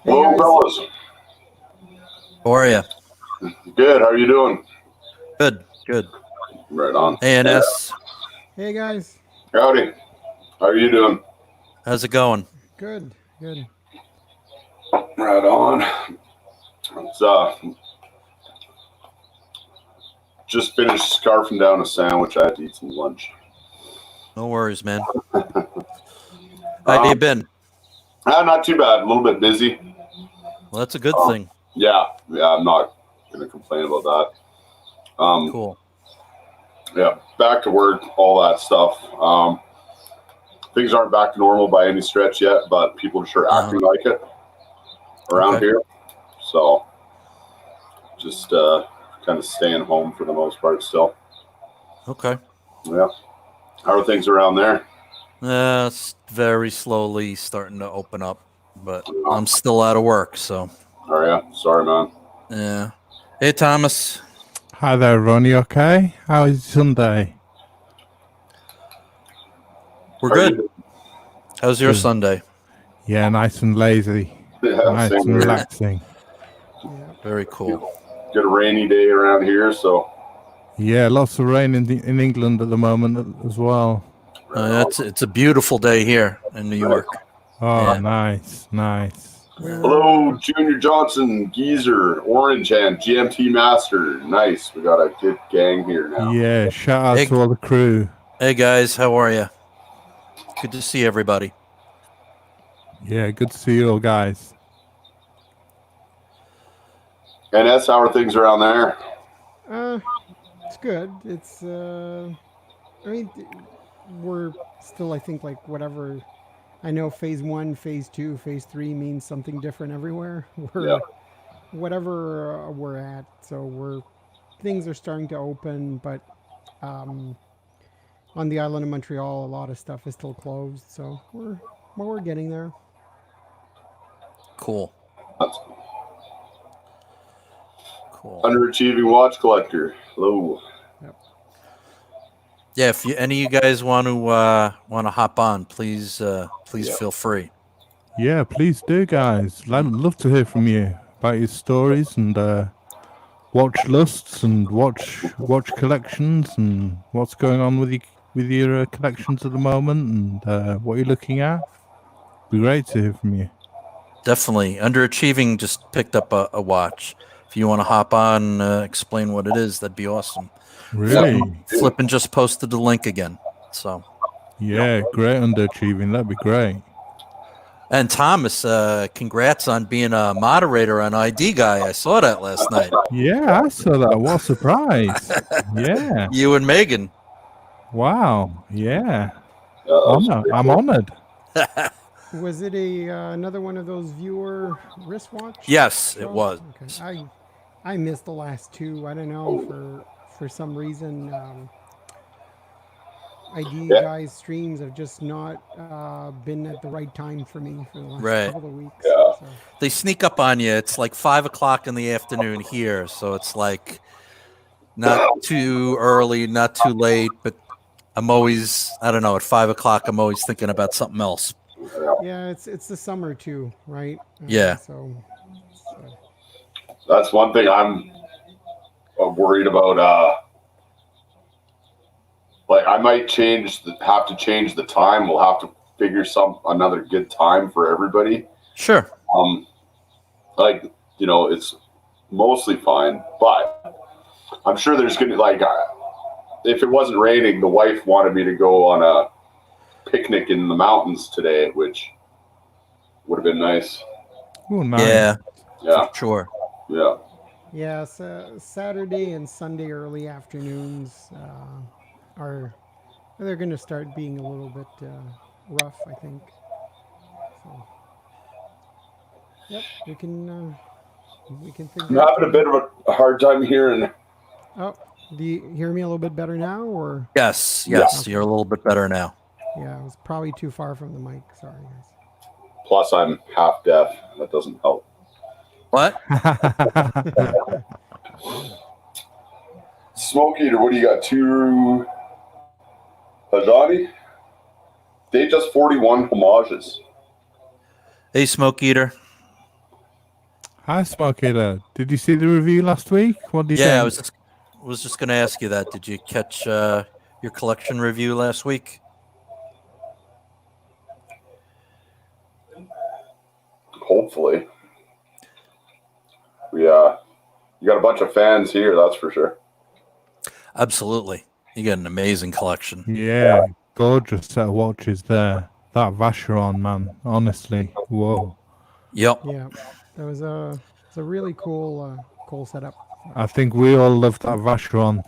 Hey Hello, guys. fellas. How are you? Good. How are you doing? Good, good. Right on. ANS, Hey guys. Howdy. How are you doing? how's it going? Good. Good. Right on. It's, just finished scarfing down a sandwich. I had to eat some lunch. No worries, man. How you been? Not too bad. A little bit busy. Well, that's a good thing. Yeah. I'm not going to complain about that. Cool. Yeah, back to work, all that stuff. Things aren't back to normal by any stretch yet, but people are sure acting like it around here. So just kind of staying home for the most part still. Okay. Yeah. How are things around there? It's very slowly starting to open up, but I'm still out of work, so. Oh, yeah. Sorry, man. Yeah. Hey, Thomas. Hi there, Ronnie. Okay? How is Sunday? We're How are good. you? How's your Good. Sunday? Yeah, nice and lazy. Yeah, Nice same and here. relaxing. Yeah. Very cool. Get a rainy day around here, so Yeah, lots of rain in England at the moment as well. It's a beautiful day here in New York. Oh, Yeah. nice, nice. hello, Junior Johnson, Geezer, Orange Hand, GMT Master. Nice. We got a good gang here now. Yeah, shout out Hey. to all the crew. Hey, guys. How are you? Good to see everybody. Yeah, good to see you all, guys. NS, how are things around there? It's good. It's I mean we're still, I think, like whatever. I know phase 1, phase 2, phase 3 means something different everywhere. Whatever we're at. So things are starting to open, but on the island of Montreal, a lot of stuff is still closed. So we're getting there. Cool. That's Cool. underachieving watch collector. Hello. Yeah, if any of you guys want to hop on, please feel free. Yeah, please do, guys. I'd love to hear from you about your stories and watch lusts and watch collections and what's going on with your collections at the moment and what you're looking at. Be great to hear from you. Definitely. Underachieving just picked up a watch. If you want to hop on, explain what it is, that'd be awesome. Really? Flippin' just posted the link again. So. Yeah, great underachieving. That'd be great. And Thomas, congrats on being a moderator on ID Guy. I saw that last night. Yeah, I saw that. What a surprise. Yeah. You and Megan. Wow. Yeah. I'm Cool. honored. Was it another one of those viewer wristwatch? Yes, shows? it was. Okay. I missed the last two. I don't know, for some reason. ID Guys streams have just not been at the right time for me for the last couple of weeks. Yeah. So. They sneak up on you. It's like 5 o'clock in the afternoon here, so it's like not too early, not too late, but I'm always, I don't know, at 5 o'clock I'm always thinking about something else. Yeah, it's the summer too, right? Yeah. So that's one thing I'm worried about. Like I might have to change the time. We'll have to figure another good time for everybody. Sure. Like, it's mostly fine, but I'm sure there's gonna if it wasn't raining, the wife wanted me to go on a picnic in the mountains today, which would have been nice. Oh, nice. Yeah. For sure. Yeah. yeah, so Saturday and Sunday early afternoons they're going to start being a little bit rough, I think. So, yep, we can figure. I'm having a bit of a hard time hearing. Oh, do you hear me a little bit better now, or? Yes, Yeah. you're a little bit better now. Yeah, I was probably too far from the mic. Sorry, guys. Plus, I'm half deaf. That doesn't help. What? Smoke Eater, what do you got? 2 Hajadi? They just 41 homages. Hey, Smoke Eater. Hi, Smokey. Did you see the review last week? What do you Yeah, think? I was just going to ask you that. Did you catch your collection review last week? Hopefully. You got a bunch of fans here, that's for sure. Absolutely. You got an amazing collection. Yeah, gorgeous set of watches there. That Vacheron, man. Honestly, whoa. Yep. Yeah, that was it's a really cool setup. I think we all love that Vacheron.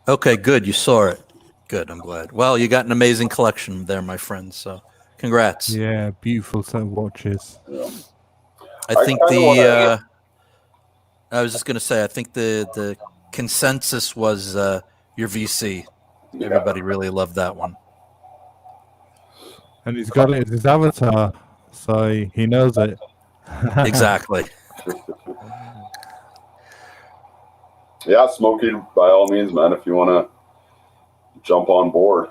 Okay, good. You saw it. Good. I'm glad. Well, you got an amazing collection there, my friend. So, congrats. Yeah, beautiful set of watches. Yeah. I think I was just going to say, I think the consensus was your VC. Yeah. Everybody really loved that one. And he's got it as his avatar, so he knows it. Exactly. Yeah, Smokey, by all means, man, if you want to jump on board.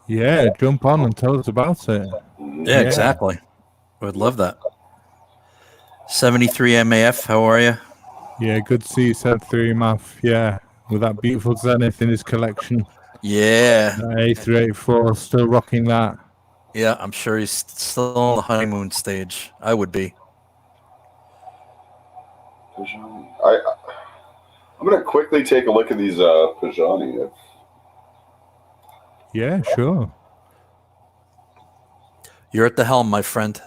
Yeah, jump on and tell us about it. Yeah, exactly. I would love that. 73 MAF, how are you? Yeah, good to see you, Seb 3 Math. Yeah, with that beautiful Zenith in his collection. Yeah. A384, still rocking that. Yeah, I'm sure he's still on the honeymoon stage. I would be. I'm going to quickly take a look at these Pajani. Yeah, sure. You're at the helm, my friend.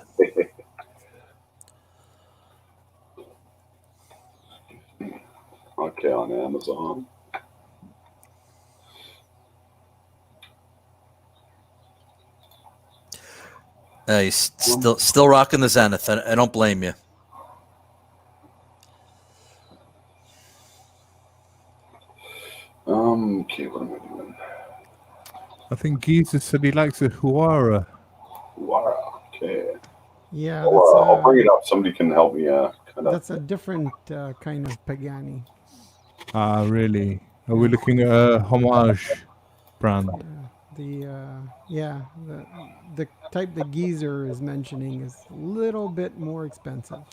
Okay, on Amazon. He's still rocking the Zenith. I don't blame you. Okay, what am I doing? I think Geezer said he likes a Huara. Wow. Okay. Yeah, I'll bring it up. Somebody can help me. Kind of. That's a different kind of Pagani. Ah, really? Are we looking at a homage brand? The type that Geezer is mentioning is a little bit more expensive.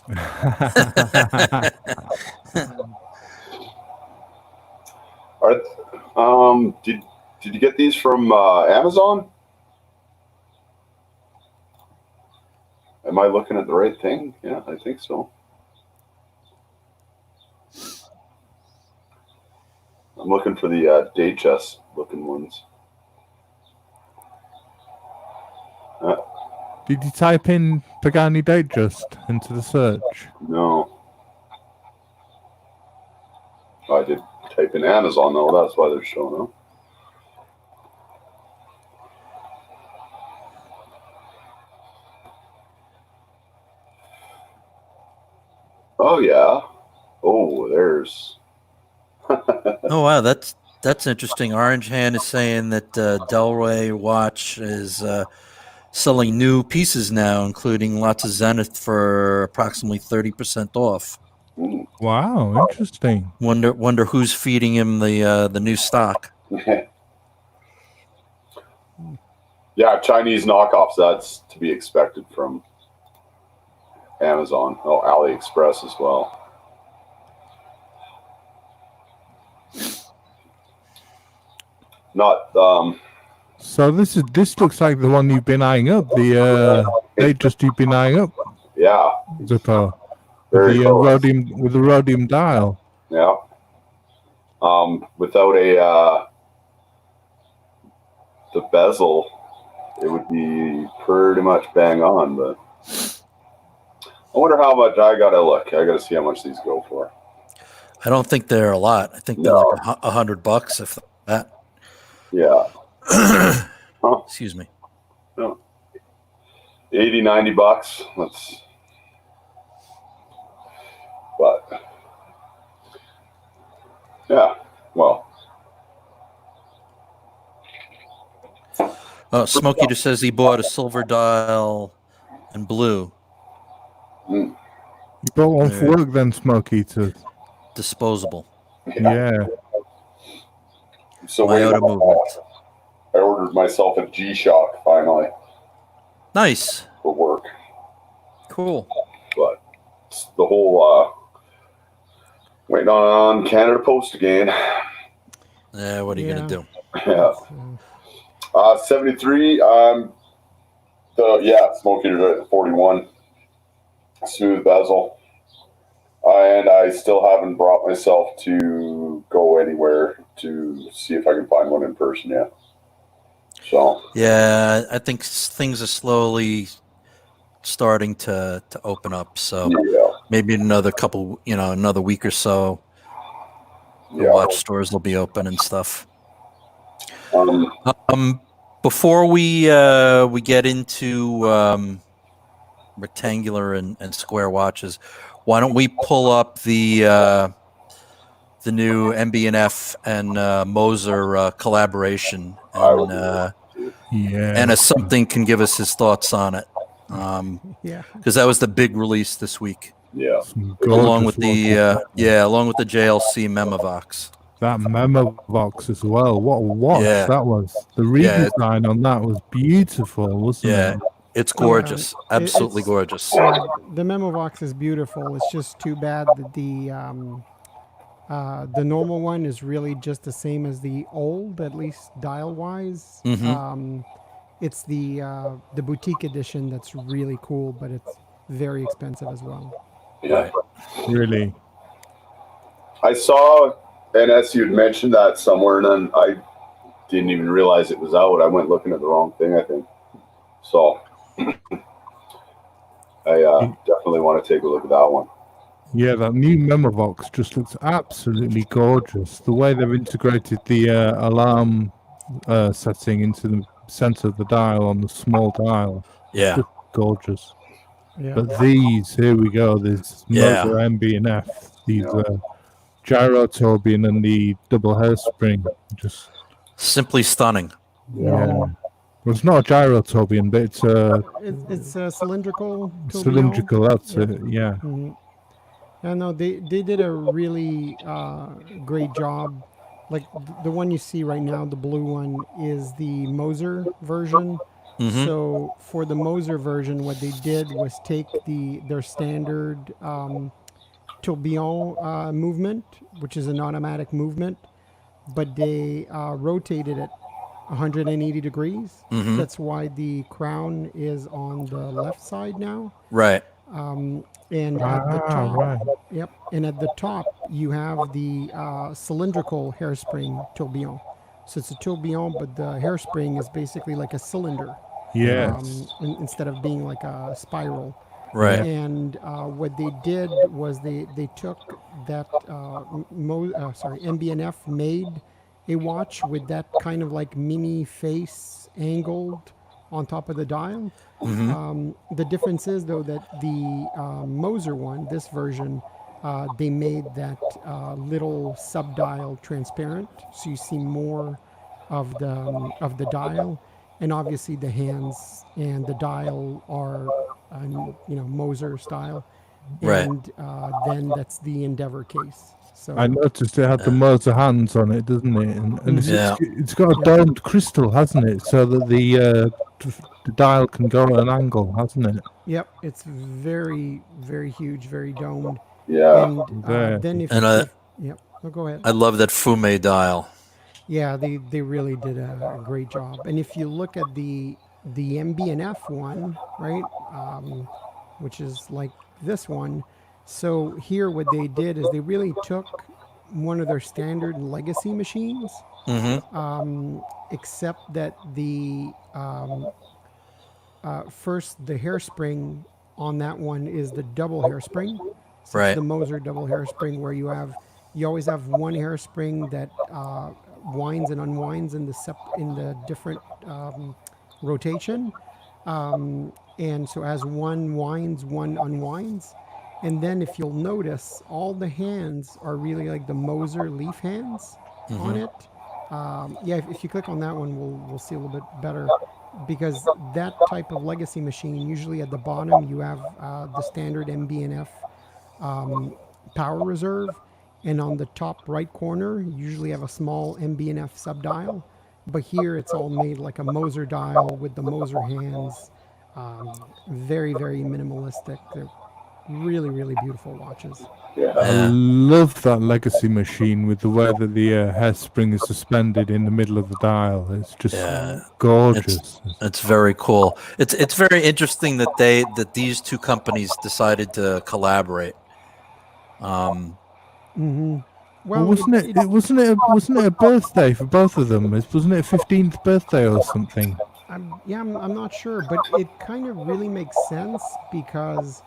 Did you get these from Amazon? Am I looking at the right thing? Yeah, I think so. I'm looking for the Datejust looking ones. Did you type in Pagani Datejust into the search? No. I did type in Amazon though. That's why they're showing up. Oh yeah. Oh, there's. Oh wow, that's interesting. Orange Hand is saying that Delray Watch is selling new pieces now, including lots of Zenith for approximately 30% off. Wow, interesting. Wonder who's feeding him the new stock. Yeah, Chinese knockoffs. That's to be expected from Amazon. Oh, AliExpress as well. Not. So this looks like the one you've been eyeing up. The Datejust you've been eyeing up. Yeah. Zippo. Very close. With the rhodium dial. Yeah. Without the bezel, it would be pretty much bang on. But I wonder how much I gotta look. I gotta see how much these go for. I don't think they're a lot. I think they're like $100, if that. Yeah. Excuse me. No. 80, 90 bucks. That's. But. Yeah. Well. Smokey just says he bought a silver dial and blue. You bought one for work then, Smokey, to disposable. Yeah. So Iota movement. I ordered myself a G-Shock finally Nice. for work. Cool. But it's the whole waiting on Canada Post again. Yeah, what are you gonna do? Yeah. 73. Smoke heater at 41. Smooth bezel. And I still haven't brought myself to go anywhere to see if I can find one in person yet. So Yeah, I think things are slowly starting to open up. So maybe another couple, another week or so, the watch stores will be open and stuff. Before we get into rectangular and square watches, why don't we pull up the new MB&F and Moser collaboration, and and something can give us his thoughts on it. Because that was the big release this week. Yeah, along with the JLC Memovox. That Memovox as well. What a watch that was. The redesign on that was beautiful, wasn't it? It's gorgeous. Absolutely gorgeous. The Memovox is beautiful. It's just too bad that the normal one is really just the same as the old, at least dial-wise. Mm-hmm. It's the boutique edition that's really cool, but it's very expensive as well. Yeah. Really? I saw, and as you'd mentioned that somewhere, and then I didn't even realize it was out. I went looking at the wrong thing, I think. So I definitely want to take a look at that one. Yeah, that new Memovox just looks absolutely gorgeous. The way they've integrated the alarm setting into the center of the dial on the small dial. Yeah. Just gorgeous. Yeah. But these, here we go, there's Moser MB&F, these Gyrotorbion and the double hairspring. Just simply stunning. Yeah. Well, it's not a Gyrotorbion, but it's a cylindrical. Cylindrical, that's it, yeah. Mm-hmm. Yeah, no, they did a really great job. Like the one you see right now, the blue one, is the Moser version. Mm-hmm. So for the Moser version, what they did was take their standard tourbillon movement, which is an automatic movement, but they rotated it 180 degrees. Mm-hmm. That's why the crown is on the left side now. Right. And at the top, and at the top you have the cylindrical hairspring tourbillon. So it's a tourbillon, but the hairspring is basically like a cylinder. Yes. Instead of being like a spiral. Right. And what they did was they took that MB&F made a watch with that kind of like mini face angled on top of the dial. Mm-hmm. The difference is though that the Moser one, this version, they made that little sub-dial transparent, so you see more of the dial, and obviously the hands and the dial are Moser style, and then that's the Endeavor case. So I noticed it had the Moser hands on it, doesn't it? And it's got a domed crystal, hasn't it? So that the dial can go at an angle, hasn't it? Yep, it's very, very huge, very domed. Yeah. And then go ahead. I love that Fume dial. Yeah, they really did a great job. And if you look at the MB&F one, right, which is like this one. So here what they did is they really took one of their standard legacy machines, except that the first, the hairspring on that one is the double hairspring. So it's the Moser double hairspring, where you always have one hairspring that winds and unwinds in the different rotation, and so as one winds, one unwinds. And then if you'll notice, all the hands are really like the Moser leaf hands on it. If you click on that one, we'll see a little bit better, because that type of legacy machine, usually at the bottom you have the standard MB&F power reserve, and on the top right corner you usually have a small MB&F sub dial. But here it's all made like a Moser dial with the Moser hands Very, very minimalistic. They're really, really beautiful watches. Yeah. I love that legacy machine with the way that the hairspring is suspended in the middle of the dial. It's just gorgeous. It's very cool. It's very interesting that these two companies decided to collaborate. Well, wasn't it a birthday for both of them? Wasn't it a 15th birthday or something? I'm not sure, but it kind of really makes sense because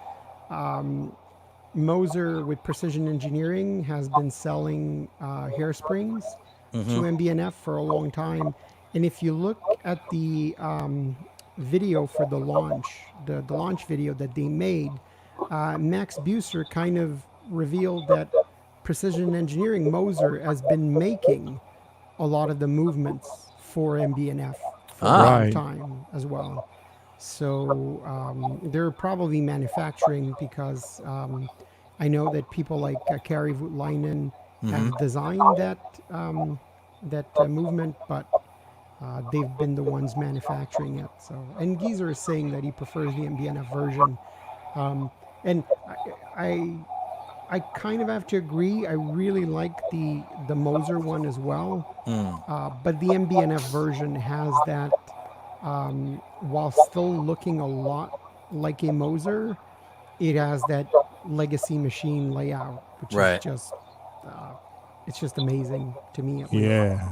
Moser with Precision Engineering has been selling hairsprings to MBNF for a long time. And if you look at the video for the launch video that they made, Max Buser kind of revealed that Precision Engineering Moser has been making a lot of the movements for MBNF for a long time as well. So they're probably manufacturing because I know that people like Kari Voutilainen have designed that movement, but they've been the ones manufacturing it. So, and Geezer is saying that he prefers the MBNF version, and I kind of have to agree. I really like the Moser one as well, but the MBNF version has that. While still looking a lot like a Moser, it has that legacy machine layout, which is just it's just amazing to me. At least. Yeah.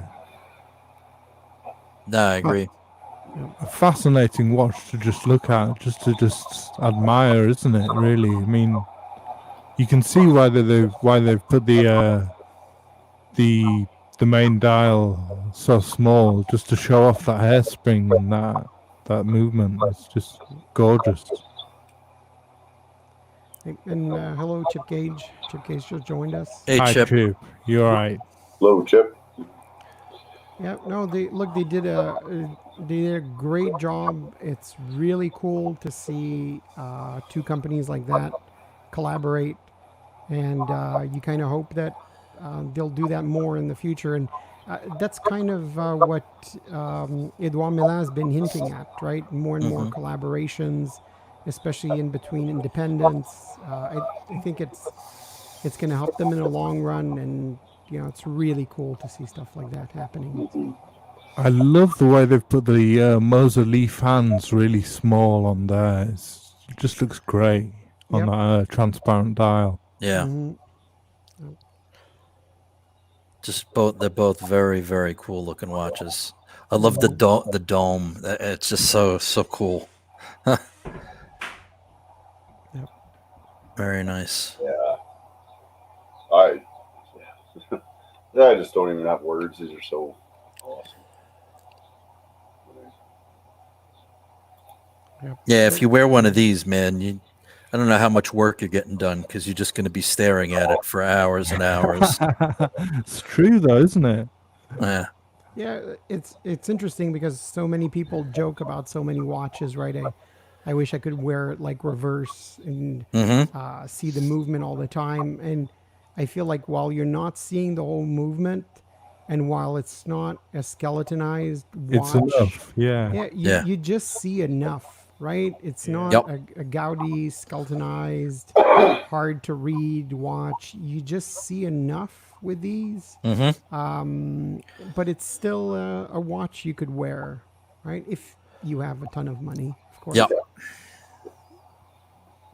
No, I agree. A fascinating watch to just look at, just admire, isn't it? Really, I mean, you can see why they've put the main dial so small, just to show off that hairspring and that movement. It's just gorgeous. And hello, Chip Gage. Chip Gage just joined us. Hey, Hi, Chip. You all right? Hello, Chip. Yeah, no, they did a great job. It's really cool to see two companies like that collaborate, and you kind of hope that they'll do that more in the future. And that's kind of what Edouard Millin has been hinting at, right? More and more collaborations, especially in between independents. I think it's going to help them in the long run, and it's really cool to see stuff like that happening. I love the way they've put the Moser leaf hands really small on there. It just looks great on that transparent dial. Yeah. They're both very, very cool looking watches. I love the dome. It's just so cool. Very nice. Yeah. I just don't even have words. These are so awesome. Yeah, if you wear one of these, man, I don't know how much work you're getting done because you're just going to be staring at it for hours and hours. It's true, though, isn't it? Yeah. Yeah, it's interesting because so many people joke about so many watches, right? I wish I could wear it like reverse and see the movement all the time. And I feel like while you're not seeing the whole movement, and while it's not a skeletonized watch, it's enough. Yeah. You just see enough, right? It's not a gaudy, skeletonized, hard to read watch. You just see enough with these. But it's still a watch you could wear, right? If you have a ton of money, of course. Yep.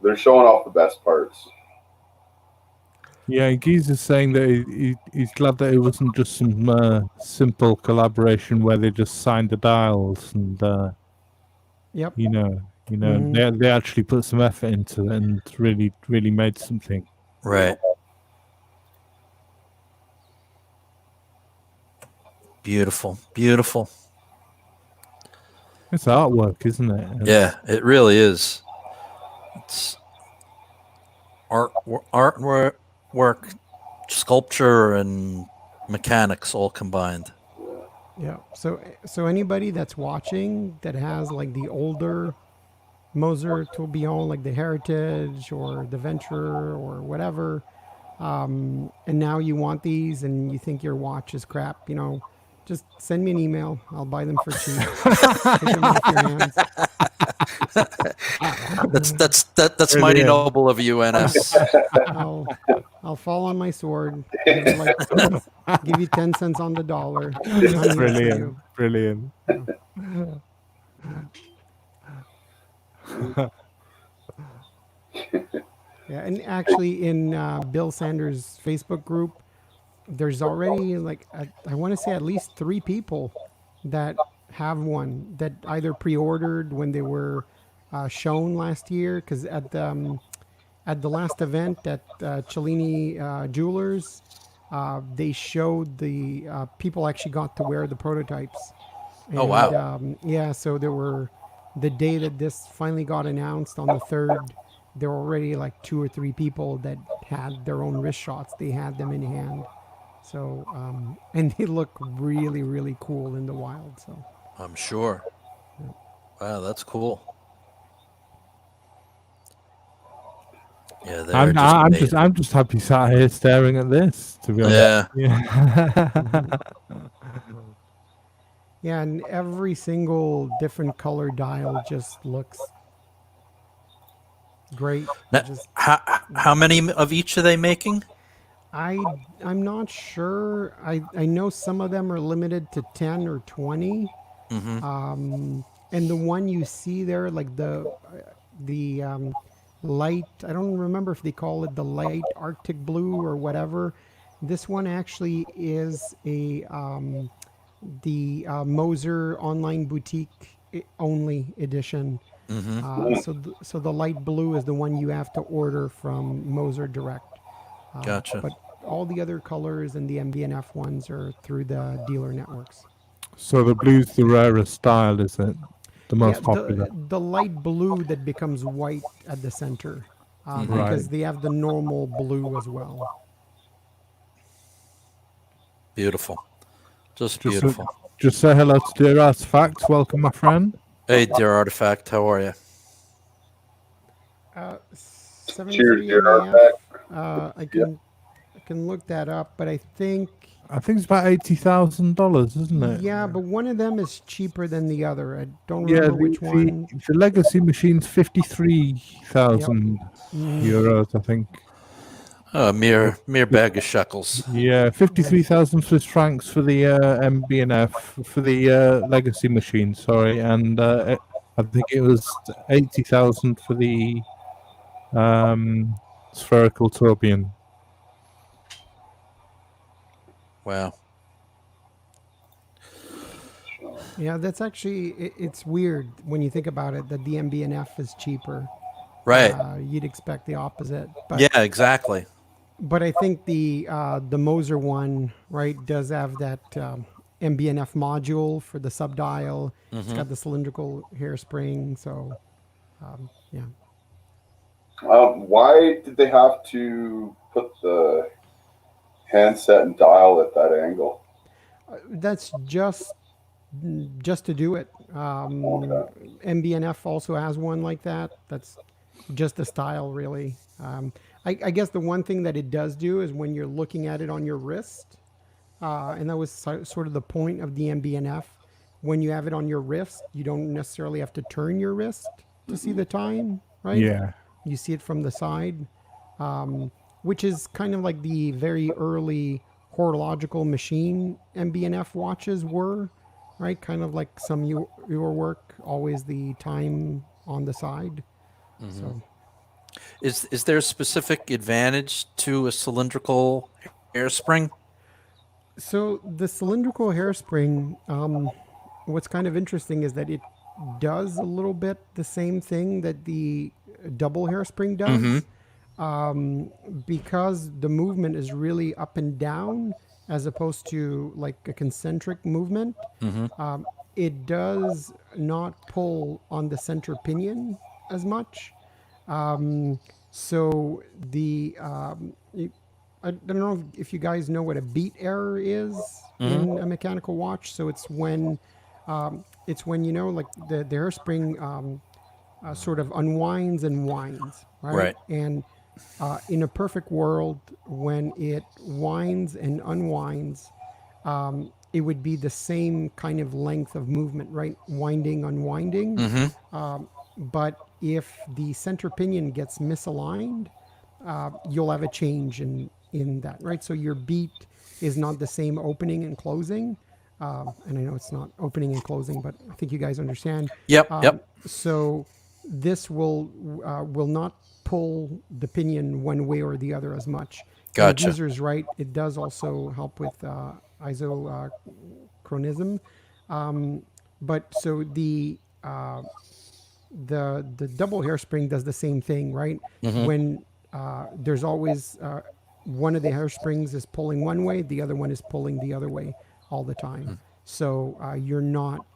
They're showing off the best parts. Yeah, Geese is saying that he's glad that it wasn't just some simple collaboration where they just signed the dials and they actually put some effort into it and really made something. Right. Beautiful. It's artwork, isn't it? Yeah, it really is. It's artwork, sculpture, and mechanics all combined. Yeah. So anybody that's watching that has like the older Moser Tourbillon, like the Heritage or the Venture or whatever, and now you want these and you think your watch is crap, just send me an email. I'll buy them for cheap. Take them off your hands. That's mighty Brilliant. noble of you, NS. I'll fall on my sword. Give you like give you 10 cents on the dollar. Sign me up for you. Brilliant. Yeah, and actually in Bill Sanders' Facebook group, there's already like I want to say at least 3 people that have one that either pre-ordered when they were shown last year. Because at the last event at Cellini Jewelers, they showed the people actually got to wear the prototypes. And, Oh, wow. Yeah, so there were the day that this finally got announced on the 3rd. There were already like 2 or 3 people that had their own wrist shots. They had them in hand. So and they look really, really cool in the wild. So I'm sure. Wow, that's cool. Yeah, they're I'm just happy sat here staring at this. To be honest. Yeah. yeah, and every single different color dial just looks great. Now, how many of each are they making? I'm not sure. I know some of them are limited to 10 or 20. And the one you see there, like the light, I don't remember if they call it the light Arctic blue or whatever. This one actually is the Moser online boutique only edition. So the light blue is the one you have to order from Moser Direct. Gotcha. But all the other colors and the MBNF ones are through the dealer networks. So the blue's the rarest style, is it? The most popular. The light blue that becomes white at the center, because they have the normal blue as well. Beautiful. Just beautiful. Just say hello to Dear Artifact. Welcome, my friend. Hey, Dear Artifact, how are you? 73 Dear MAF. I can look that up, but I think it's about $80,000, isn't it? Yeah, but one of them is cheaper than the other. I don't remember which one. The Legacy machine's 53,000 euros, I think. A mere bag of shekels. Yeah, 53,000 Swiss francs for the MBNF, for the Legacy machine, sorry, and I think it was 80,000 for the spherical tourbillon. Wow. Yeah, that's actually, it's weird when you think about it that the MBNF is cheaper. Right. You'd expect the opposite. But, yeah, exactly. But I think the Moser one, right, does have that MBNF module for the subdial. It's got the cylindrical hairspring. So, yeah. Why did they have to put the handset and dial at that angle? That's just to do it. MBNF also has one like that. That's just the style, really. I guess the one thing that it does do is when you're looking at it on your wrist, and that was sort of the point of the MBNF. When you have it on your wrist, you don't necessarily have to turn your wrist to see the time, right? Yeah. You see it from the side, which is kind of like the very early horological machine MBNF watches were, right? Kind of like some your work, always the time on the side. So, is there a specific advantage to a cylindrical hairspring? So the cylindrical hairspring, what's kind of interesting is that it does a little bit the same thing that the double hairspring does, because the movement is really up and down as opposed to like a concentric movement. It does not pull on the center pinion as much. So the I don't know if you guys know what a beat error is in a mechanical watch. So it's when you know, like the hairspring sort of unwinds and winds, right? And in a perfect world, when it winds and unwinds, it would be the same kind of length of movement, right? Winding, unwinding. but if the center pinion gets misaligned, you'll have a change in that, right? So your beat is not the same opening and closing. And I know it's not opening and closing, but I think you guys understand. Yep. Yep. So this will not pull the pinion one way or the other as much. And Gotcha. Geezer's right. It does also help with isochronism. But so the double hairspring does the same thing, right? When there's always one of the hairsprings is pulling one way, the other one is pulling the other way all the time. So you're not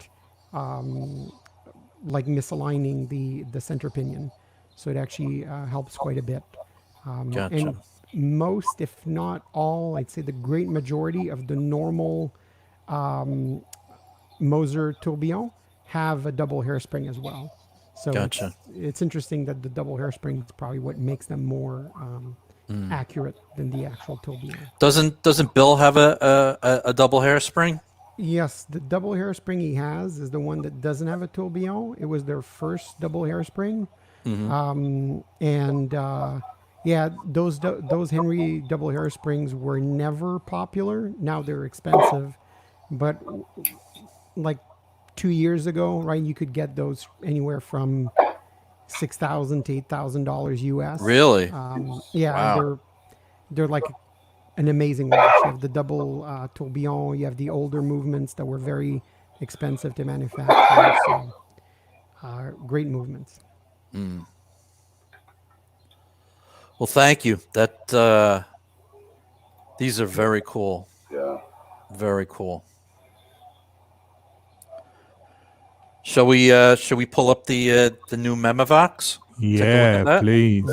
like misaligning the center pinion. So it actually helps quite a bit. Gotcha. And most, if not all, I'd say the great majority of the normal Moser tourbillon have a double hairspring as well. So Gotcha. it's interesting that the double hairspring is probably what makes them more accurate than the actual tourbillon. Doesn't Bill have a double hairspring? Yes, the double hairspring he has is the one that doesn't have a tourbillon. It was their first double hairspring. Yeah, those Henry double hairsprings were never popular. Now they're expensive, but like 2 years ago, right, you could get those anywhere from $6,000 to $8,000 US. Really? Yeah, Wow. they're like an amazing watch. You have the double tourbillon. You have the older movements that were very expensive to manufacture. So great movements. Well, thank you. These are very cool. Yeah. Very cool. Shall we pull up the new Memovox? Take a look Yeah, at that? please.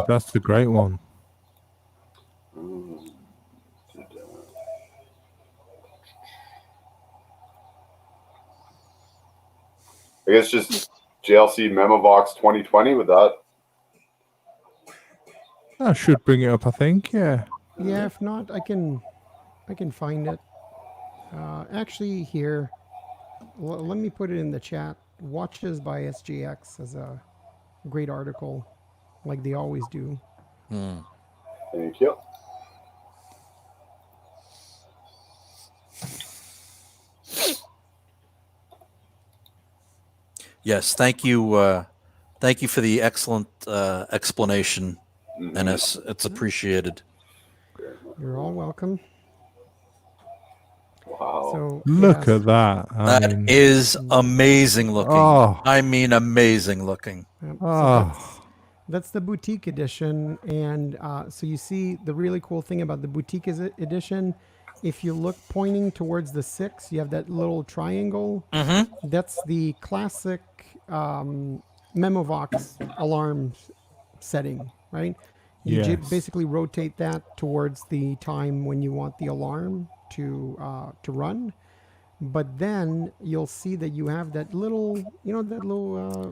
That's the great one. I guess just JLC Memovox 2020 with that. That should bring it up, I think. Yeah. Yeah, if not, I can find it. Actually, here, let me put it in the chat. Watches by SGX is a great article, like they always do. Thank you. Yes, thank you. Thank you for the excellent explanation, Ennis. It's appreciated. You're all welcome. Wow. So Look yes, at that. That is amazing looking. Oh. I mean, amazing looking. so Oh, that's the boutique edition, and so you see the really cool thing about the boutique edition. If you look pointing towards the 6, you have that little triangle. That's the classic Memovox alarm setting, right? You Yes. basically rotate that towards the time when you want the alarm to run. But then you'll see that you have that little,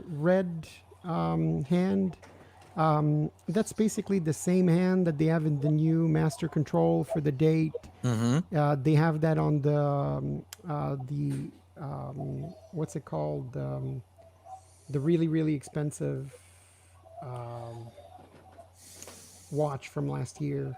red hand. That's basically the same hand that they have in the new master control for the date. They have that on the what's it called? The really, really expensive watch from last year.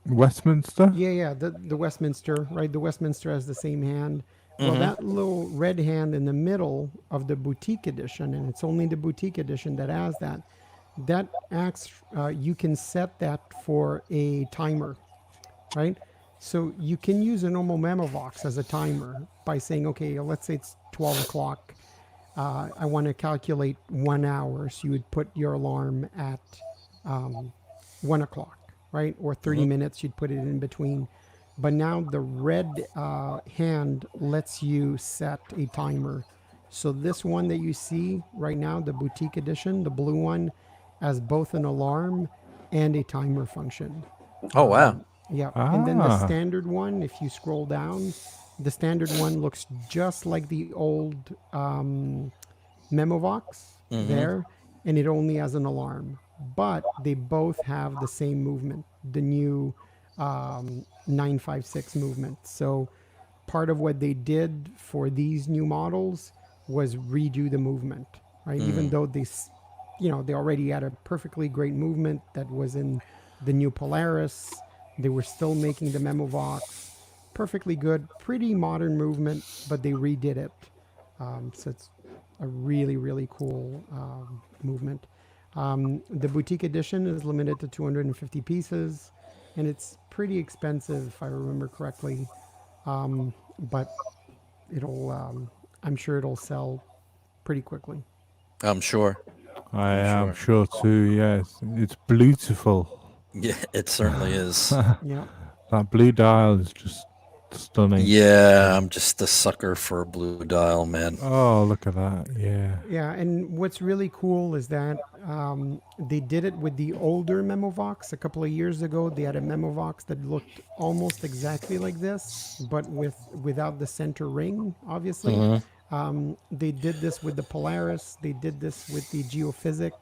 Westminster? Yeah, the Westminster, right? The Westminster has the same hand. Well, that little red hand in the middle of the boutique edition, and it's only the boutique edition that has that. That acts. You can set that for a timer, right? So you can use a normal Memovox as a timer by saying, okay, let's say it's 12 o'clock. I want to calculate 1 hour, so you would put your alarm at 1 o'clock, right? Or 30 minutes, you'd put it in between. But now the red hand lets you set a timer. So this one that you see right now, the boutique edition, the blue one, has both an alarm and a timer function. Oh wow! Yeah, and then the standard one, if you scroll down, the standard one looks just like the old Memovox there, and it only has an alarm. But they both have the same movement, the new 956 movement. So part of what they did for these new models was redo the movement, right? Even though they already had a perfectly great movement that was in the new Polaris, they were still making the Memovox, perfectly good, pretty modern movement, but they redid it. So it's a really, really cool movement. The boutique edition is limited to 250 pieces, and it's pretty expensive, if I remember correctly. But I'm sure it'll sell pretty quickly. I'm sure. I I'm am sure too. Yes, it's beautiful. Yeah, it certainly is. Yeah. That blue dial is just stunning. Yeah, I'm just a sucker for a blue dial, man. Oh, look at that. Yeah. Yeah, and what's really cool is that they did it with the older Memovox a couple of years ago. They had a Memovox that looked almost exactly like this, but without the center ring, obviously. They did this with the Polaris. They did this with the Geophysic.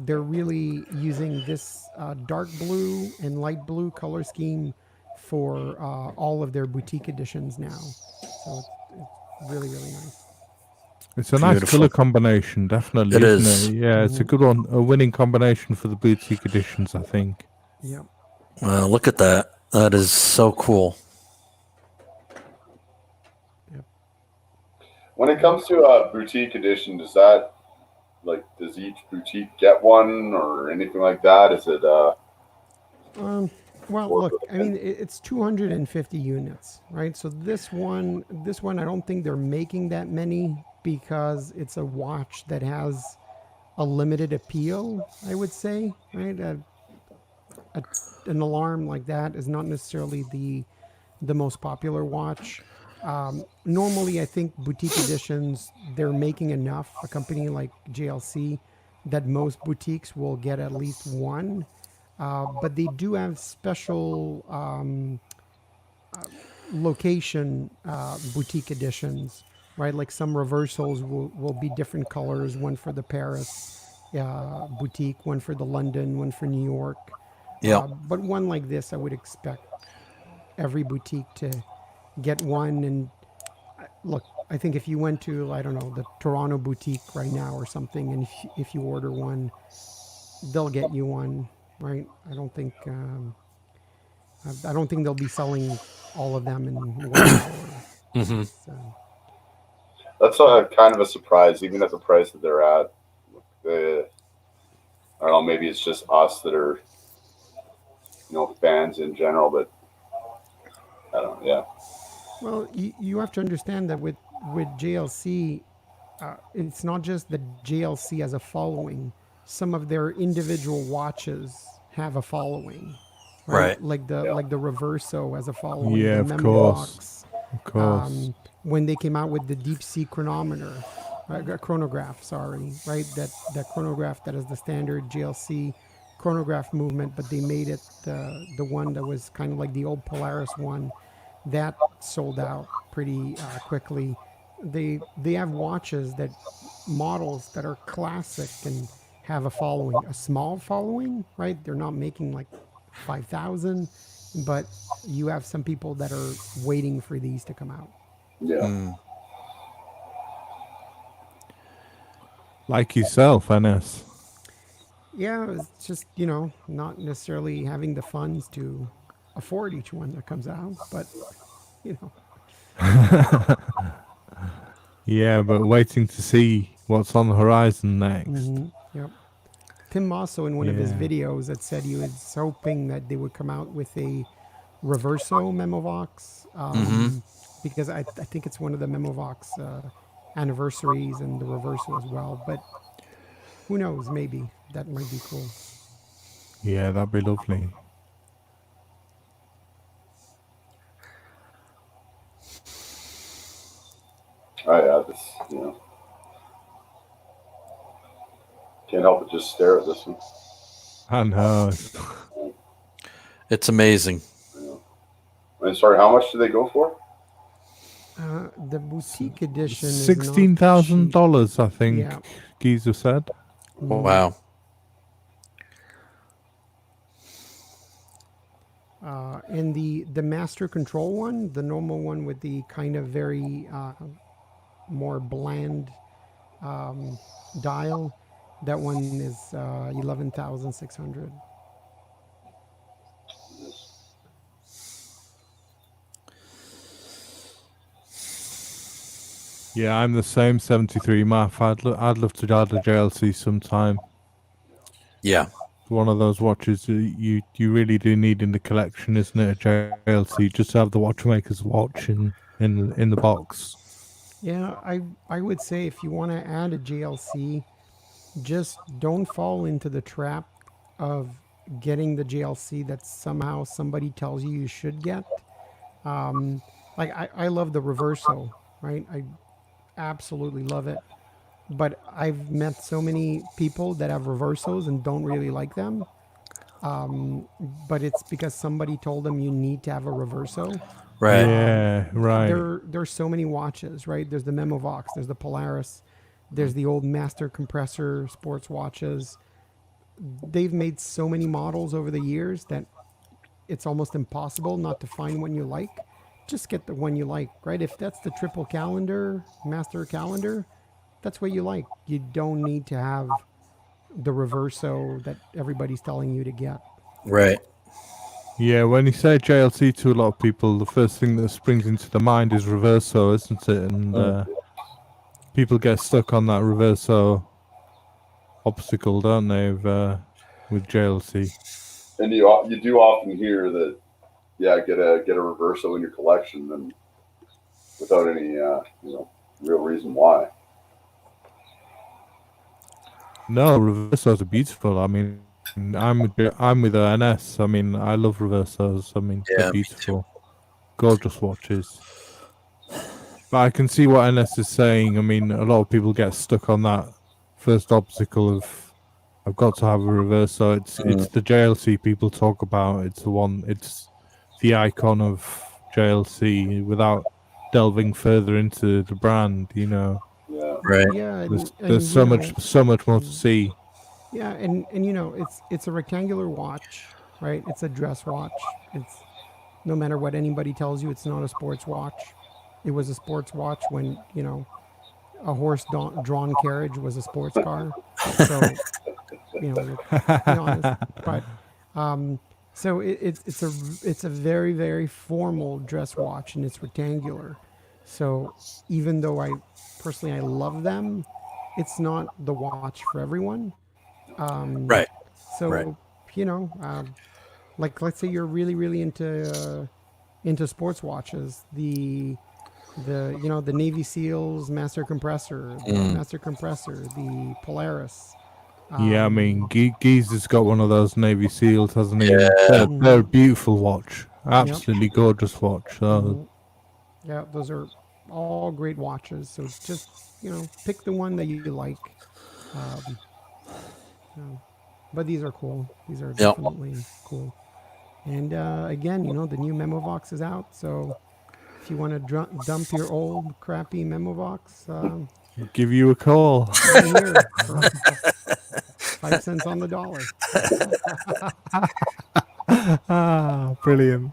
They're really using this dark blue and light blue color scheme for all of their boutique editions now. So it's really, really nice. It's a nice color combination, definitely, It isn't is. it? Yeah, it's a good one. A winning combination for the boutique editions, I think. Yep. Well, look at that. That is so cool. Yep. When it comes to a boutique edition, does each boutique get one or anything like that? Is it Well, look, I mean, it's 250 units, right? So this one, I don't think they're making that many because it's a watch that has a limited appeal, I would say, right? An alarm like that is not necessarily the most popular watch. Normally, I think boutique editions, they're making enough, a company like JLC, that most boutiques will get at least one. But they do have special location boutique editions, right? Like some reversals will be different colors, one for the Paris boutique, one for the London, one for New York. Yeah. But one like this, I would expect every boutique to get one. And look, I think if you went to, I don't know, the Toronto boutique right now or something, and if you order one, they'll get you one, right? I don't think they'll be selling all of them in one hour. So, that's kind of a surprise, even at the price that they're at. I don't know. Maybe it's just us that are, fans in general, but I don't know. Yeah. well, you have to understand that with JLC, it's not just that JLC has a following. Some of their individual watches have a following, Right. Like the Reverso has a following. Yeah, the of course. Memovox, Of course. when they came out with the deep sea chronometer, chronograph, sorry, right? That chronograph that is the standard JLC chronograph movement, but they made it the one that was kind of like the old Polaris one that sold out pretty quickly. They have watches models that are classic and have a following, a small following, right? They're not making like 5,000, but you have some people that are waiting for these to come out. Yeah. Like yourself, NS. Yeah, it's just, not necessarily having the funds to afford each one that comes out, but, Yeah, but waiting to see what's on the horizon next. Yep. Tim Mosso in one of his Yeah. videos had said he was hoping that they would come out with a Reverso Memovox, because I think it's one of the Memovox anniversaries and the Reverso as well. But who knows? Maybe that might be cool. Yeah, that'd be lovely. Can't help but just stare at this one. I know. It's amazing. And sorry, how much do they go for? The boutique edition is $16,000, I think. Yeah. Giza said. Wow. And the master control one, the normal one with the kind of very more bland dial, that one is 11,600. Yeah, I'm the same 73 Math. I'd love to add a JLC sometime. Yeah. One of those watches you really do need in the collection, isn't it? A JLC, just to have the watchmaker's watch in the box. Yeah, I would say if you want to add a JLC, just don't fall into the trap of getting the JLC that somehow somebody tells you should get. Like I love the Reverso, right? I absolutely love it. But I've met so many people that have Reversos and don't really like them. But it's because somebody told them you need to have a Reverso. Right. Yeah, right. There's so many watches, right? There's the Memovox, there's the Polaris, there's the old Master Compressor sports watches. They've made so many models over the years that it's almost impossible not to find one you like. Just get the one you like, right? If that's the triple calendar, master calendar, that's what you like. You don't need to have the Reverso that everybody's telling you to get. Right. Yeah, when you say JLC to a lot of people, the first thing that springs into the mind is Reverso, isn't it? And people get stuck on that Reverso obstacle, don't they, with JLC? And you do often hear that, yeah, get a Reverso in your collection, and without any real reason why. No, Reversos are beautiful. I mean, I'm with the NS. I mean, I love Reversos. I mean, Yeah, they're me beautiful, gorgeous watches. But I can see what NS is saying. I mean, a lot of people get stuck on that first obstacle of I've got to have a Reverso. It's the JLC people talk about. It's the one. It's the icon of JLC without delving further into the brand. You know, Yeah. Right. Yeah, there's so much more to see. Yeah, and it's a rectangular watch, right? It's a dress watch. It's no matter what anybody tells you, it's not a sports watch. It was a sports watch when a horse drawn carriage was a sports car. So let's be honest. But so it's a very very formal dress watch and it's rectangular. So even though I personally I love them, it's not the watch for everyone. Right. So Right. Like let's say you're really really into sports watches, the Navy SEALs Master Compressor, the Polaris. Yeah, I mean, Geese has got one of those Navy SEALs, hasn't he? Yeah. They're a beautiful watch, absolutely gorgeous watch. So Yeah, those are all great watches. So just pick the one that you like. But these are cool. These are definitely cool. And again, the new Memovox is out. So if you want to dump your old crappy Memovox, give you a call. I'm here for 5 cents on the dollar. Brilliant.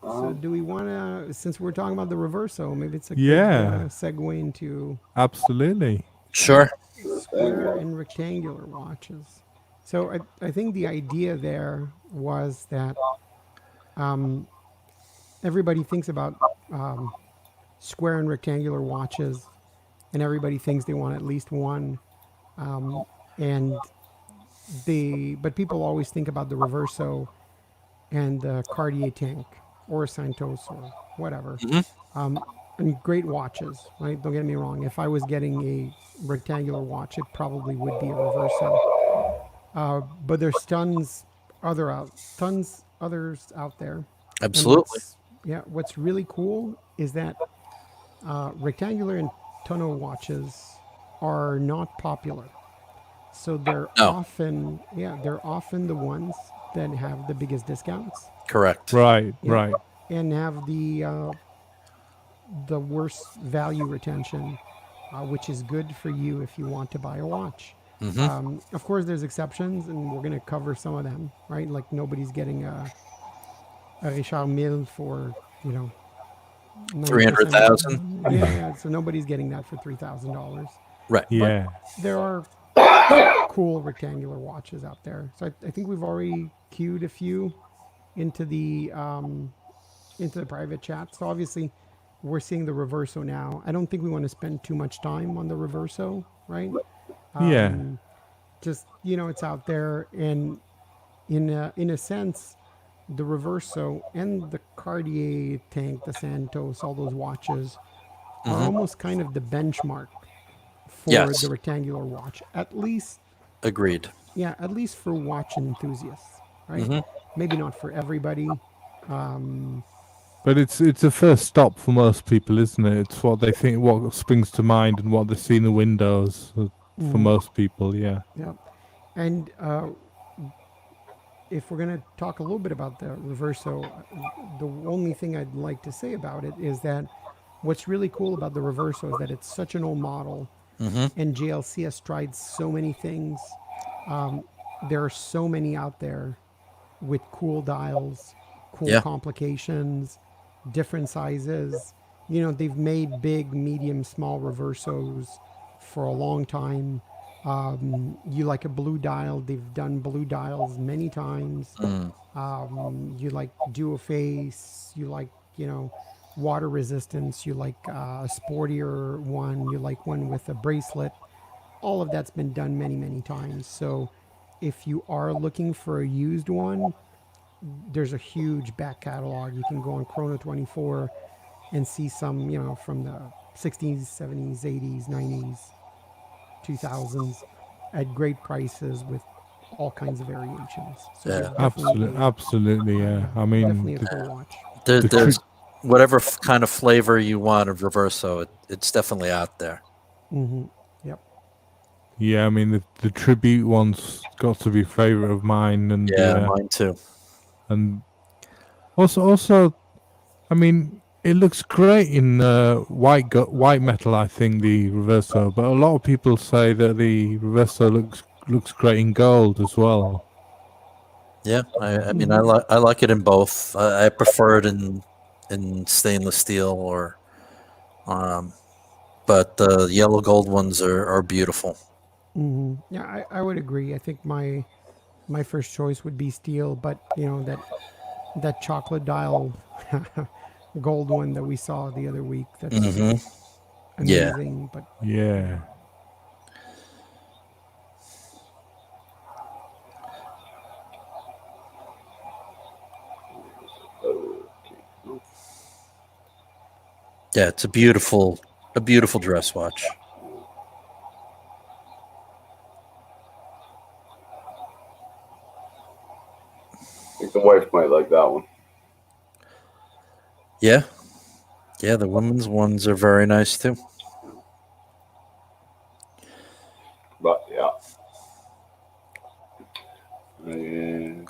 So do we want to, since we're talking about the Reverso, maybe it's a good segue into Absolutely. Sure. square and rectangular watches. So I think the idea there was that everybody thinks about square and rectangular watches, and everybody thinks they want at least one. But people always think about the Reverso and the Cartier tank or Santos or whatever. And great watches, right? Don't get me wrong. If I was getting a rectangular watch, it probably would be a Reverso. But there's tons others out there. Absolutely. What's really cool is that rectangular and tonneau watches are not popular. So they're often the ones that have the biggest discounts. Correct. Right. And have the worst value retention, which is good for you if you want to buy a watch. Of course, there's exceptions, and we're going to cover some of them, right? Like nobody's getting a Richard Mille for, 300,000. 90%. Yeah. So nobody's getting that for $3,000. Right. Yeah. There are cool rectangular watches out there. So I think we've already queued a few into the private chat. So obviously, we're seeing the Reverso now. I don't think we want to spend too much time on the Reverso, right? Yeah. Just it's out there, and in a sense, the Reverso and the Cartier tank, the Santos, all those watches are almost kind of the benchmark for Yes. the rectangular watch. At least, Agreed. yeah, at least for watch enthusiasts, right? Maybe not for everybody. But it's a first stop for most people, isn't it? It's what they think, what springs to mind, and what they see in the windows for most people. Yeah. Yeah. And if we're going to talk a little bit about the Reverso, the only thing I'd like to say about it is that what's really cool about the Reverso is that it's such an old model, and JLC has tried so many things. There are so many out there with cool dials, cool Yeah. complications, different sizes. They've made big, medium, small Reversos for a long time. You like a blue dial, they've done blue dials many times. You like dual face, you like, water resistance, you like a sportier one, you like one with a bracelet. All of that's been done many, many times. So if you are looking for a used one, there's a huge back catalog. You can go on Chrono 24 and see some, from the 60s, 70s, 80s, 90s, 2000s at great prices with all kinds of variations. So Yeah. there's definitely, Absolutely. Yeah. I definitely mean, a cool watch. There's whatever kind of flavor you want of Reverso, it's definitely out there. Yep. yeah. I mean, the tribute one's got to be a favorite of mine, and Yeah, mine too. and also, I mean, it looks great in white metal. I think the Reverso, but a lot of people say that the Reverso looks great in gold as well. Yeah, I mean, I like it in both. I prefer it in stainless steel but the yellow gold ones are beautiful. Yeah, I would agree. I think my first choice would be steel, but that chocolate dial gold one that we saw the other week, that's Yeah. amazing. But Yeah. Yeah, it's a beautiful dress watch. I think the wife might like that one. Yeah. Yeah, the women's ones are very nice too. But yeah. And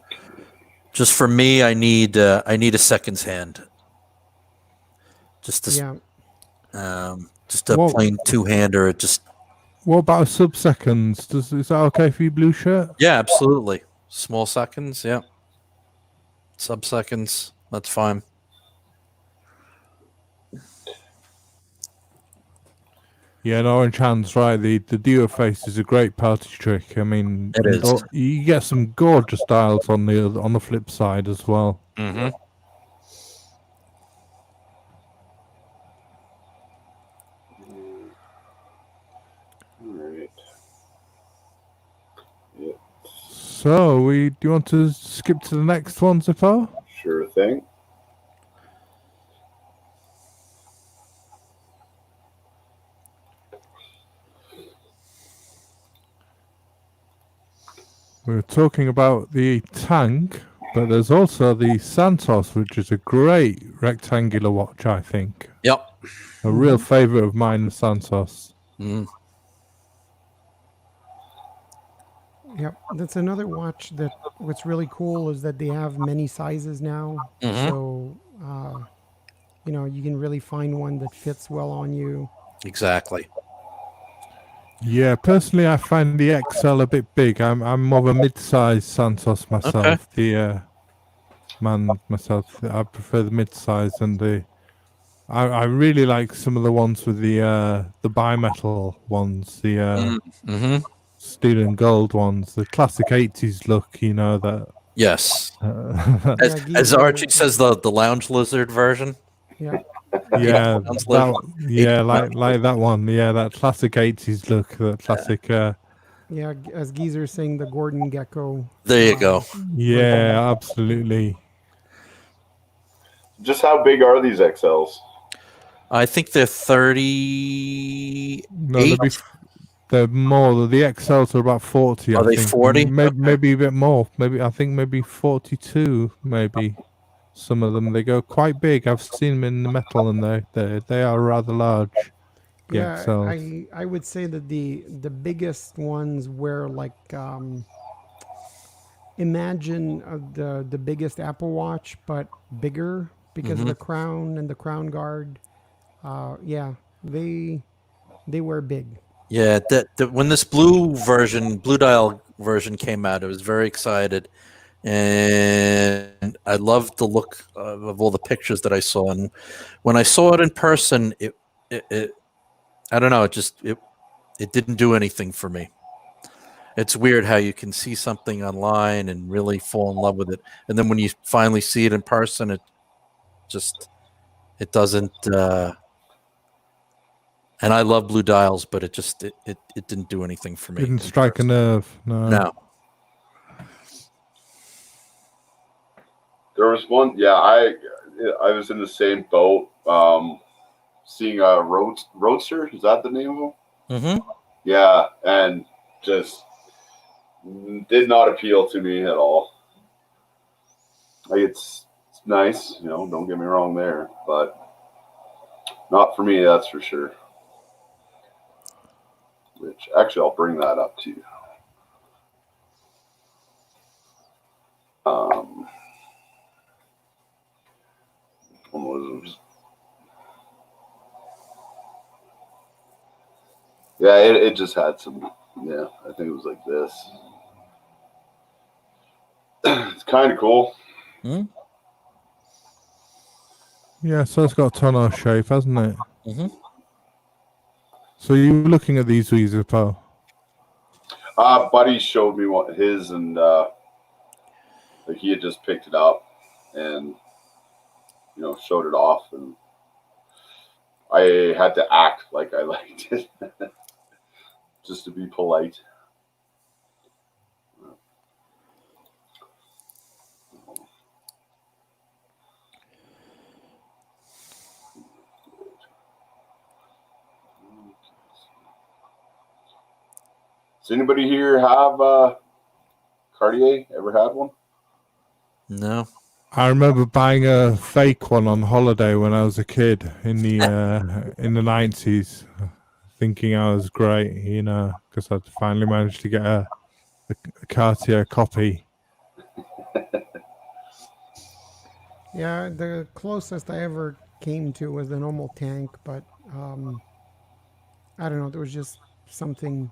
Just for me, I need a seconds hand. Just yeah, a Whoa. plain two-hander. It just What about sub-seconds? Is that okay for you, Blue Shirt? yeah, absolutely. Small seconds, yeah. Sub-seconds, that's fine. Yeah, and Orange Hand's right. The duo face is a great party trick. I mean, It is. You get some gorgeous dials on the flip side as well. Mm-hmm. all right. Yeah, So, do you want to skip to the next one, Zippo? sure thing. We were talking about the tank, but there's also the Santos, which is a great rectangular watch, I think. Yep. A real favorite of mine, the Santos. yep. That's another watch that what's really cool is that they have many sizes now. So you can really find one that fits well on you. Exactly. Yeah, personally, I find the XL a bit big. I'm more of a mid-sized Santos myself. The man myself, I prefer the mid-size and the. I really like some of the ones with the bimetal ones, the Mm-hmm. steel and gold ones, the classic '80s look. You know that. Yes. Uh, Yeah, As Archie Geezer. says, the lounge lizard version. Yeah, yeah, Lounge lizard. that. Yeah, like that one. Yeah, that classic '80s look. That classic. yeah. As Geezer saying, the Gordon Gecko. There you go. Version. Yeah, absolutely. Just how big are these XLs? I think they're 38. No, they're more. The XLs are about 40, I Are they think. 40? Maybe a bit more. Maybe I think maybe 42. Maybe some of them they go quite big. I've seen them in the metal, and they are rather large. The Yeah, XLs. I would say that the biggest ones were like imagine the biggest Apple Watch, but bigger because of Mm-hmm. the crown and the crown guard. Yeah, they were big. Yeah, that when this blue dial version came out, I was very excited, and I loved the look of all the pictures that I saw. And when I saw it in person, it I don't know, it didn't do anything for me. It's weird how you can see something online and really fall in love with it, and then when you finally see it in person, just it doesn't. And I love blue dials, but it didn't do anything for me. Didn't in strike a person. nerve. No. No. There was one. Yeah, I was in the same boat. Seeing a roadster. Is that the name of them? Mm-hmm. Yeah, and just did not appeal to me at all. Like it's nice, don't get me wrong there, but not for me, that's for sure. Which actually I'll bring that up to you. Um, yeah, it just had some. Yeah, I think it was like this. It's kind of cool. Mm-hmm. Yeah, so it's got a tonal shape, hasn't it? Mm-hmm. So you were looking at these weeds, Paul? Buddy showed me what his, and like he had just picked it up and showed it off, and I had to act like I liked it just to be polite. Does anybody here have Cartier? Ever had one? No. I remember buying a fake one on holiday when I was a kid in the '90s, thinking I was great, because I'd finally managed to get a Cartier copy. Yeah, the closest I ever came to was the normal tank, but I don't know. There was just something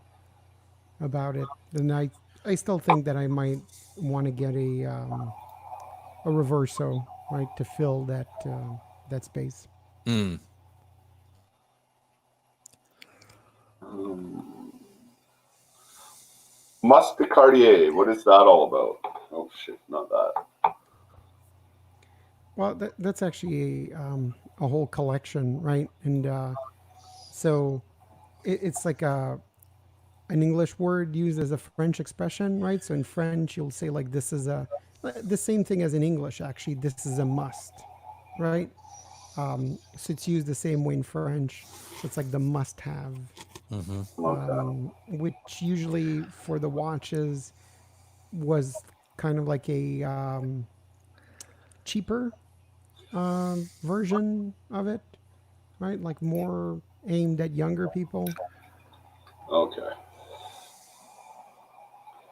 about it. And I still think that I might want to get a reverso, right, to fill that space. Mm. Musc de Cartier. What is that all about? Oh shit, not that. Well, that's actually a whole collection, right? And so it's like an English word used as a French expression, right? So in French, you'll say like this is the same thing as in English. Actually, this is a must, right? So it's used the same way in French. So it's like the must-have, Mm-hmm. which usually for the watches was kind of like a cheaper version of it, right? Like more aimed at younger people. Okay.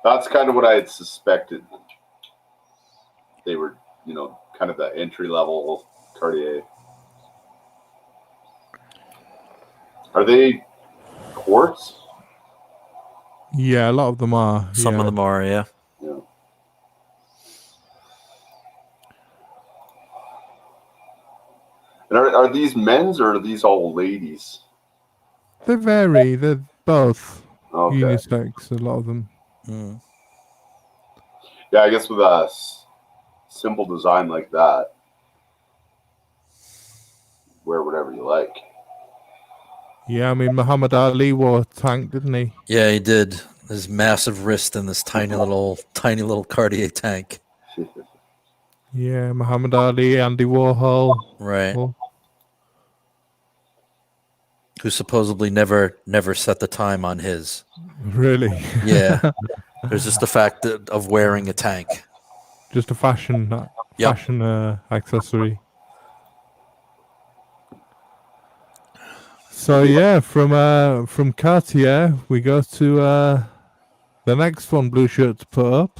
That's kind of what I had suspected. They were, kind of the entry level Cartier. Are they quartz? Yeah, a lot of them are. Some of them are, yeah. Yeah. And are these men's or are these all ladies? They vary. They're both Okay. unisex. A lot of them. Mm. Yeah, I guess with a simple design like that, wear whatever you like. Yeah, I mean Muhammad Ali wore a tank, didn't he? Yeah, he did. His massive wrist and this tiny little Cartier tank. Yeah, Muhammad Ali, Andy Warhol. Right. Well, Who supposedly never set the time on his. really? Yeah. There's just the fact of wearing a tank. Just a fashion accessory. So yeah, from Cartier we go to the next one Blue Shirt to put up.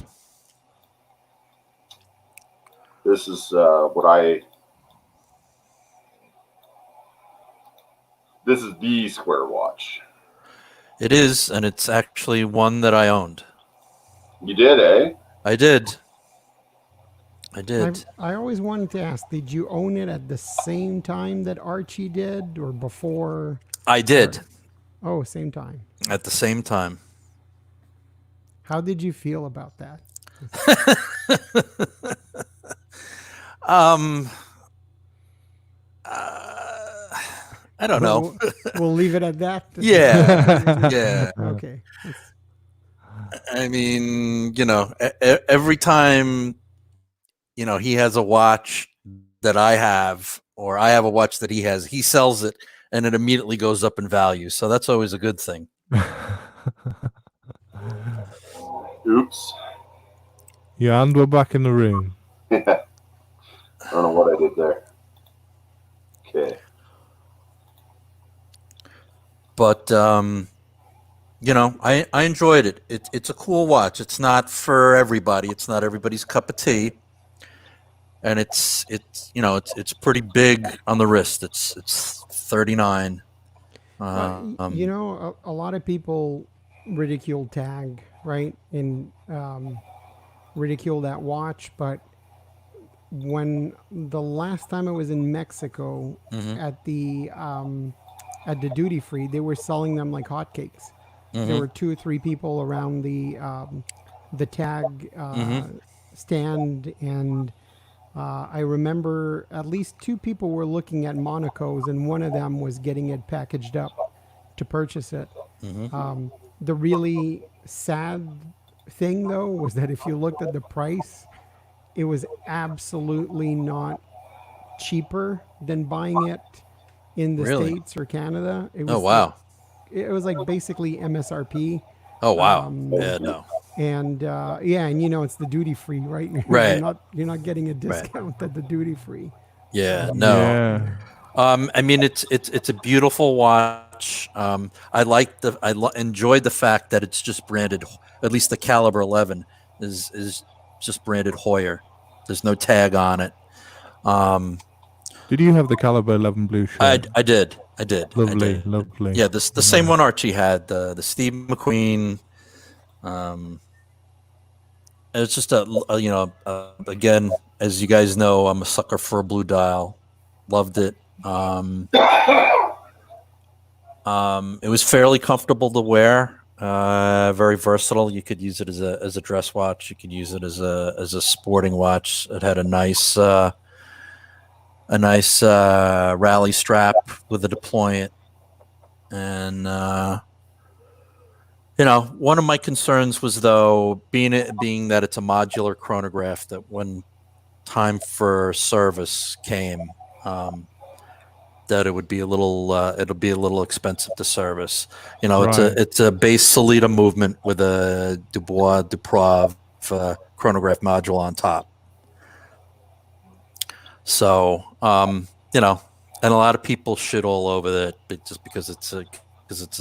This is this is the square watch. It is, and it's actually one that I owned. You did, eh? I did. I did. I always wanted to ask, did you own it at the same time that Archie did or before? I did. Oh, same time. At the same time. How did you feel about that? I don't know. We'll leave it at that. Yeah. Yeah. Okay. I mean, every time, he has a watch that I have, or I have a watch that he has, he sells it and it immediately goes up in value. So that's always a good thing. Oops. Yeah, and we're back in the room. I don't know what I did there. Okay. But, I enjoyed it. It's a cool watch. It's not for everybody. It's not everybody's cup of tea. And it's pretty big on the wrist. It's 39. A lot of people ridicule Tag, right? And ridicule that watch. But when the last time I was in Mexico at the duty free, they were selling them like hotcakes. There were 2 or 3 people around the Tag stand, and I remember at least 2 people were looking at Monacos, and one of them was getting it packaged up to purchase it. The really sad thing, though, was that if you looked at the price, it was absolutely not cheaper than buying it in the States or Canada. It was, oh, wow. It was like basically MSRP. Oh, wow. Yeah, no. And it's the duty free, right? Right. You're not getting a discount at the duty free. Yeah, no. Yeah. I mean, it's a beautiful watch. I enjoyed the fact that it's just branded. At least the Caliber 11 is just branded Hoyer. There's no tag on it. Did you have the Caliber 11 Blue Shirt? I did. Lovely, lovely. Yeah, the same one Archie had, the Steve McQueen. It's just again, as you guys know, I'm a sucker for a blue dial. Loved it. It was fairly comfortable to wear. Very versatile. You could use it as a dress watch. You could use it as a sporting watch. It had a nice rally strap with a deployant, and one of my concerns was, though, being that it's a modular chronograph, that when time for service came, that it would be it'll be a little expensive to service. Right. It's a base Solita movement with a Dubois Duprov chronograph module on top. So, and a lot of people shit all over it just because it's a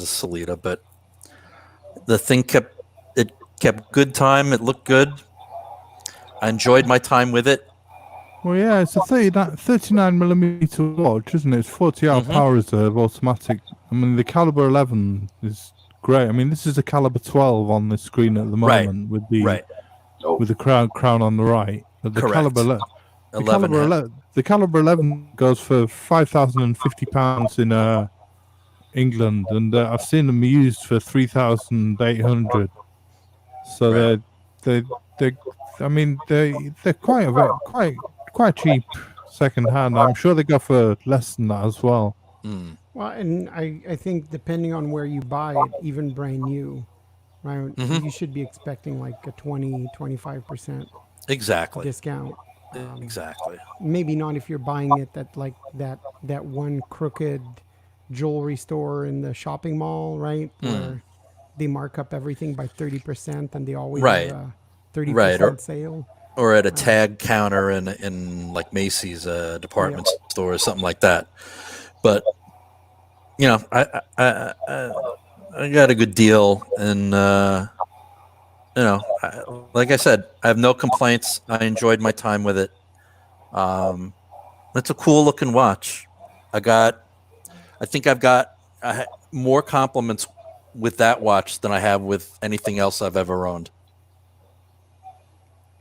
Solita, but the thing kept good time. It looked good. I enjoyed my time with it. Well, yeah, it's a 39mm watch, isn't it? It's 40-hour power reserve, automatic. I mean, the Caliber 11 is great. I mean, this is a caliber 12 on the screen at the Right. moment with the Right. Oh, with the crown on the right. But the Correct. caliber the 11 caliber 11 the caliber 11 goes for £5,050 in England, and I've seen them used for 3,800. So Right. they I mean they're quite cheap second hand. I'm sure they go for less than that as well. Mm. Well, and I think depending on where you buy it, even brand new, right, Mhm. you should be expecting like a 20-25% Exactly. discount. Exactly. Maybe not if you're buying it at like that one crooked jewelry store in the shopping mall, right, where they mark up everything by 30% and they always have Right. a Right. 30% sale. Or at a tag counter in like Macy's department store or something like that. But you know, I got a good deal, and you know, like I said, I have no complaints. I enjoyed my time with it. It's a cool looking watch. I think I've got more compliments with that watch than I have with anything else I've ever owned.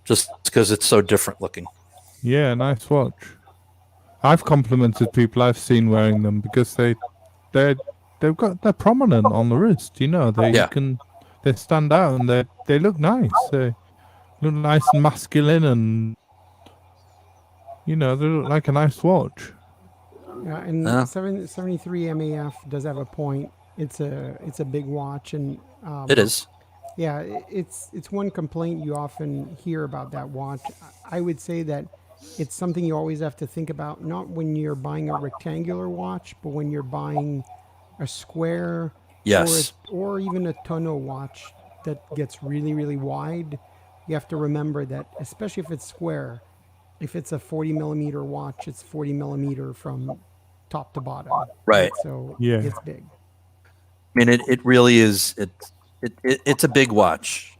Just because it's so different looking. Yeah, nice watch. I've complimented people I've seen wearing them because they're they're prominent on the wrist. You know, Yeah. they stand out and they look nice. They look nice and masculine, and you know they look like a nice watch. Yeah, and Yeah. 73 MAF does have a point. It's a big watch, and It is. yeah, it's one complaint you often hear about that watch. I would say that it's something you always have to think about, not when you're buying a rectangular watch, but when you're buying a square Yes. or even a tonneau watch that gets really, really wide. You have to remember that, especially if it's square, if it's a 40 millimeter watch, it's 40 millimeter from top to bottom. Right. So Yeah. it's big. I mean, it really is. It's a big watch.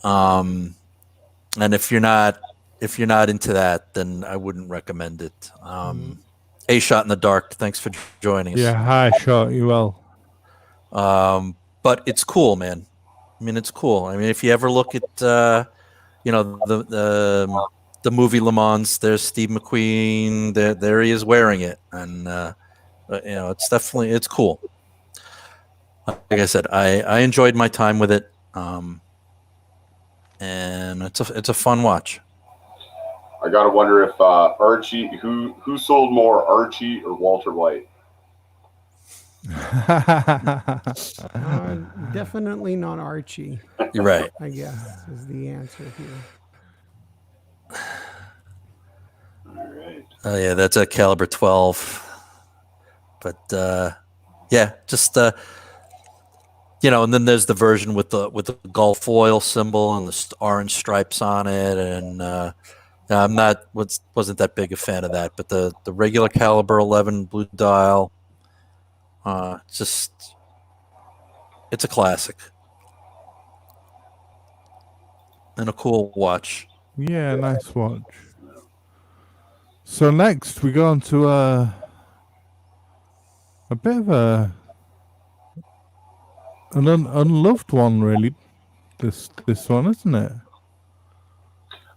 And if you're not into that, then I wouldn't recommend it. A Shot in the Dark. Thanks for joining us. Yeah, hi, shot you well. But it's cool, man. I mean, it's cool. I mean, if you ever look at you know, the movie Le Mans, there's Steve McQueen. There he is wearing it, and you know, it's cool. Like I said, I enjoyed my time with it, and it's a fun watch. I gotta wonder if Archie, who sold more, Archie or Walter White? Definitely not Archie, You're right. I guess, is the answer here. All right. Oh yeah, that's a caliber 12. But yeah, just you know, and then there's the version with the Gulf oil symbol and the orange stripes on it, and wasn't that big a fan of that. But the regular caliber 11 blue dial, it's a classic and a cool watch. Yeah, nice watch. So next we go on to a bit of an unloved one, really. This one, isn't it?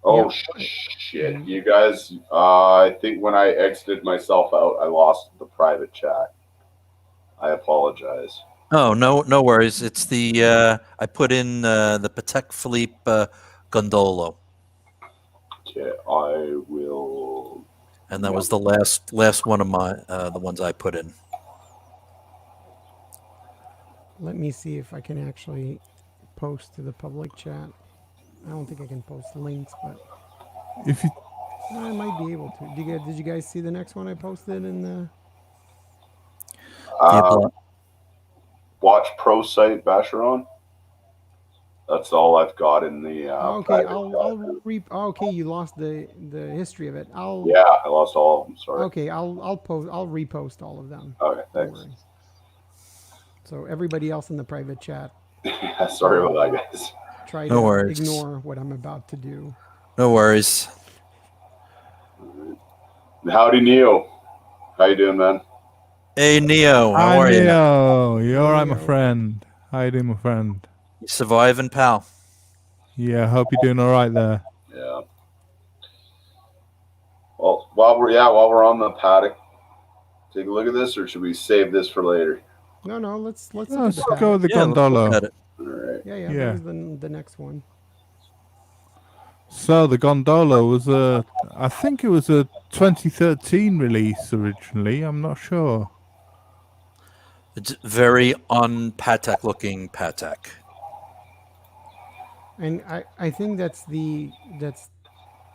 Oh Yep. shit, you guys! I think when I exited myself out, I lost the private chat. I apologize. Oh no worries. It's the I put in the Patek Philippe Gondolo, Okay, I will. and that was the last one of my the ones I put in. Let me see if I can actually post to the public chat. I don't think I can post links, but If you I might be able to. Did you guys see the next one I posted in the? Watch Pro site Bacheron. That's all I've got in the. Okay, okay, you lost the history of it. Yeah, I lost all of them. Sorry. Okay, I'll repost all of them. Okay, Don't thanks. worry. So everybody else in the private chat, Yeah, sorry about that, guys. try No to worries. ignore what I'm about to do. No worries. Howdy, Neil. How you doing, man? Hey Neo, how Hi, are you? Neo. You all right, my Neo. friend? How you doing, my friend? You surviving, pal? Yeah, hope you're doing all right there. Yeah. Well, while we're on the paddock, take a look at this, or should we save this for later? No, let's look at Let's the go paddock. with the Yeah, let's look at gondola. it. All right. Yeah, Yeah. there's the next one. So the gondola was I think it was a 2013 release originally. I'm not sure. It's very un-Patek looking Patek. And I think that's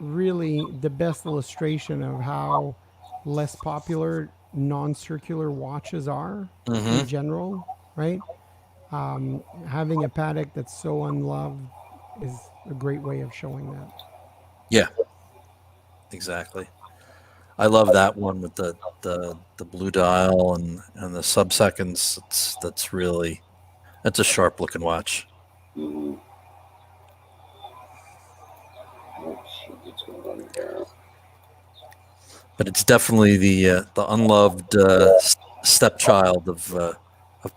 really the best illustration of how less popular non-circular watches are in general, right? Having a Patek that's so unloved is a great way of showing that. Yeah, exactly. I love that one with the blue dial and the sub-seconds. That's a sharp looking watch. Mm-hmm. Oh, shit, what's going on here? But it's definitely the unloved stepchild of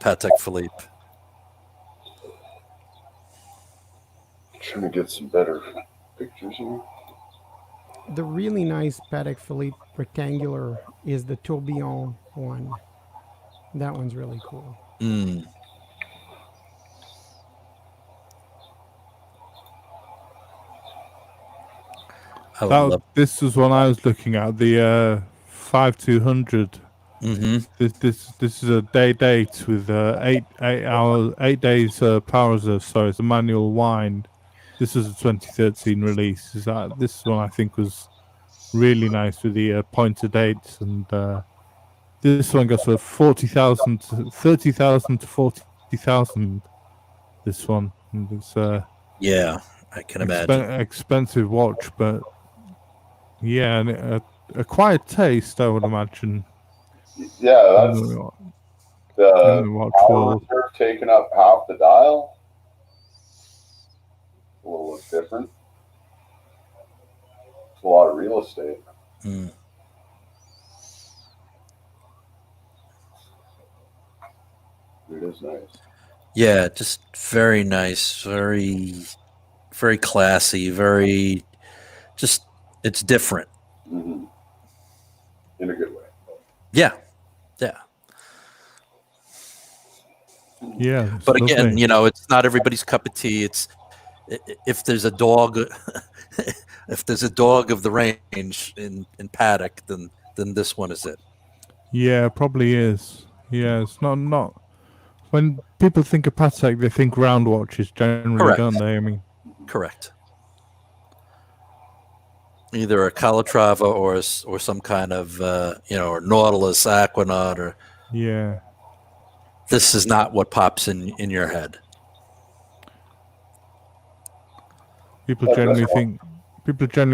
Patek Philippe. Trying to get some better pictures here. The really nice Patek Philippe rectangular is the Tourbillon one. That one's really cool. Mm. I would love. This was one I was looking at, the 5200. Mm-hmm. This is a day date with 8 days power reserve. Sorry, it's a manual wind. This is a 2013 release. This one I think was really nice with the pointer dates, and this one goes for 40,000, 30,000 to 40,000. This one, and it's Yeah, I can imagine. expensive watch, but yeah, and a quiet taste, I would imagine. Yeah, in that's the the watch power world. reserve taking up half the dial. A little different. It's a lot of real estate. Mm. It is nice. Yeah, just very nice, very classy, very just it's different. Mm-hmm. In a good way. Yeah, yeah. Yeah, it's But again, lovely. it's not everybody's cup of tea. It's if there's a dog, if there's a dog of the range in paddock, then this one is it. Yeah, probably is. Yeah, it's not. When people think of Patek, they think round watches generally, Correct. don't they? I mean, Correct. Either a Calatrava or some kind of or Nautilus, Aquanaut, or yeah. this is not what pops in your head. People generally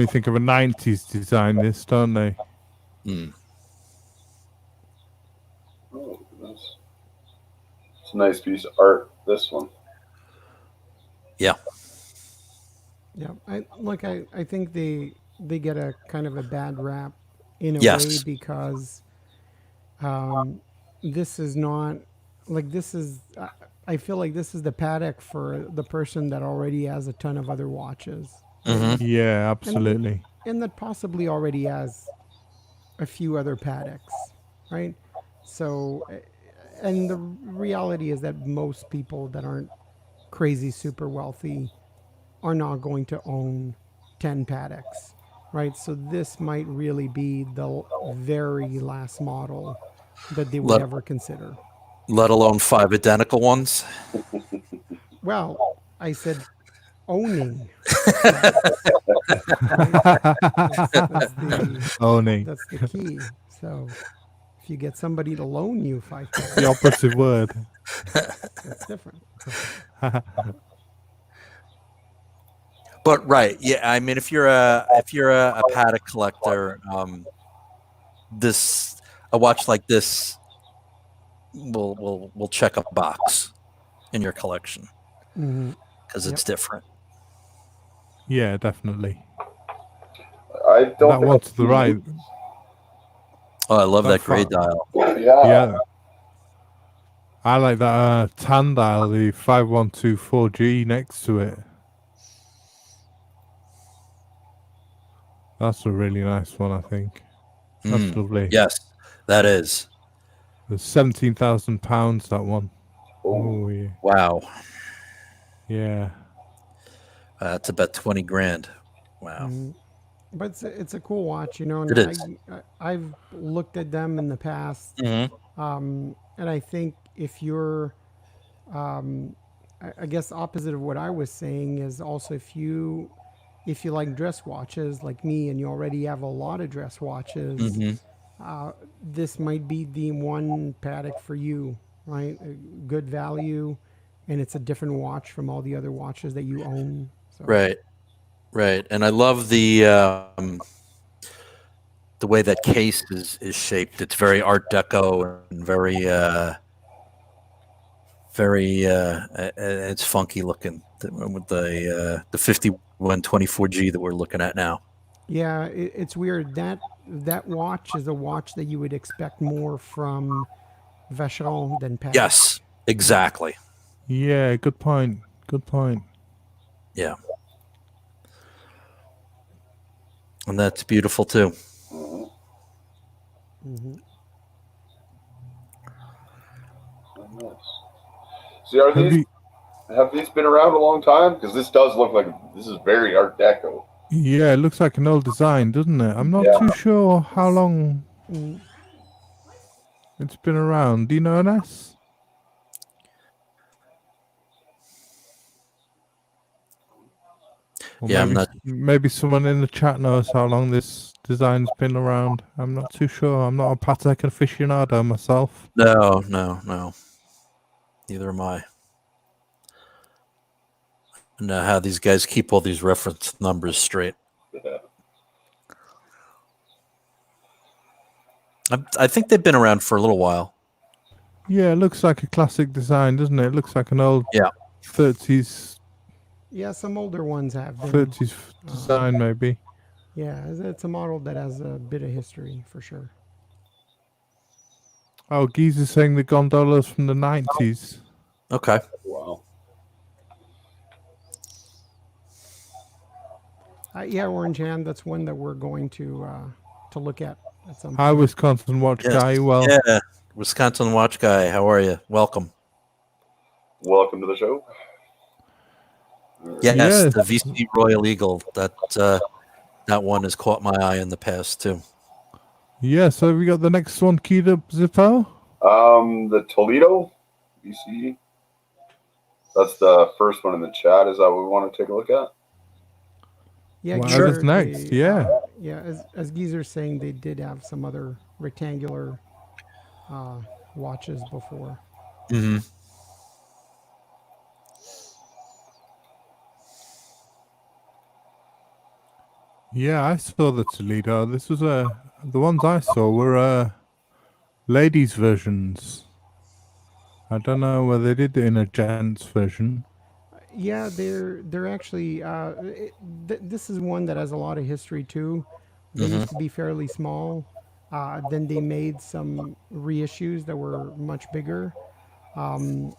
think of a 90s design. This, don't they? Mm. Oh, goodness. It's a nice piece of art, this one. Yeah. Yeah, I think they get a kind of a bad rap in a Yes. way because this is not like this is. I feel like this is the Patek for the person that already has a ton of other watches. Mm-hmm. Yeah, absolutely. And that possibly already has a few other Pateks, right? So, and the reality is that most people that aren't crazy super wealthy are not going to own 10 Pateks, right? So this might really be the very last model that they would ever consider. Let alone 5 identical ones. Well, I said owning. Owning. That's the key. So if you get somebody to loan you 5 Pateks, The operative word. that's different. But right, yeah. I mean, if you're a Patek collector, a watch like this will check a box in your collection because it's different. Yeah, definitely. I don't That one to the right. Oh, I love That that gray fa- dial. Yeah. Yeah, I like that tan dial, the 5124G next to it. That's a really nice one, I think. That's lovely. Yes, that is. There's £17,000 that one. Oh. Oh yeah, Wow. yeah. That's about 20 grand. Wow. But it's a cool watch, you know. And It is. I've looked at them in the past, Hmm. and I think if you're, I guess opposite of what I was saying is also if you like dress watches like me and you already have a lot of dress watches, Hmm. this might be the one paddock for you, right? A good value, and it's a different watch from all the other watches that you own. So Right. Right. And I love the way that case is shaped. It's very Art Deco and it's funky looking with the 5124G that we're looking at now. yeah, it's weird that watch is a watch that you would expect more from Vacheron than Patek. Yes, exactly. Yeah, good point. Good point. Yeah. And that's beautiful too. Nice. See, are Have these you? have these been around a long time? Because this does look like this is very Art Deco. Yeah, it looks like an old design, doesn't it? I'm not Yeah. too sure how long Mm, it's been around. Do you know, Ness? Or Yeah, I'm not. maybe someone in the chat knows how long this design's been around. I'm not too sure. I'm not a Patek aficionado myself. No. Neither am I. I know how these guys keep all these reference numbers straight. Yeah. I think they've been around for a little while. Yeah, it looks like a classic design, doesn't it? It looks like an old Yeah. 30s yeah, some older ones have been. 30s design, maybe. Yeah, it's a model that has a bit of history for sure. Oh, Geese is saying the gondolas from the 90s. Okay. Wow. Yeah, Orange Hand. That's one that we're going to look at some Hi, point. Wisconsin watch Yes. guy. Well, Yeah. Wisconsin Watch Guy. How are you? Welcome. Welcome to the show. Yes, Yes. the VC Royal Eagle. That one has caught my eye in the past too. yeah, so we got the next one queued up, Zippo. The Toledo, BC. That's the first one in the chat. Is that what we want to take a look at? Yeah, Whatever's next, yeah. yeah. As Geezer's saying, they did have some other rectangular watches before. Mm-hmm. Yeah, I saw the Toledo. This was the ones I saw were ladies' versions. I don't know whether they did it in a gents version. Yeah, they're actually. This is one that has a lot of history too. They used to be fairly small. Then they made some reissues that were much bigger. And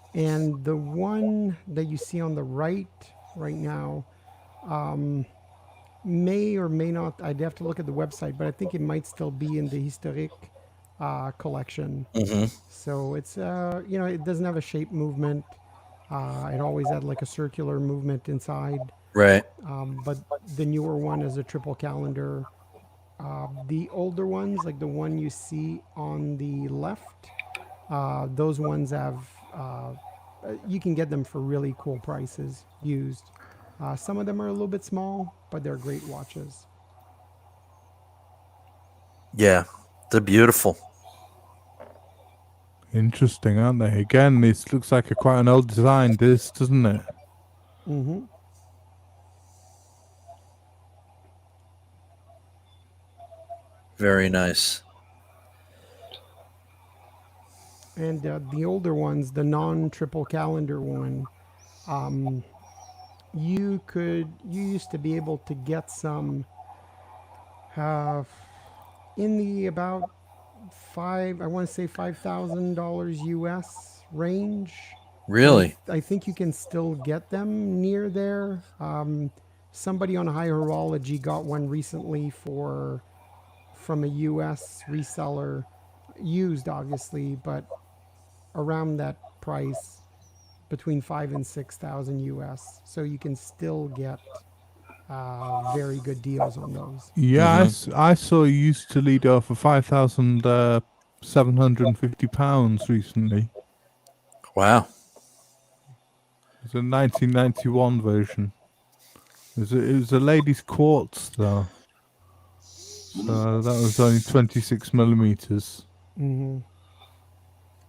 the one that you see on the right now may or may not. I'd have to look at the website, but I think it might still be in the historic collection. Mm-hmm. So it's it doesn't have a shape movement. It always had like a circular movement inside. Right. But the newer one is a triple calendar. The older ones, like the one you see on the left, those ones have. You can get them for really cool prices used. Some of them are a little bit small, but they're great watches. Yeah, they're beautiful. Interesting, aren't they? Again, this looks like quite an old design, this, doesn't it? Mm-hmm. Very nice. And the older ones, the non-triple calendar one, you used to be able to get some in the about I want to say $5,000 US range. Really? I think you can still get them near there. Somebody on High Horology got one recently from a US reseller, used obviously, but around that price, between 5 and 6,000 US. So you can still get very good deals on those. Yeah, I saw you used to lead off for £5,750 recently. Wow. It's a 1991 version. It was a lady's quartz though, so that was only 26 millimeters. Mm-hmm.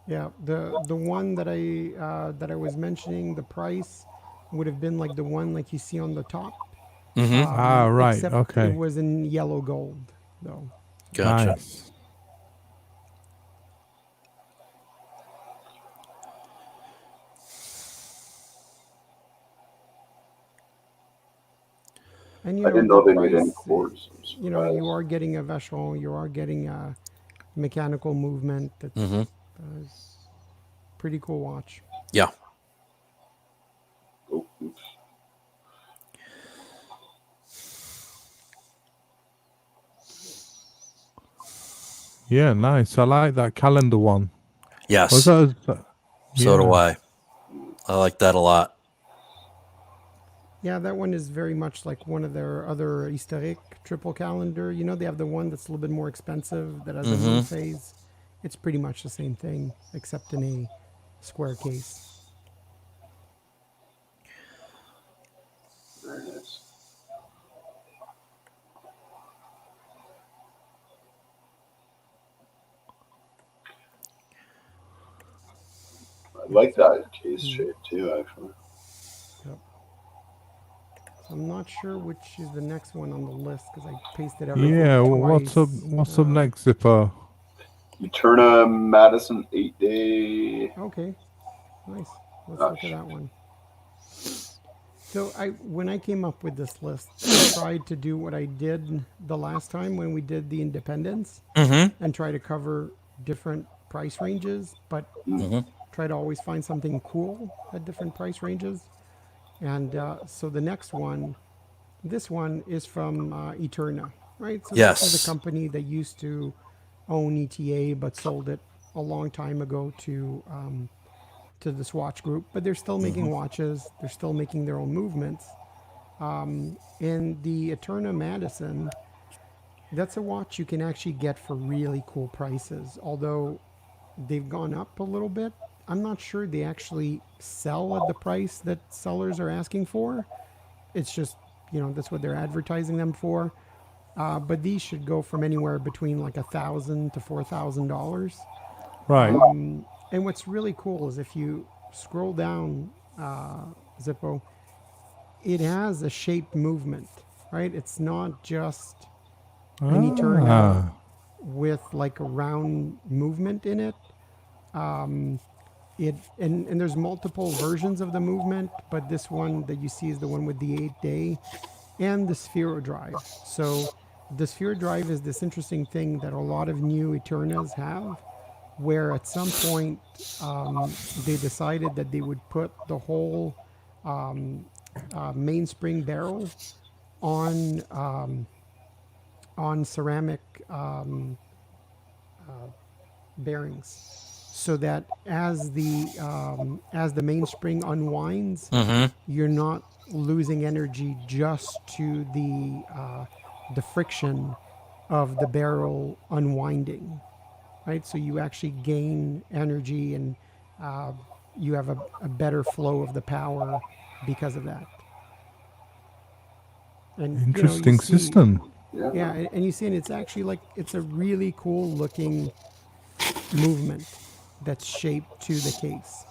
Yeah, the one that I was mentioning, the price would have been like the one like you see on the top. Right, Except okay. it was in yellow gold, though. Gotcha. Nice. And I didn't know the they made any price, cords. you are getting a vachon, you are getting a mechanical movement. That's pretty cool watch. Yeah. Oh, oops. Yeah, nice. I like that calendar one. Yes. Was that? So do I. I like that a lot. Yeah, that one is very much like one of their other historic triple calendar. You know, they have the one that's a little bit more expensive that has a moon phase. It's pretty much the same thing, except in a square case. Very nice. I like that case shape too, actually. Yep. So I'm not sure which is the next one on the list because I pasted everything Yeah. twice. What's up next, Zippo? Eterna Madison 8-day. Okay, nice. Let's look at that one. So when I came up with this list, I tried to do what I did the last time when we did the Independence and try to cover different price ranges, but try to always find something cool at different price ranges. And so the next one, this one is from Eterna, right? So Yes. this is a company that used to own ETA but sold it a long time ago to the Swatch Group. But they're still making watches. They're still making their own movements. And the Eterna Madison, that's a watch you can actually get for really cool prices. Although they've gone up a little bit. I'm not sure they actually sell at the price that sellers are asking for. It's just, that's what they're advertising them for. But these should go from anywhere between like $1,000 to $4,000. Right. And what's really cool is if you scroll down, Zippo, it has a shaped movement, right? It's not just an Eterna with like a round movement in it. And there's multiple versions of the movement, but this one that you see is the one with the 8-day and the Sphero drive. So the Sphero drive is this interesting thing that a lot of new Eternas have, where at some point they decided that they would put the whole mainspring barrel on ceramic bearings, so that as the mainspring unwinds, you're not losing energy just to the friction of the barrel unwinding, right? So you actually gain energy and you have a better flow of the power because of that. And Interesting system. Yeah, and you see, and it's actually like it's a really cool looking movement that's shaped to the case.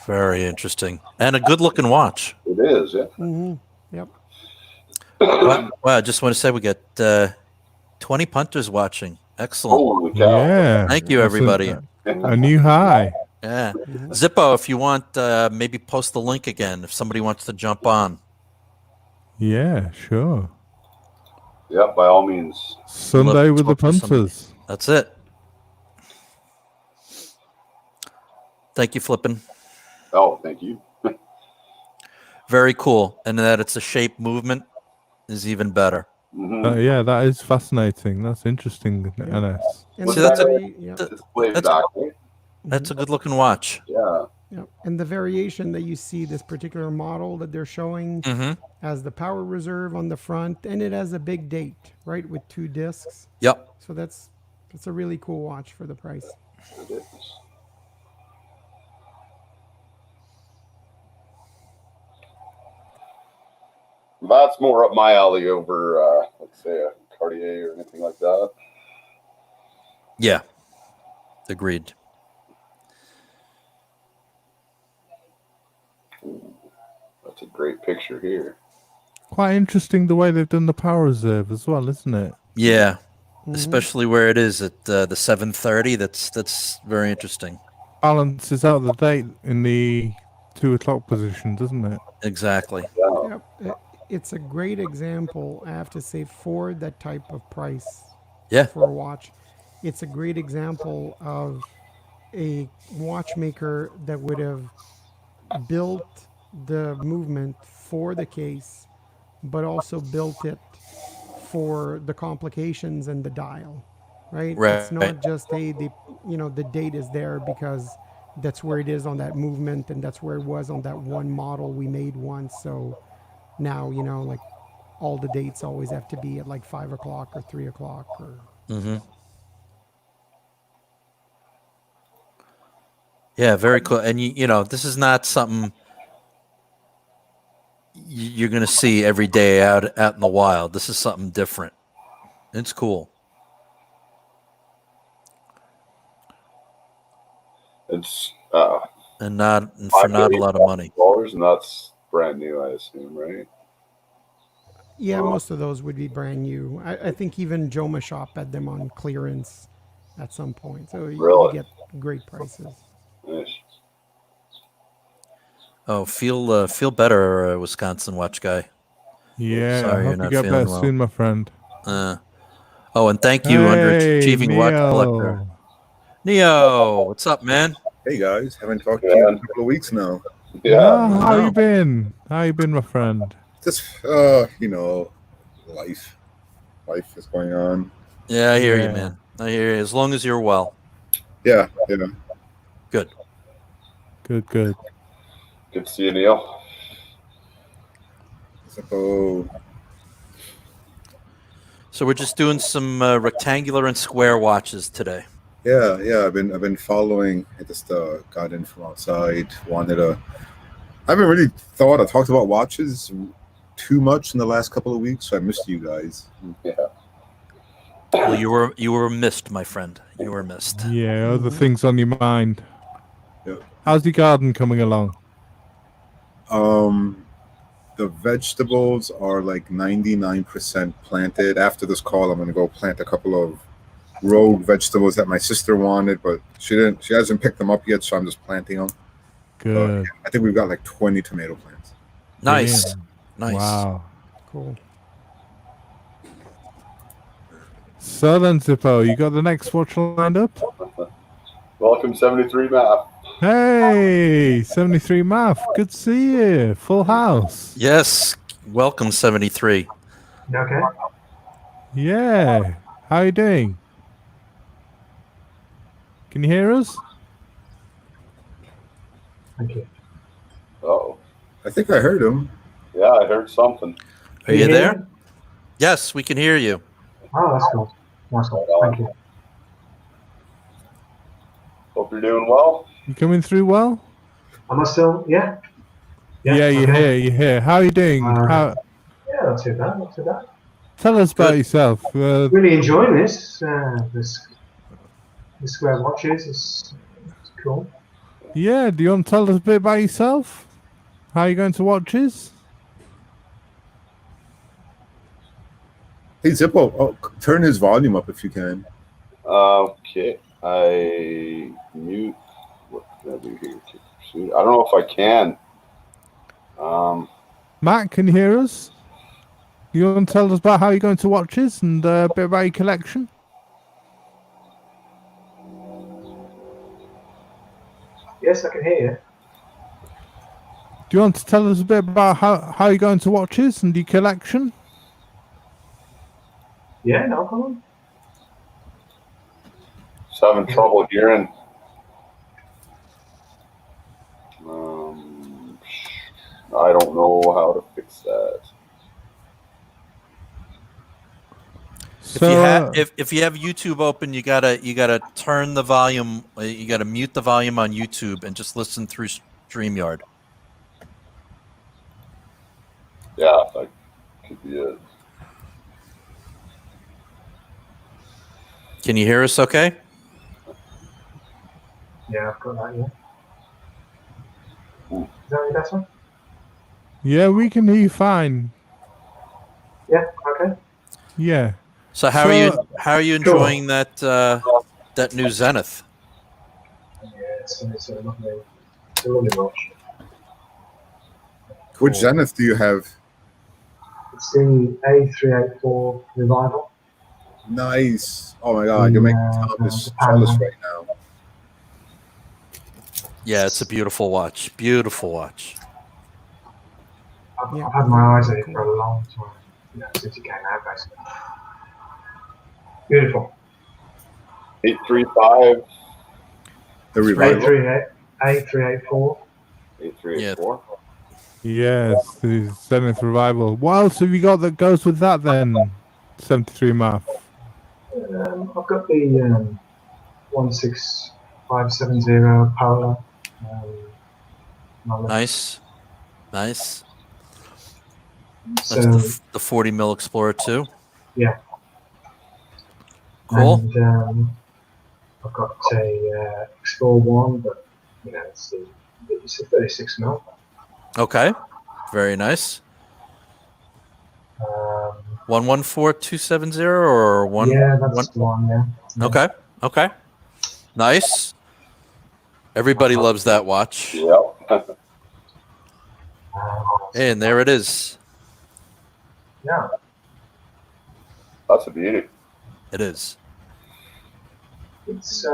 Very interesting. And a good looking watch. It is, yeah. Yep. Well, I just want to say we got 20 punters watching. Excellent. Holy cow. Yeah. Thank you, That's everybody. A new high. Yeah. Zippo, if you want, maybe post the link again if somebody wants to jump on. Yeah, sure. Yeah, by all means. Sunday with the talk to somebody. Punters. That's it. Thank you, Flippin'. Oh, thank you. Very cool. And that it's a shape movement is even better. Mm-hmm. Yeah, that is fascinating. That's interesting, NS. And See, the that's a- Display that's- back. Right? That's a good looking watch. Yeah. Yeah, and the variation that you see, this particular model that they're showing, Mm-hmm. has the power reserve on the front, and it has a big date, right, with 2 discs. Yep. So that's a really cool watch for the price. It is. That's more up my alley over, let's say, a Cartier or anything like that. Yeah. Agreed. That's a great picture here. Quite interesting the way they've done the power reserve as well, isn't it? Yeah. Mhm. Especially where it is at the 730. That's very interesting. Balances out the date in the 2 o'clock position, doesn't it? Exactly. Yeah. Yep. It's a great example, I have to say, for that type of price. Yeah. For a watch. It's a great example of a watchmaker that would have built the movement for the case, but also built it for the complications and the dial, right? It's Right. not just, hey, the date is there because that's where it is on that movement and that's where it was on that one model we made once. So now, like all the dates always have to be at like 5 o'clock or 3 o'clock or Mm-hmm. Yeah, very cool. And this is not something you're going to see every day out in the wild. This is something different. It's cool. It's And for not a lot of money. $5 and that's brand new, I assume, right? yeah, most of those would be brand new. I think even Joma Shop had them on clearance at some point. So you Really? get great prices. Nice. Oh, feel better, Wisconsin watch guy. Yeah, Sorry, I you're hope you not get feeling better well. soon, my friend. Oh, and thank you, Underachieving Watch Collector. Neo, what's up, man? Hey guys, haven't talked to you in a couple of weeks now. Yeah. Ah, how no. you been? How you been, my friend? Just life is going on. Yeah, I hear you, Yeah. man. I hear you. As long as you're well. Yeah. Good. Good. Good to see you, Neil. So So we're just doing some rectangular and square watches today. yeah, I've been following. I just got in from outside. I haven't really thought. I talked about watches too much in the last couple of weeks, so I missed you guys. Yeah. Well, you were missed, my friend. You were missed. Yeah, other things on your mind. Yeah. How's the garden coming along? The vegetables are like 99% planted. After this call, I'm gonna go plant a couple of rogue vegetables that my sister wanted, but she hasn't picked them up yet, so I'm just planting them. Good. I think we've got like 20 tomato plants. Nice. Brilliant. Nice. Wow. Cool. So then, Zippo, you got the next watch lined up? Welcome, 73 Math. Hey, 73 Math. Good to see you. Full house. Yes. Welcome, 73. You okay? Yeah. How you doing? Can you hear us? Thank you. Oh, I think I heard him. yeah, I heard something. Are Can you hear there? me? Yes, we can hear you. Oh, that's cool. Nice one. Thank you. Hope you're doing well. You coming through well? Am I still? Yeah. Yeah, you're okay. here. You're here. How are you doing? Yeah, not too bad. Not too bad. Tell us about Good. yourself. Really enjoying this. The square watches is cool. Yeah, do you want to tell us a bit about yourself? How are you going to watches? Hey Zippo, turn his volume up if you can. Okay, I mute. What can I do here? I don't know if I can. Matt, can you hear us? You want to tell us about how you're going to watches and a bit about your collection? Yes, I can hear you. Do you want to tell us a bit about how you're going to watches and your collection? Yeah, no, come on. Just having trouble hearing. I don't know how to fix that. So, If you have YouTube open, you gotta turn the volume. You gotta mute the volume on YouTube and just listen through StreamYard. Yeah, that could be it. Can you hear us? Okay. Yeah, I've got that, yeah. Is that any better? yeah, we can hear you fine. Yeah, okay. Yeah. So how are you enjoying that that new Zenith? Yeah, it's a lovely watch. Which Zenith do you have? It's the A384 Revival. Nice. Oh my God, you're making Thomas jealous right now. Yeah, it's a beautiful watch. Beautiful watch. I've had my eyes on it for a long time, since it came out, basically. Beautiful. 835. The Revival. A384. 8384. Yes, the Zenith Revival. What else have you got that goes with that then? 73 Math. I've got the 16570 Polar. Nice. That's So, the 40 mil Explorer 2. yeah. Cool. And I've got a Explorer 1, but it's a 36 mil. Okay. Very nice. 114270 or one? Yeah, that's the one. Yeah. Okay. Okay. Nice. Everybody loves that watch. Yep. And there it is. Yeah. That's a beauty. It is. It's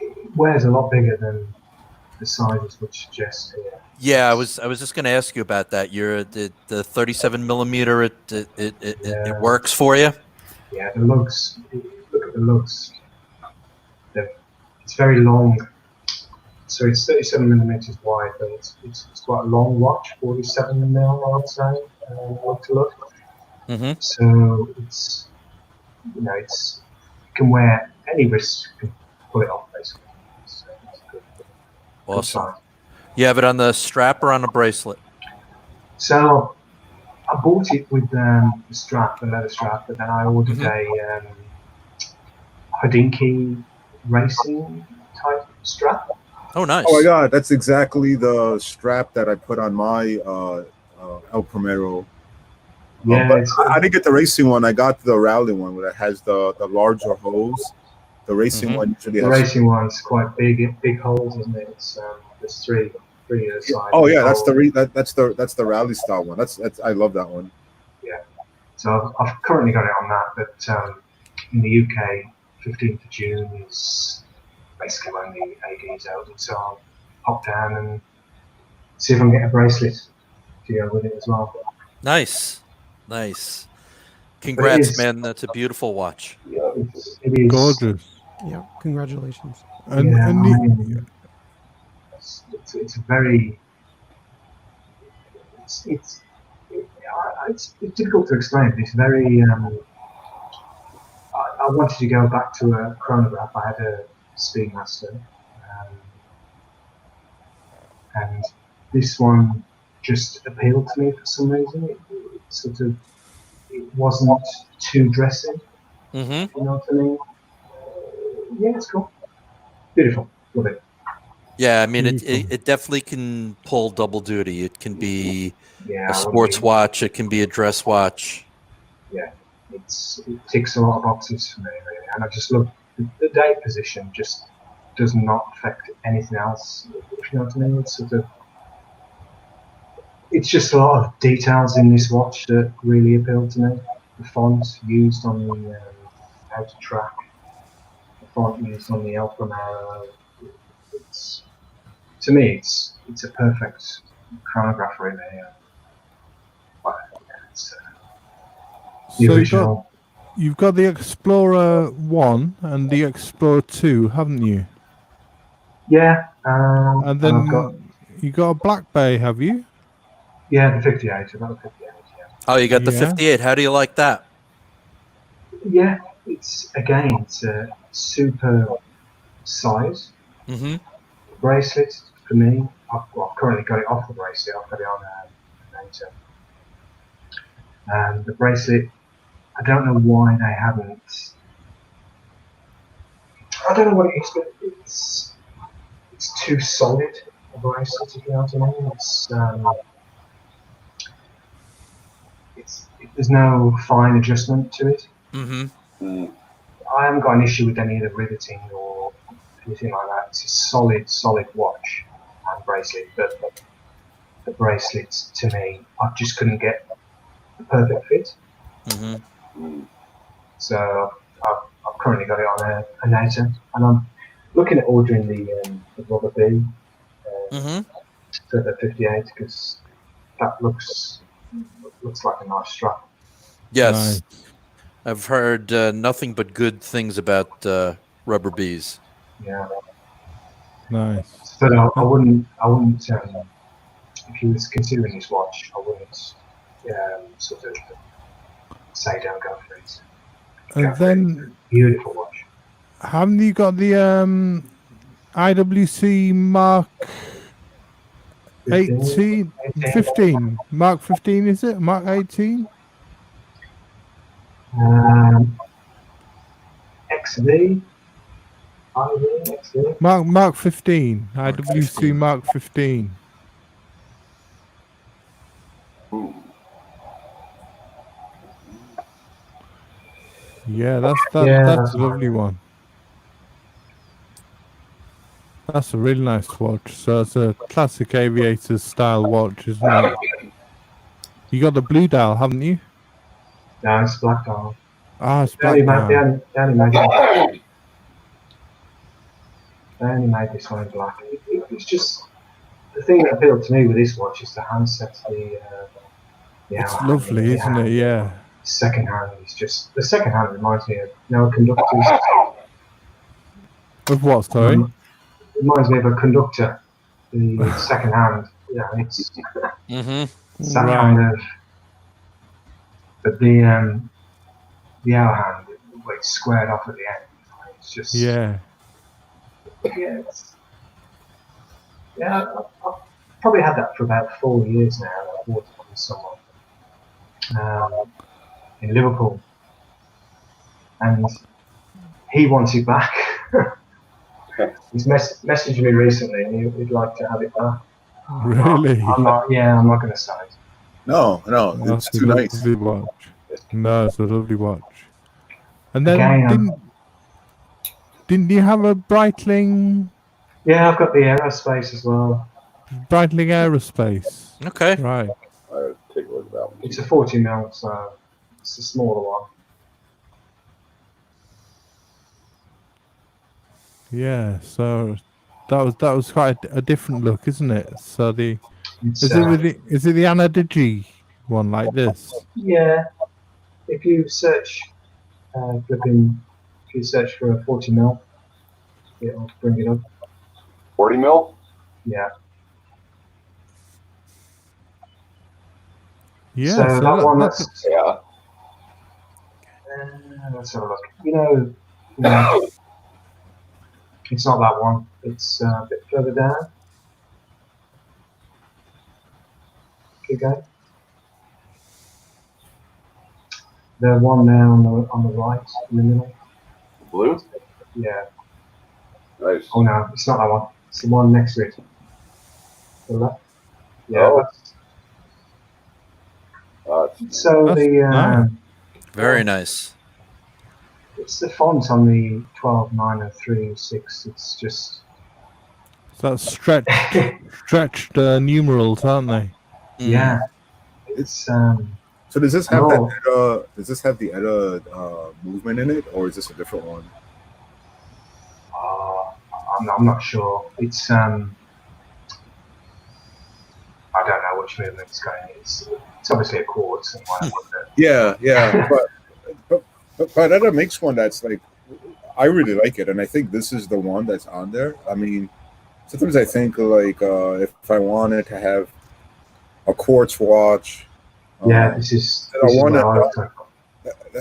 it wears a lot bigger than the sizes would suggest here. Yeah, I was just going to ask you about that. The 37 millimeter. It works for you. Yeah, the lugs. Look at the lugs. It's very long. So it's 37 millimeters wide, but it's quite a long watch. 47 mil, I would say. Look to look. Mm-hmm. So it's you can wear any wrist can pull it off basically. It's good. Awesome. Good size. You have it on the strap or on the bracelet? So I bought it with the strap, the leather strap, but then I ordered a Hodinkee racing type strap. Oh, nice. Oh my God, that's exactly the strap that I put on my El Primero. Yeah, But I didn't get the racing one. I got the rally one that has the larger holes. The racing one usually the has. racing one's quite big holes, isn't it? It's there's three either side. Oh yeah, that's the rally style one. That's I love that one. Yeah. So I've currently got it on that, but in the UK, 15th of June is basically when the AD is out, so I'll pop down and see if I can get a bracelet to go with it as well. Nice. Congrats, man. That's a beautiful watch. It is Gorgeous. Yeah, congratulations. It's very. It's difficult to explain. It's very. I wanted to go back to a chronograph. I had a Speedmaster, and this one just appealed to me for some reason. It wasn't too dressy. Mm-hmm. You know what I mean? Yeah, it's cool. Beautiful. Love it. Yeah, I mean, it definitely can pull double duty. It can be Yeah, a sports watch. It can be a dress watch. Yeah, it ticks a lot of boxes for me, really. And I just love the date position. Just does not affect anything else. If you know what I mean? It's sort of it's just a lot of details in this watch that really appeal to me. The font used on the outer track, the font used on the Elfram arrow. It's to me, it's a perfect chronograph, really. But, yeah, it's the So original. you've got the Explorer 1 and the Explorer 2, haven't you? Yeah, And and then I've got you got a Black Bay, have you? the 58. I've got the 58. Yeah. Oh, you got the Yeah. 58. How do you like that? Yeah, it's a super size Mm-hmm. bracelet for me. I've currently got it off the bracelet. I've got it on later. And the bracelet, I don't know why they haven't. I don't know what it is, but it's too solid a bracelet. If you know what I mean, there's no fine adjustment to it. Mm-hmm. Mm. I haven't got an issue with any of the riveting or anything like that. It's a solid watch and bracelet, but the bracelets to me, I just couldn't get the perfect fit. Mm-hmm. Mm. So I've currently got it on a NATO, and I'm looking at ordering the rubber B Mm-hmm. for the 58 because that looks like a nice strap. Yes. Nice. I've heard nothing but good things about rubber bees. Yeah, Nice. but I wouldn't. If you was considering this watch, I wouldn't sort of say don't go for it. Go And for it. then Beautiful watch. haven't you got the IWC Mark 18? 15? Mark 15, is it? Mark 18? XV, IV, XV. Mark 15. Mark IWC 15. Mark 15. Ooh. Yeah, that's that's a lovely one. That's a really nice watch. So it's a classic aviator style watch, isn't it? You got the blue dial, haven't you? No, it's black dial. Ah, it's They only black made, dial. they only made this one in black. It's just the thing that appealed to me with this watch is the handset, the It's hour lovely, hand, isn't it? Yeah. Second hand is just the second hand reminds me of conductors. Of what, sorry? Reminds me of a conductor. The second hand, it's Mm-hmm. that Right. kind of. But the hour hand, where it's squared off at the end, it's just Yeah. I've probably had that for about 4 years now. I bought it from someone in Liverpool, and he wants it back. He's messaged me recently, and he'd like to have it back. Really? I'm not going to sell it. No, That's it's a too nice. lovely watch. No, it's a lovely watch. And then Again, didn't you have a Breitling I've got the aerospace as well. Aerospace? Okay. Right. I'll take a look at that one. It's a 40 mil, so it's a smaller one. Yeah. So that was quite a different look, isn't it? So It's, is it the Anna Digi one like this? yeah. If you search, if you search for a 40 mil, it'll bring it up. 40 mil? Yeah. Yeah. So that one, Yeah. let's have a look. You know, it's not that one. It's a bit further down. Keep going. The one there on the right, in the middle. Blue? Yeah. Nice. Oh no, it's not that one. It's the one next to it. The left. Yeah. Oh. So That's the nice. Very nice. it's the font on the 12, 9, and 3, and 6. It's just So that's stretched numerals, aren't they? Yeah, it's So does this have No. that? Does this have the Edda movement in it, or is this a different one? I'm not sure. It's I don't know which movement it's going. It's obviously a quartz and whatever. Yeah, but Edda makes one that's like, I really like it, and I think this is the one that's on there. I mean, sometimes I think like if I wanted to have a quartz watch, Yeah, this is I what wanted. I was talking.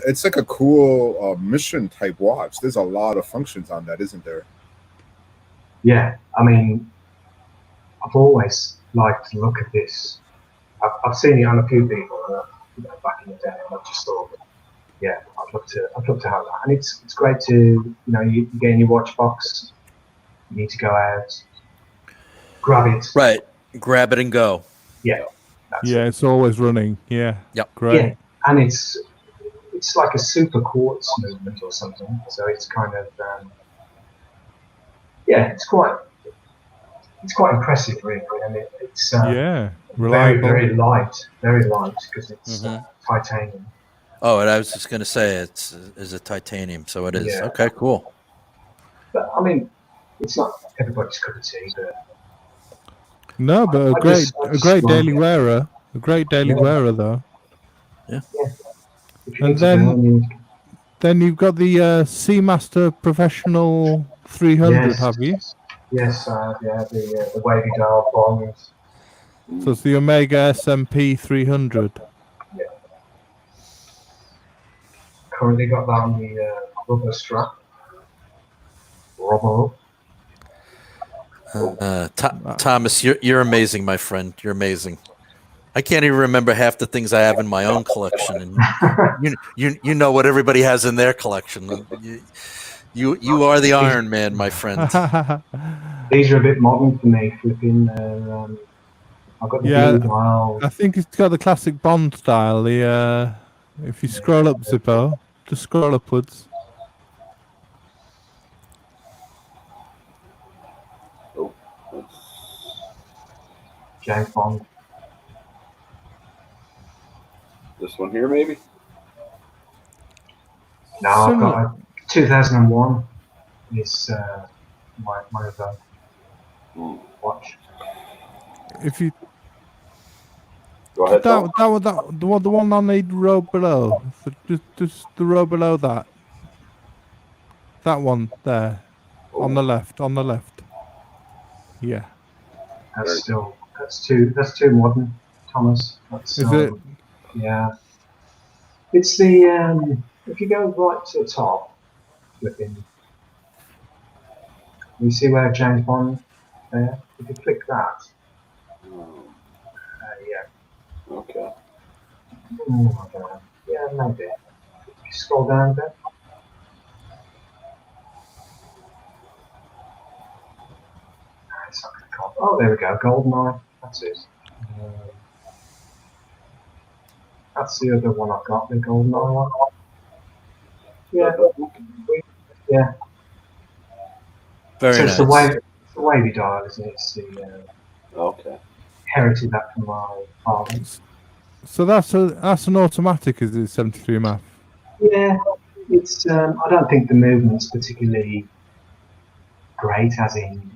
It's like a cool mission type watch. There's a lot of functions on that, isn't there? Yeah, I mean, I've always liked to look at this. I've seen it on a few people back in the day, and I just thought, yeah, I'd love to have that. And it's great to you get in your watch box. You need to go out, grab it. Right. Grab it and go. Yeah. That's Yeah, it. it's always running. Yeah. Yep. Great. Yeah, and it's like a super quartz movement or something. So it's kind of it's quite impressive, really. And it's Yeah. very Reliable. very light because it's titanium. Oh, and I was just going to say is a titanium, so it is. Yeah. Okay, cool. But I mean, it's not everybody's cup of tea, but No, but a I great just daily like it. wearer. A great daily wearer, though. If you And need to go, then you've got the Seamaster Professional 300, Yes. have you? yes, the wavy dial bonds. So it's the Omega SMP 300. Currently got that on the rubber strap. Rubber. Thomas, you're amazing, my friend. You're amazing. I can't even remember half the things I have in my own collection, and you know what everybody has in their collection. You are the Iron Man, my friend. These are a bit modern for me. Flipping, I've got the Yeah. blue dial. I think it's got the classic Bond style. The if you scroll up, Zippo, just scroll upwards. James Bond. This one here, maybe. No, I've got a 2001. Is my other watch. If you Go ahead, Tom. the one on the row below, just the row below that. That one there, on the left. Yeah. That's too modern, Thomas. That's Is it? Yeah. It's the if you go right to the top, flipping. You see where James Bond there? If you click that, yeah. Okay. Oh, I don't know. Yeah, maybe. If you scroll down a bit. It's not gonna come. Oh, there we go. GoldenEye. That's it. That's the other one I've got. The GoldenEye one. Yeah. Yeah. Very So nice. it's the wavy dial, isn't it? It's the Okay. inherited that from my father. So that's an automatic, is it? 73 MAF. Yeah, it's. I don't think the movement's particularly great, as in,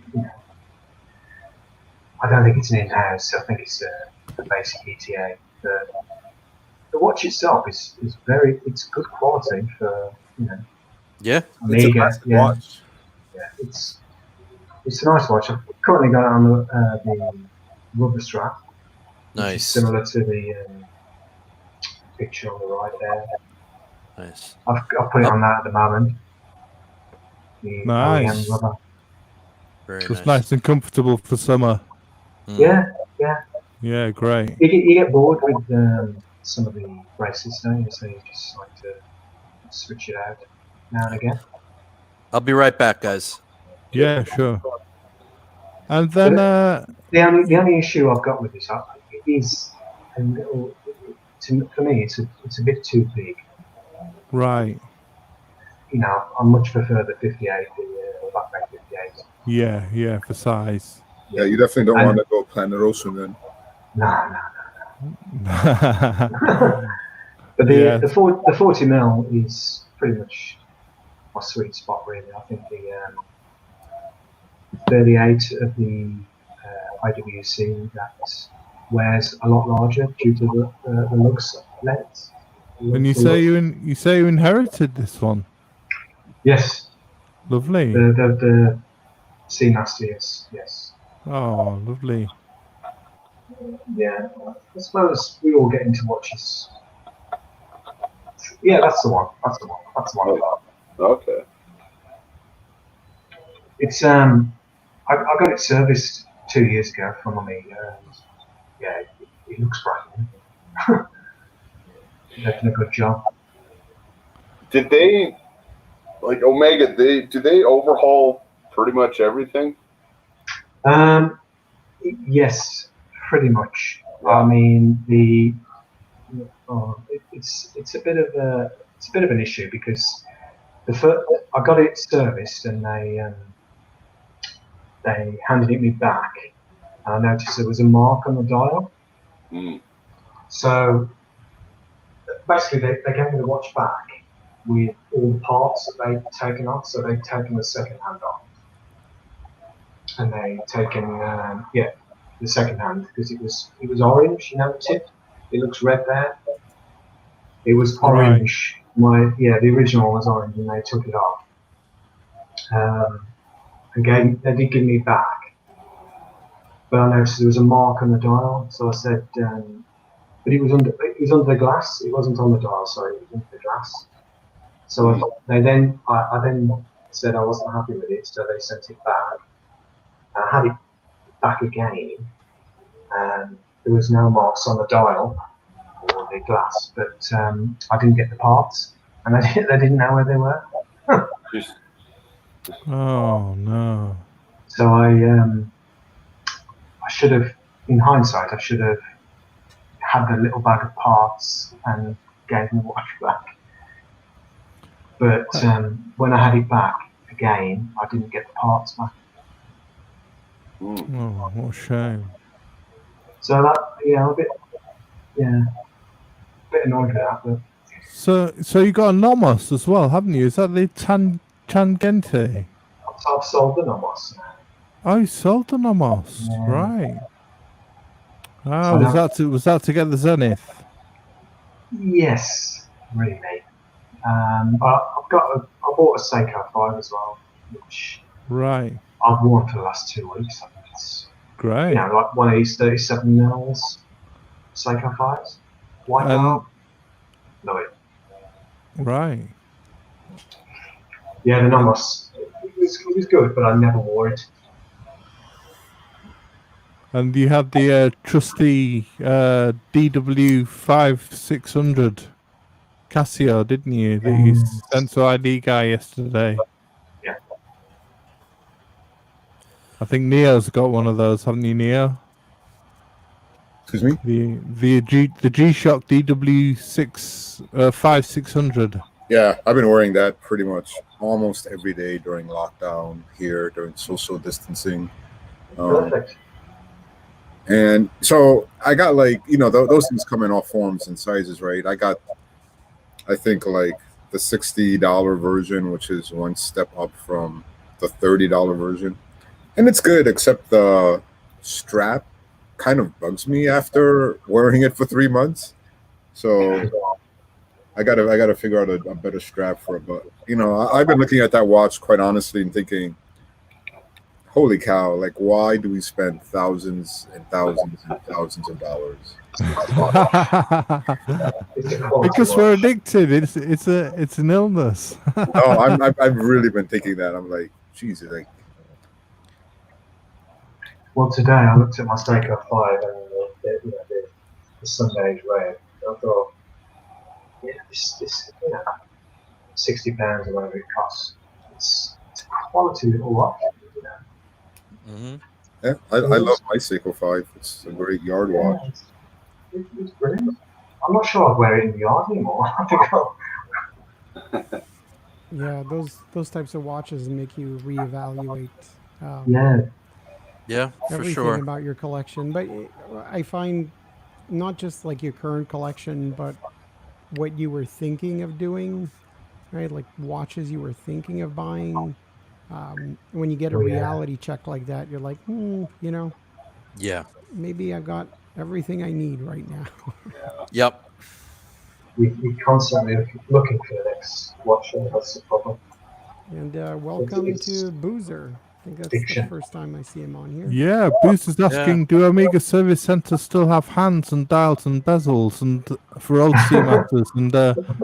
I don't think it's an in-house. I think it's a basic ETA. The watch itself is it's good quality for Yeah. It's a Omega. classic Yeah, watch. yeah, it's a nice watch. I've currently got it on the rubber strap. Which is Nice. similar to the picture on the right there. Nice. I've put it on that at the moment. The Nice. OEM rubber. Very It's nice and comfortable for summer. Mm. Yeah. Yeah, great. You get bored with some of the braces, don't you? So you just like to switch it out now and again. I'll be right back, guys. Yeah, sure. And then The only issue I've got with this is a little. For me, it's a bit too big. right. I much prefer the 58, the Blackberry 58. Yeah, for size. Yeah, you definitely don't And- want to go Planet Ocean then. No. But Yeah. the 40mm is pretty much my sweet spot, really. I think the 38 of the IWC that wears a lot larger due to the Lux lens. And you say you inherited this one. Yes, Lovely. the C Nastius, yes. Oh, lovely. Yeah, I suppose we all get into watches. Yeah, that's the one. That's the one. That's the one I got. Okay. It's I got it serviced 2 years ago from Omega, and yeah, it looks brand new. They've done a good job. Did they, like Omega? Do they overhaul pretty much everything? Yes, pretty much. Yeah. I mean, it's a bit of an issue because I got it serviced and they handed me back, and I noticed there was a mark on the dial. Mm. So basically, they gave me the watch back with all the parts that they'd taken off. So they'd taken the second hand off, and they'd taken the second hand because it was orange, the tip. It looks red there. It was orange. The original was orange, and they took it off. They did give me back, but I noticed there was a mark on the dial. So I said, but it was under the glass. It wasn't on the dial. Sorry, it was under the glass. So I then said I wasn't happy with it, so they sent it back. I had it back again, and there was no marks on the dial or the glass, but I didn't get the parts, and they didn't know where they were. Oh no. So I should have, in hindsight, I should have had the little bag of parts and gave them the watch back. But when I had it back again, I didn't get the parts back. Oh, what a shame. So that, a bit annoyed with that. But So you got a Nomos as well, haven't you? Is that the Tangente? I've sold the Nomos now. Oh, you sold the Nomos, Yeah. right? Ah, So was that to get the Zenith? Yes, really. I bought a Seiko 5 as well, which Right. I've worn for the last 2 weeks. I think it's Great. like one of these 37 mils Seiko 5s. White dial. Love it. Right. Yeah, the Nomos. It was good, but I never wore it. And you had the trusty DW5600 Casio, didn't you? That you sent to ID guy yesterday. Yeah. I think Neo's got one of those, haven't you, Neo? Excuse me? The G-Shock DW5600. Yeah, I've been wearing that pretty much almost every day during lockdown here, during social distancing. Perfect. And so I got those things come in all forms and sizes, right? I got, I think, like the $60 version, which is one step up from the $30 version. And it's good, except the strap kind of bugs me after wearing it for 3 months. So I gotta figure out a better strap for it. But I've been looking at that watch quite honestly and thinking, holy cow, like why do we spend thousands and thousands and thousands of dollars? Because we're addicted. It's an illness. No, I've really been thinking that. I'm like, Jesus, like. Well, today I looked at my Seiko 5 and the Sunday red. I thought, this £60 or whatever it costs. It's a quality little watch. Mm-hmm. Yeah, I love my Seiko 5. It's a great yard watch. It's brilliant. I'm not sure I'd wear it in the yard anymore. I think Yeah, those types of watches make you reevaluate. Yeah, Yeah, for everything sure. about your collection. But I find not just like your current collection, but what you were thinking of doing, right? Like watches you were thinking of buying. When you get a Oh, yeah. reality check like that, you're like, Yeah. maybe I've got everything I need right now. Yep. We constantly looking for the next watch. That's the problem. And welcome It's to Boozer. I think that's the addiction. first time I see him on here. Yeah, Boost is asking, do Omega Service Centers still have hands and dials and bezels and for old Seamasters? And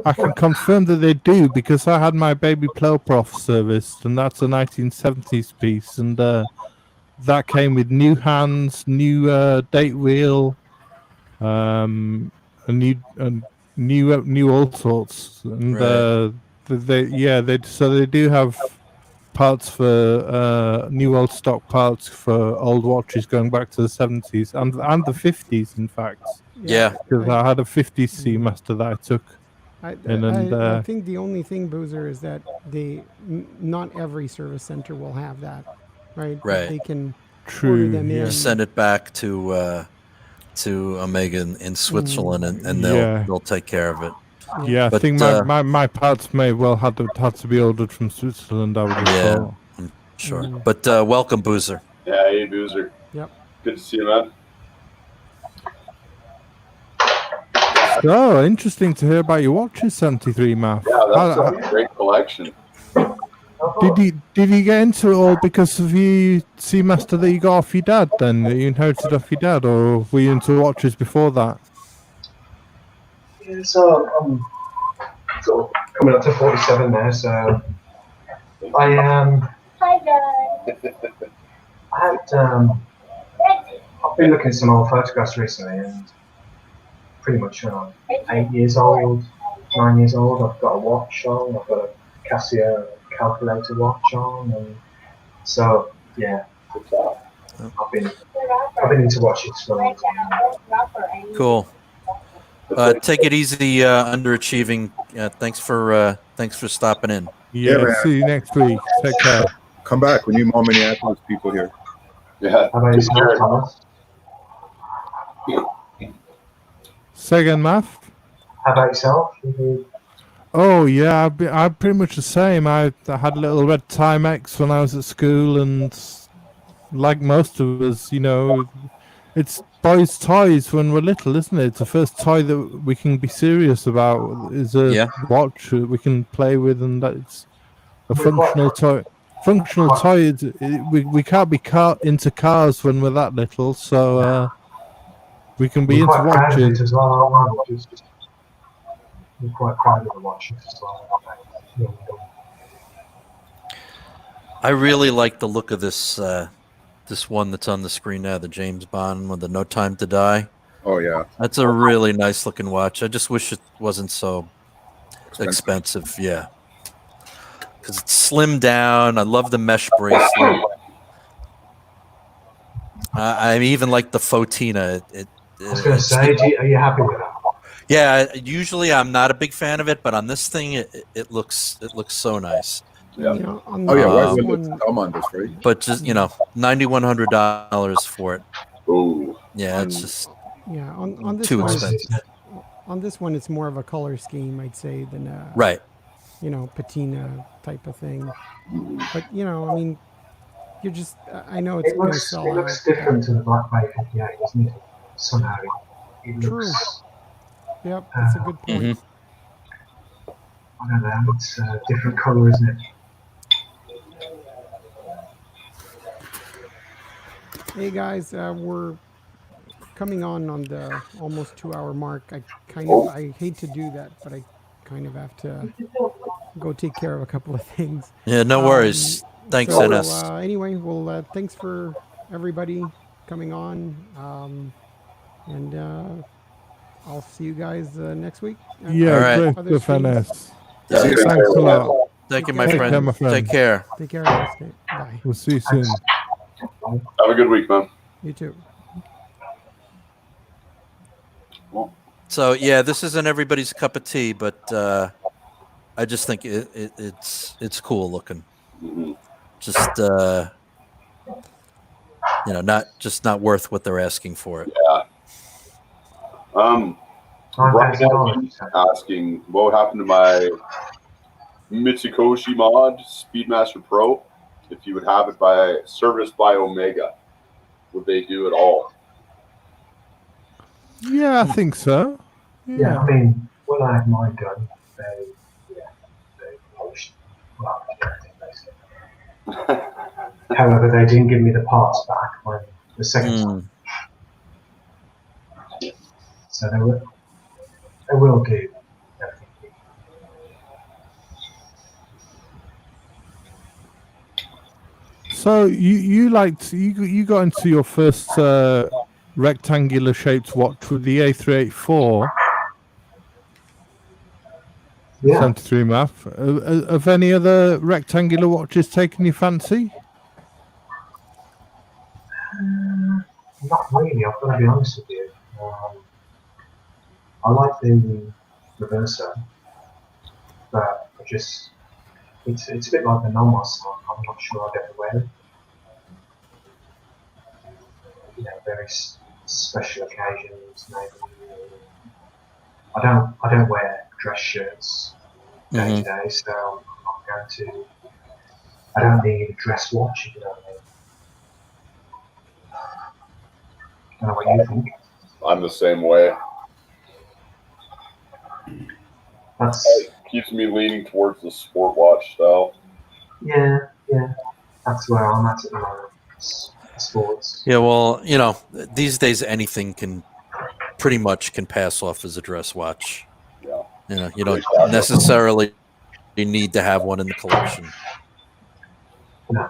I can confirm that they do because I had my baby Ploprof serviced, and that's a 1970s piece, and that came with new hands, new date wheel, a new all sorts, and Right. they do have parts for new old stock parts for old watches going back to the 70s and the 50s, in fact, Yeah. because I had a 50s Seamaster that I took in, and I think the only thing, Boozer, is that not every service center will have that, right? But Right. they can order true, them yeah. in. Send it back to Omega in Switzerland, and Yeah. they'll take care of it. Yeah, I But, think my parts may well had to be ordered from Switzerland, I would have Yeah. thought. I'm sure. But welcome, Boozer. Yeah, hey, Boozer. Yep. Good to see you, man. So interesting to hear about your watches, 73 Math. Yeah, that's a great collection. Did you get into it all because of the Seamaster that you got off your dad then, that you inherited off your dad, or were you into watches before that? Yeah, so I'm sort of coming up to 47 now. So I Hi guys. I've been looking at some old photographs recently, and pretty much when I'm 8 years old, 9 years old, I've got a watch on. I've got a Casio calculator watch on, and so yeah, I've been into watches for a long time. Cool. Take it easy, underachieving. Thanks for stopping in. Yeah, man. see you next week. Take care. Come back. We need more Minneapolis people here. Yeah. How about yourself, Thomas? Say again, Math? How about yourself? Oh yeah, I'm pretty much the same. I had a little red Timex when I was at school, and like most of us, it's boys' toys when we're little, isn't it? It's the first toy that we can be serious about is a watch that we can play with, and that's a functional toy. Functional toy. We can't be into cars when we're that little, so we can be into watches as well, aren't we? We're quite proud of the watches as well. I really like the look of this one that's on the screen now, the James Bond with the No Time to Die. Oh yeah, That's a really nice looking watch. I just wish it wasn't so expensive. Yeah, because it's slimmed down. I love the mesh bracelet. I even like the Fotina. I was going to say, are you happy with that? Yeah, usually I'm not a big fan of it, but on this thing, it looks so nice. Yeah. On oh yeah. this Why one, would I'm on this, right? But just $9,100 for it. Ooh. Yeah, it's just on this too one, expensive. on this one, it's more of a color scheme, I'd say, than Right. patina type of thing. But I mean, you're just I know it's going to sell It looks out. different to the Black Bay 58, doesn't it? Somehow it True. looks. Yep, that's a good point. Mhm. I don't know. It's a different color, isn't it? Hey guys, we're coming on the almost 2 hour mark. I hate to do that, but I kind of have to go take care of a couple of things. Yeah, no worries. Thanks, so, NS. Anyway, well, thanks for everybody coming on, and I'll see you guys next week. Yeah, All right. great stuff, NS. Yeah. See you Thanks a lot. Thank you, my Take care, friend. my friend. Take care. Take care, guys. Okay, bye. We'll see you soon. Have a good week, man. You too. So yeah, this isn't everybody's cup of tea, but I just think it's cool looking. Mhm. Just not worth what they're asking for it. Yeah. $9,000. Asking what happened to my Mitsukoshi mod Speedmaster Pro. If you would have it by service by Omega, would they do it all? Yeah, I think so. Yeah, I mean, when I had my gun, they polished well, everything basically. However, they didn't give me the parts back when the second time. So they will do everything. So you got into your first rectangular shaped watch with the A384 Yeah. 73 map. Have any other rectangular watches taken your fancy? Not really, I've got to be honest with you. I like the reverser, but it's a bit like the Nomos, so I'm not sure I'd ever wear it. You know, very special occasions, maybe. I don't wear dress shirts day to day, so I'm not going to. I don't need a dress watch, if you know what I mean. I don't know what you think. I'm the same way. That's Keeps me leaning towards the sport watch style. yeah. That's where I'm at the moment. Sports. Yeah, well, you know, these days anything can pretty much can pass off as a dress watch. Yeah. You know, you don't necessarily need to have one in the collection. No.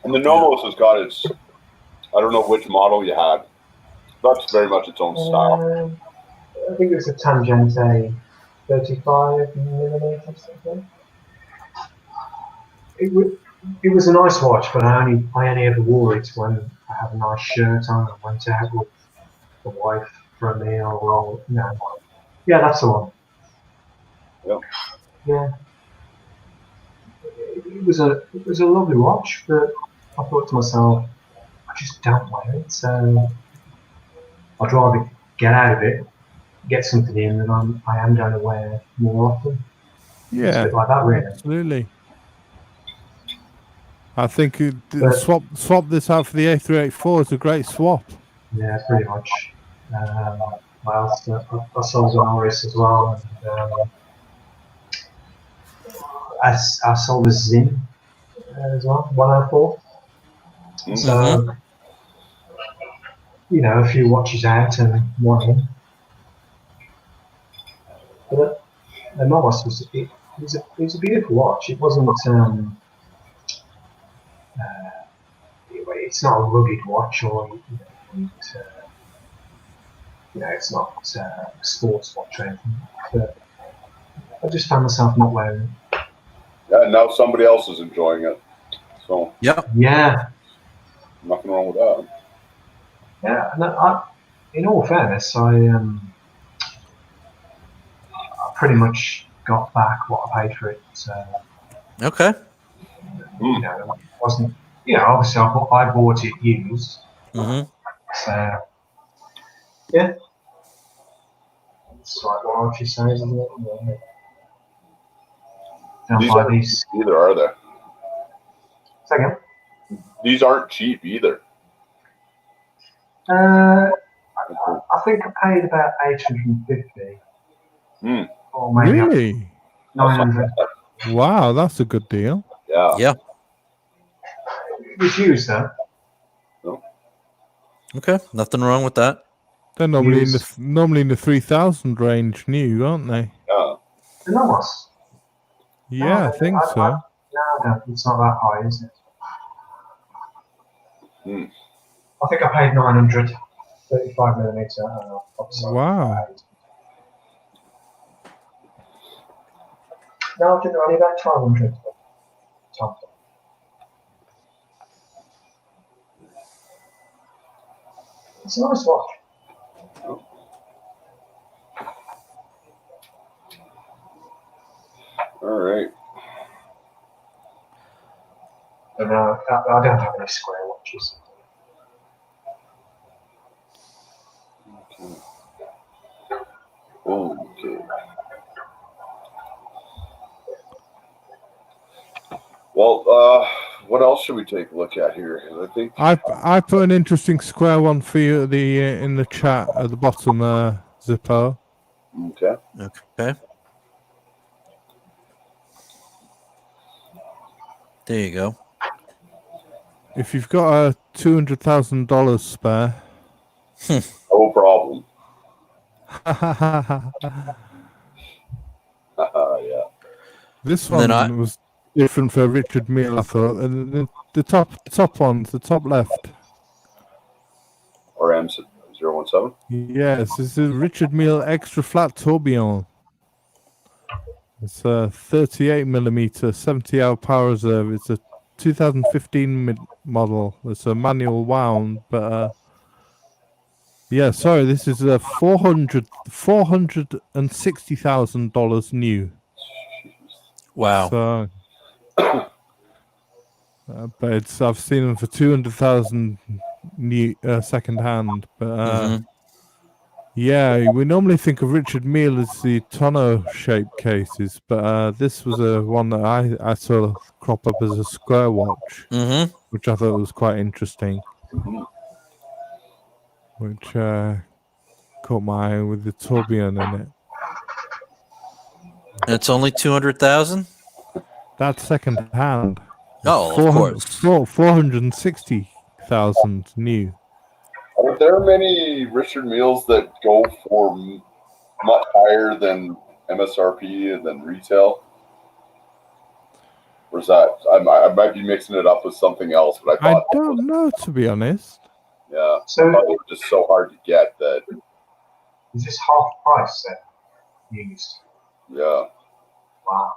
And the Nomos has got its, I don't know which model you had. That's very much its own style. I think it was a Tangente 35mm or something. It was a nice watch, but I only ever wore it when I had a nice shirt on and went out with the wife for a meal or yeah, that's the one. Yep. Yeah. It was a lovely watch, but I thought to myself, I just don't wear it, so I'd rather get out of it, get something in that I am going to wear more often. Yeah, it's a bit like that, really. Absolutely. I think But- swap this out for the A384 is a great swap. Yeah, pretty much. Well, I sold an Oris as well, and I sold a Zin as well, 104. So, you know, a few watches out and one in. But the Moss it was a beautiful watch. It wasn't it's not a rugged watch, or it's not a sports watch or anything. But I just found myself not wearing it. Yeah, now somebody else is enjoying it. So yeah, nothing wrong with that. Yeah, and in all fairness, I pretty much got back what I paid for it. Okay. You know, it wasn't. You know, obviously I bought it used. Mm-hmm. So yeah, it's like what Archie says, isn't it? Yeah. Don't buy these either, are they? Second. These aren't cheap either. I think I paid about 850. Or maybe Really? 900. Wow, that's a good deal. Yeah. It was used though. Okay, nothing wrong with that. They're normally in the 3,000 range new, aren't they? Yeah. The Nomos. Yeah, No, I think so. No, it's not that high, is it? I think I paid 900, 35mm. Wow. No, I didn't. Only about 1,200. It's a nice watch. All right. And I don't have any square watches. Well, what else should we take a look at here? I think I put an interesting square one for you at the in the chat at the bottom, Zippo. okay. Okay. There you go. If you've got a $200,000 spare, No problem. Yeah. this And then one was different for Richard Mille, I thought. And the top ones, the top left. Or M017. Yes, this is Richard Mille Extra Flat Tourbillon. It's a 38mm 70-hour power reserve. It's a 2015 model. It's a manual wound, but yeah, sorry, this is a $460,000 new. wow. So, but I've seen them for 200,000 new second hand. But yeah, we normally think of Richard Mille as the tonneau shaped cases, but this was a one that I saw crop up as a square watch, which I thought was quite interesting. Which caught my eye with the tourbillon in it. And it's only 200,000. That's second hand. Oh, of course. 460,000 new. Are there many Richard Milles that go for much higher than MSRP and than retail? Or is that I might be mixing it up with something else? But I I thought don't know, to be honest. yeah, So- I thought they were just so hard to get that. Is this half price then? Used. Yeah. Wow.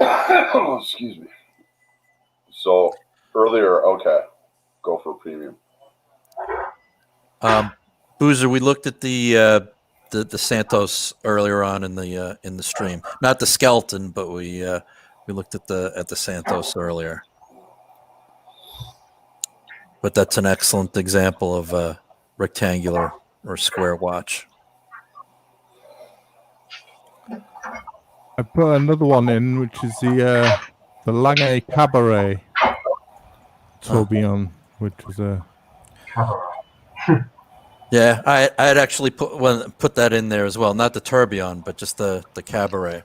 Oh, excuse me. So earlier, okay, go for premium. Boozer, we looked at the Santos earlier on in the stream. Not the skeleton, but we looked at the Santos earlier. But that's an excellent example of a rectangular or square watch. I put another one in, which is the Lange Cabaret tourbillon, which was a Yeah, I had actually put that in there as well. Not the tourbillon, but just the cabaret.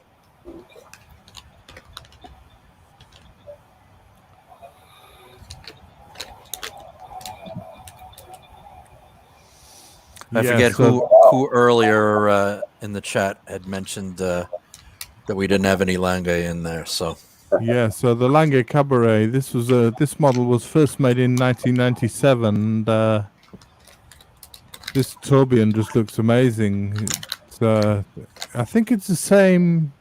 I forget who earlier in the chat had mentioned that we didn't have any Lange in there. So yeah, so the Lange Cabaret. This model was first made in 1997. And, this tourbillon just looks amazing. It's, I think it's the same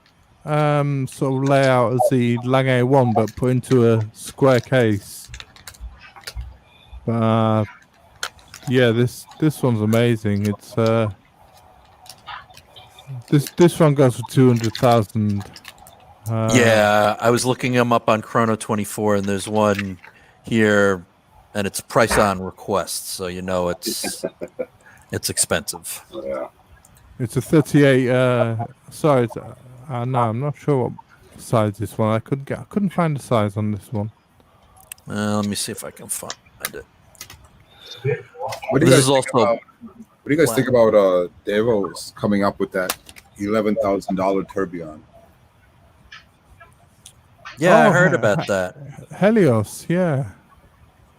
sort of layout as the Lange one, but put into a square case. But yeah, this one's amazing. It's this one goes for 200,000. yeah, I was looking them up on Chrono 24, and there's one here, and it's price on request, so you know it's expensive. Yeah. It's a 38. Sorry, it's, no, I'm not sure what size this one. I couldn't find a size on this one. Let me see if I can find it. What do you This guys is think also about? What do you guys think about Devos coming up with that $11,000 tourbillon? Yeah, I Oh, heard about that. Helios, yeah.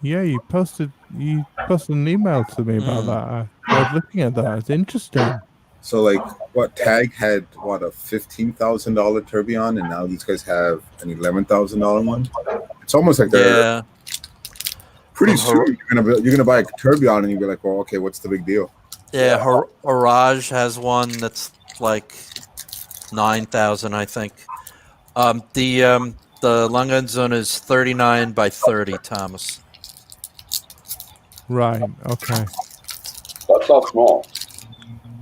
You posted an email to me about that. I was looking at that. It's interesting. So, like, what Tag had? What, a $15,000 tourbillon, and now these guys have an $11,000 one. It's almost like they're Yeah, pretty soon you're gonna buy a tourbillon, and you'll be like, well, okay, what's the big deal? yeah. Haraj has one that's like 9,000, I think. The Langanzon is 39 by 30, Thomas. Right. Okay. That's not small.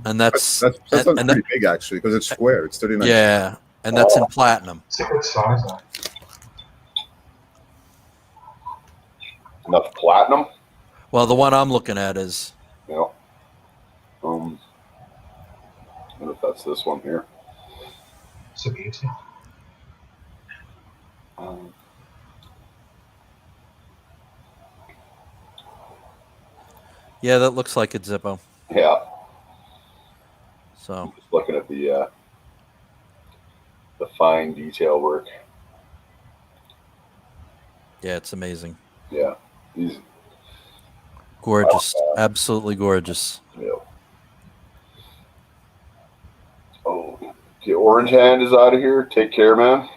And That's and pretty big actually, because it's square. It's 39. yeah, and that's in platinum. It's a good size though. Enough platinum. Well, the one I'm looking at is You know. I wonder if that's this one here. It's a beauty. Yeah, that looks like it, Zippo. Yeah, So just looking at the fine detail work. yeah, it's amazing. Yeah, these. Gorgeous. Absolutely gorgeous. Yeah. Oh, the orange hand is out of here. Take care, man.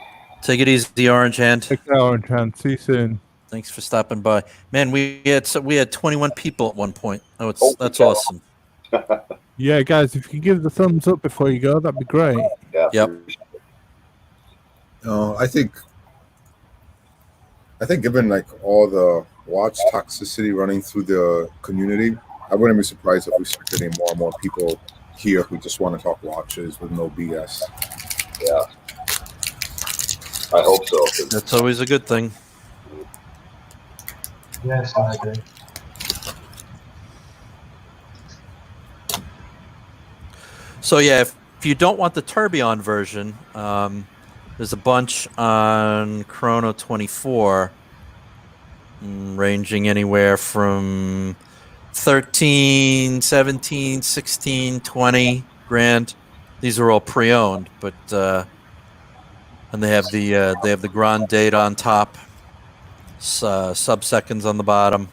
Take it easy, Orange Hand. Take care, Orange Hand. See you soon. Thanks for stopping by. Man, we had 21 people at one point. Oh, that's cow. awesome. Yeah, guys, if you give the thumbs up before you go, that'd be great. Yeah. Yep. I think given like all the watch toxicity running through the community, I wouldn't be surprised if we start getting more and more people here who just want to talk watches with no BS. Yeah. I hope so. 'Cause That's always a good thing. Yes, I agree. So yeah, if you don't want the Tourbillon version, there's a bunch on Chrono 24, ranging anywhere from 13, 17, 16, 20 grand. These are all pre-owned, but and they have the grand date on top, sub-seconds on the bottom.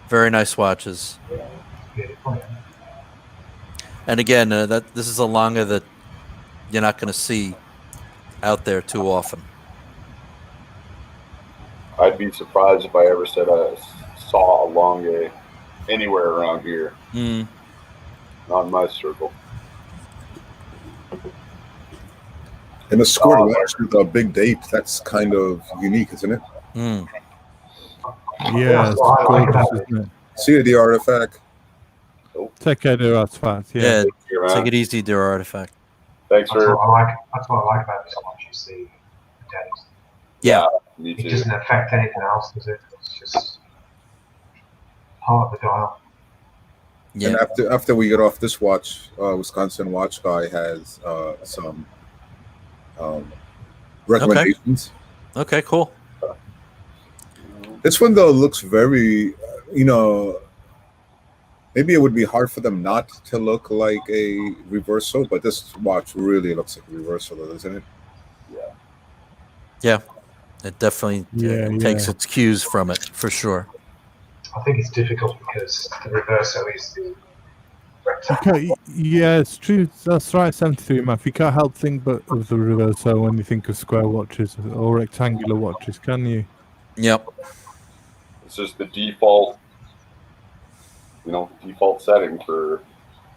Very nice watches. Beautiful. Yeah. And again, this is a Lange that you're not going to see out there too often. I'd be surprised if I ever said I saw a Lange anywhere around here. Mm. Not in my circle. And a squared watch with a big date, that's kind of unique, isn't it? Mm. Yeah, it's what I like gorgeous, about it. isn't it? See the artifact. Take care, dear artifact. Yeah, Here, man. take it easy, dear Artifact. Thanks That's for. what I like. That's what I like about this watch. Is the date. Yeah, Me It too. doesn't affect anything else, does it? It's just part of the dial. yeah. And after we get off this watch, Wisconsin Watch Guy has some recommendations. Okay, cool. This one though looks very, maybe it would be hard for them not to look like a reversal, but this watch really looks like a reversal, doesn't it? Yeah, it definitely takes Yeah. its cues from it for sure. I think it's difficult because the reverso is the rectangle. Yeah, it's true. That's right, 73, Matt. You can't help think but of the reverso when you think of square watches or rectangular watches, can you? Yep. It's just the default, default setting for a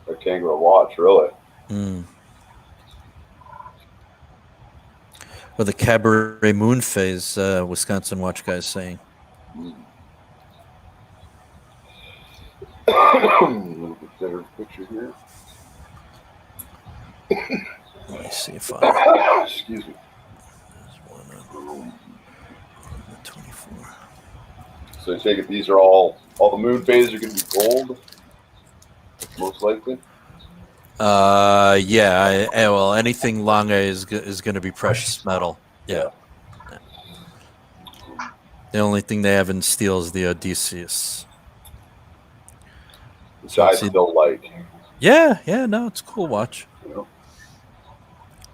rectangular watch, really. Mm. Well, the Cabaret Moon Phase, Wisconsin Watch Guy's saying. Let me get better picture here. Let me see if I. Excuse me. There's one on the 24. So I take it these are all the moon phases are going to be gold, most likely. Yeah. Well, anything Lange is going to be precious metal. Yeah. The only thing they have in steel is the Odysseus. Which I still like. Yeah. No, it's a cool watch. You know?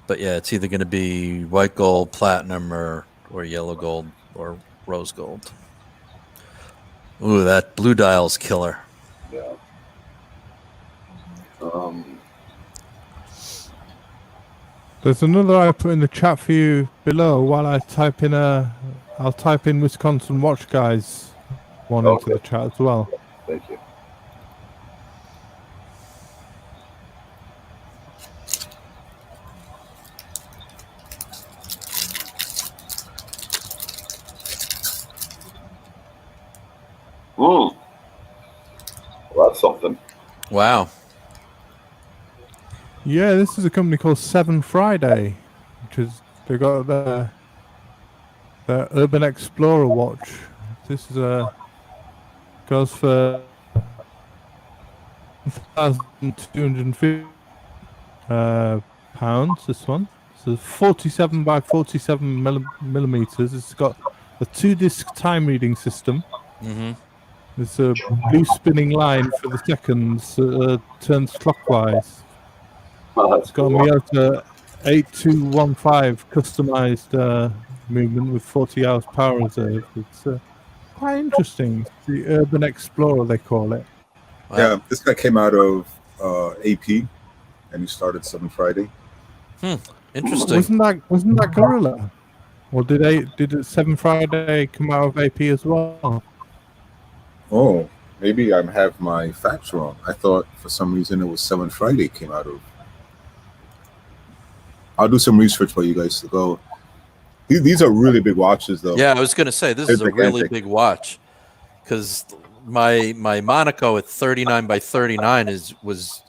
But yeah, it's either going to be white gold, platinum, or yellow gold, or rose gold. Ooh, that blue dial's killer. Yeah. There's another I put in the chat for you below while I type in I'll type in Wisconsin Watch Guys one into the chat as well. Thank you. Well, that's something. Wow. Yeah, this is a company called 7 Friday, which is they got the Urban Explorer watch. This is goes for £1,250 pounds. This one. So 47 by 47 millimeters. It's got a 2-disc time reading system. Mm-hmm. There's a blue spinning line for the seconds, turns clockwise. Oh, It's got a Miyota 8215 customized movement with 40 hours power reserve. It's quite interesting. It's the Urban Explorer, they call it. Wow. Yeah, this guy came out of AP, and he started 7 Friday. Interesting. Wasn't that Gorilla? Or did 7 Friday come out of AP as well? Oh, maybe I have my facts wrong. I thought for some reason it was 7 Friday came out of. I'll do some research for you guys to go. These are really big watches, though. Yeah, I was going to say this They're is a really gigantic. big watch because my Monaco at 39 by 39 was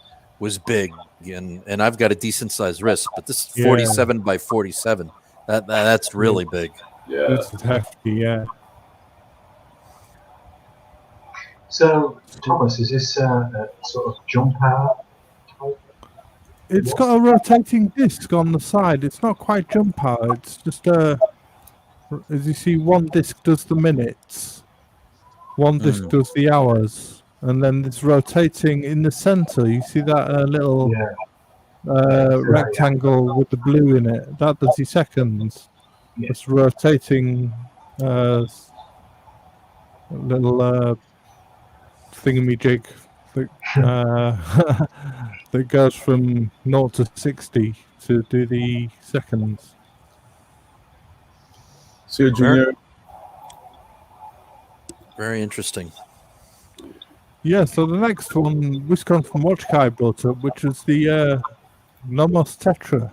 big, and I've got a decent sized wrist, but this is 47 by 47. That's really big. Yeah. This is hefty, yeah. So, Thomas, is this a sort of jump out type? It's got a rotating disc on the side. It's not quite jump out. It's just as you see, one disc does the minutes, one disc does the hours, and then it's rotating in the center. You see that little rectangle with the blue in it? That does the seconds. Yeah. It's rotating little thingamajig that that goes from 0 to 60 to do the seconds. See you, Junior. Very interesting. Yeah, so the next one, Wisconsin Watch Guy brought up, which was the Nomos Tetra.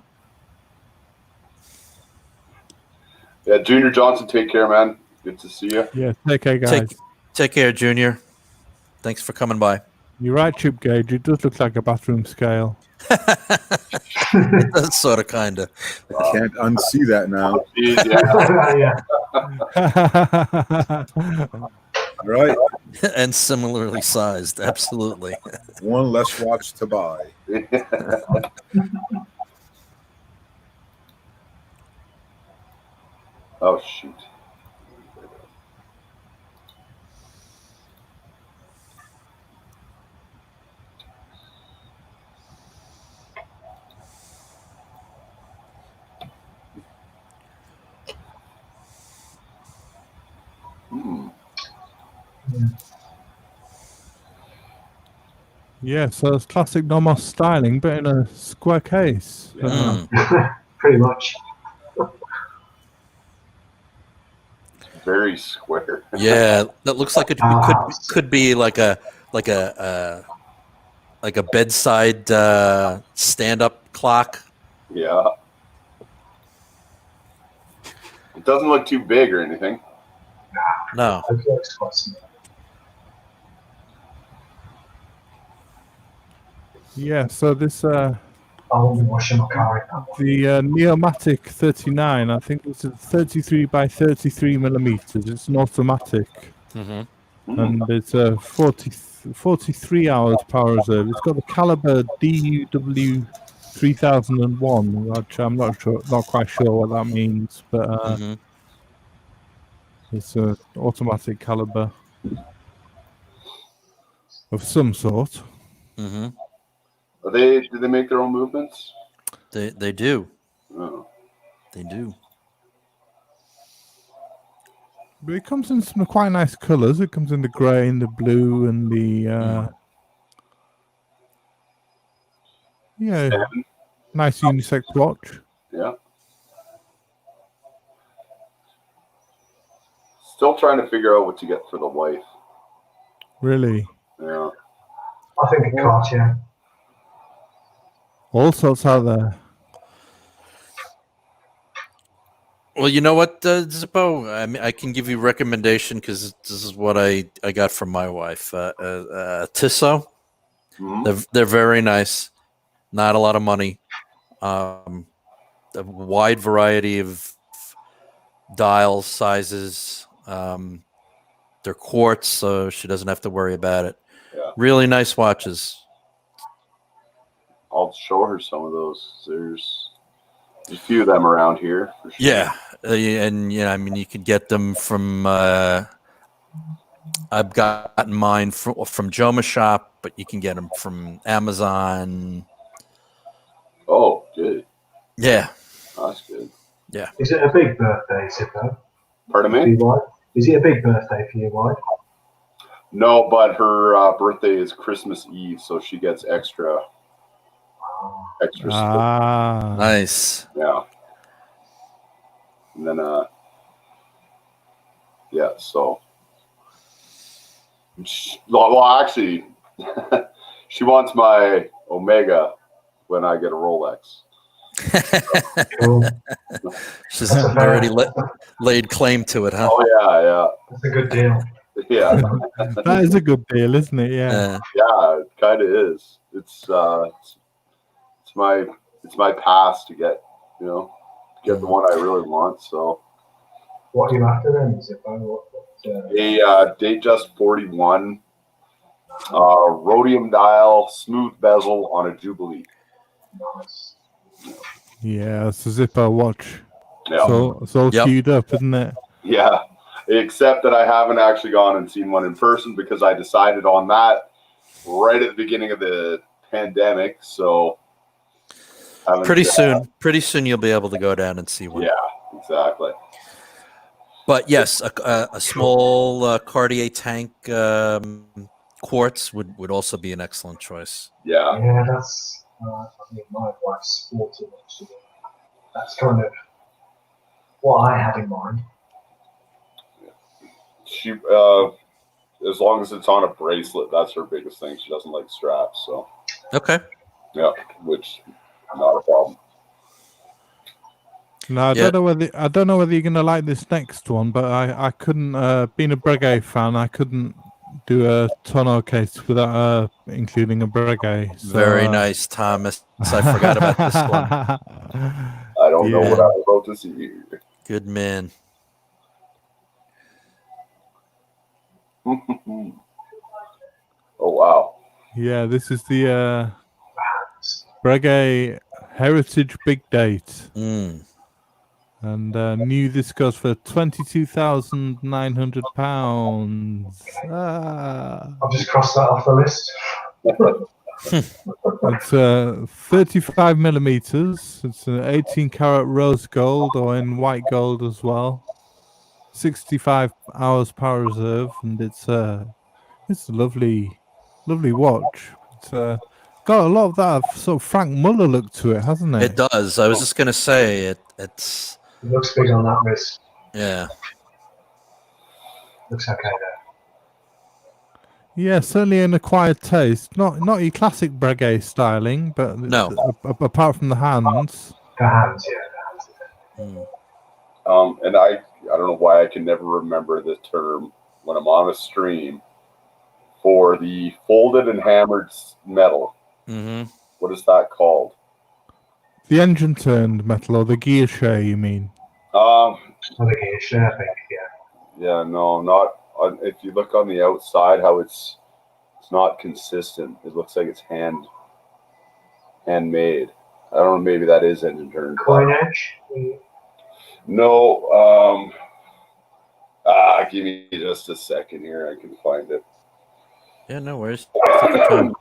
Yeah, Junior Johnson, take care, man. Good to see you. Yeah, take care, guys. Take care, Junior. Thanks for coming by. You're right, Chip Gauge. It does look like a bathroom scale. It does sort of, kind of. I can't unsee that now. Yeah. All right. And similarly sized, absolutely. One less watch to buy. Oh, shoot. Yeah, so it's classic Nomos styling, but in a square case. Pretty much. Very square. Yeah, that looks like it could be like a bedside stand-up clock. Yeah. It doesn't look too big or anything. No. I feel it's quite small. Yeah, so this I won't be washing my car in that one. the Neomatic 39, I think it's a 33 by 33 millimeters. It's an automatic, and it's a 43 hours power reserve. It's got the caliber DUW 3001, which I'm not quite sure what that means, but it's an automatic caliber of some sort. Do they make their own movements? They do. Oh. They do. But it comes in some quite nice colours. It comes in the grey and the blue and the nice unisex watch. Yeah. Still trying to figure out what to get for the wife. Really, Yeah. I think a Cartier. all sorts out there. Well, you know what, Zippo? I mean, I can give you a recommendation because this is what I got from my wife. Tissot. They're very nice. Not a lot of money. A wide variety of dials, sizes. They're quartz, so she doesn't have to worry about it. Yeah. Really nice watches. I'll show her some of those. There's There's a few of them around here. For sure. Yeah, and I mean, you could get them from. I've gotten mine from Joma Shop, but you can get them from Amazon. Oh, good. Yeah, That's good. Is it a big birthday, Zippo? Pardon For me? your wife? Is it a big birthday for your wife? No, but her birthday is Christmas Eve, so she gets extra stuff. Ah, nice. Yeah. And then, yeah, so. Well, actually, she wants my Omega when I get a Rolex. Cool. She's That's a already fair. laid claim to it, huh? Oh, That's a good deal. yeah. Yeah. that is a good deal, isn't it? Yeah. Yeah, it kind of is. It's my pass to get the one I really want. So What are you after then, Zippo? a Datejust 41, rhodium dial, smooth bezel on a Jubilee. Nice. Yeah, it's a Zippo watch. Yeah, So it's all Yep. queued up, isn't it? yeah. Except that I haven't actually gone and seen one in person because I decided on that right at the beginning of the pandemic. So Pretty soon you'll be able to go down and see one. Yeah, exactly. But yes, a small Cartier tank quartz would also be an excellent choice. Yeah. Yeah, that's. I mean, my wife's 40 next year. That's kind of what I had in mind. She as long as it's on a bracelet, that's her biggest thing. She doesn't like straps, so Okay. yeah, which not a problem. No, I Yeah. don't know whether you're gonna like this next one, but I couldn't being a Breguet fan, I couldn't do a tonneau case without including a Breguet. So, Very nice, Thomas. I forgot about this one. I don't know what Yeah. I'm about to see here. Good man. Oh wow. Yeah, this is the Breguet Heritage Big Date. Mm. And new this goes for £22,900. I'll just cross that off the list. It's 35 millimeters. It's an 18 karat rose gold or in white gold as well. 65 hours power reserve, and it's a lovely watch. It's got a lot of that sort of Frank Muller look to it, hasn't it? It does. I was just gonna say it's It looks big on that wrist. yeah. Looks okay there. Yeah, certainly an acquired taste. Not your classic Breguet styling, but No. apart from the hands. The hands, yeah. The hands. Mm. And I don't know why I can never remember the term when I'm on a stream for the folded and hammered metal. Mm-hmm. What is that called? The engine turned metal or the gear share, you mean? I think it's share, I think, yeah. Yeah, no, not. If you look on the outside, how it's not consistent. It looks like it's handmade. I don't know. Maybe that is engine turned. Coin edge? No. Give me just a second here. I can find it. Yeah, no worries. Take your time.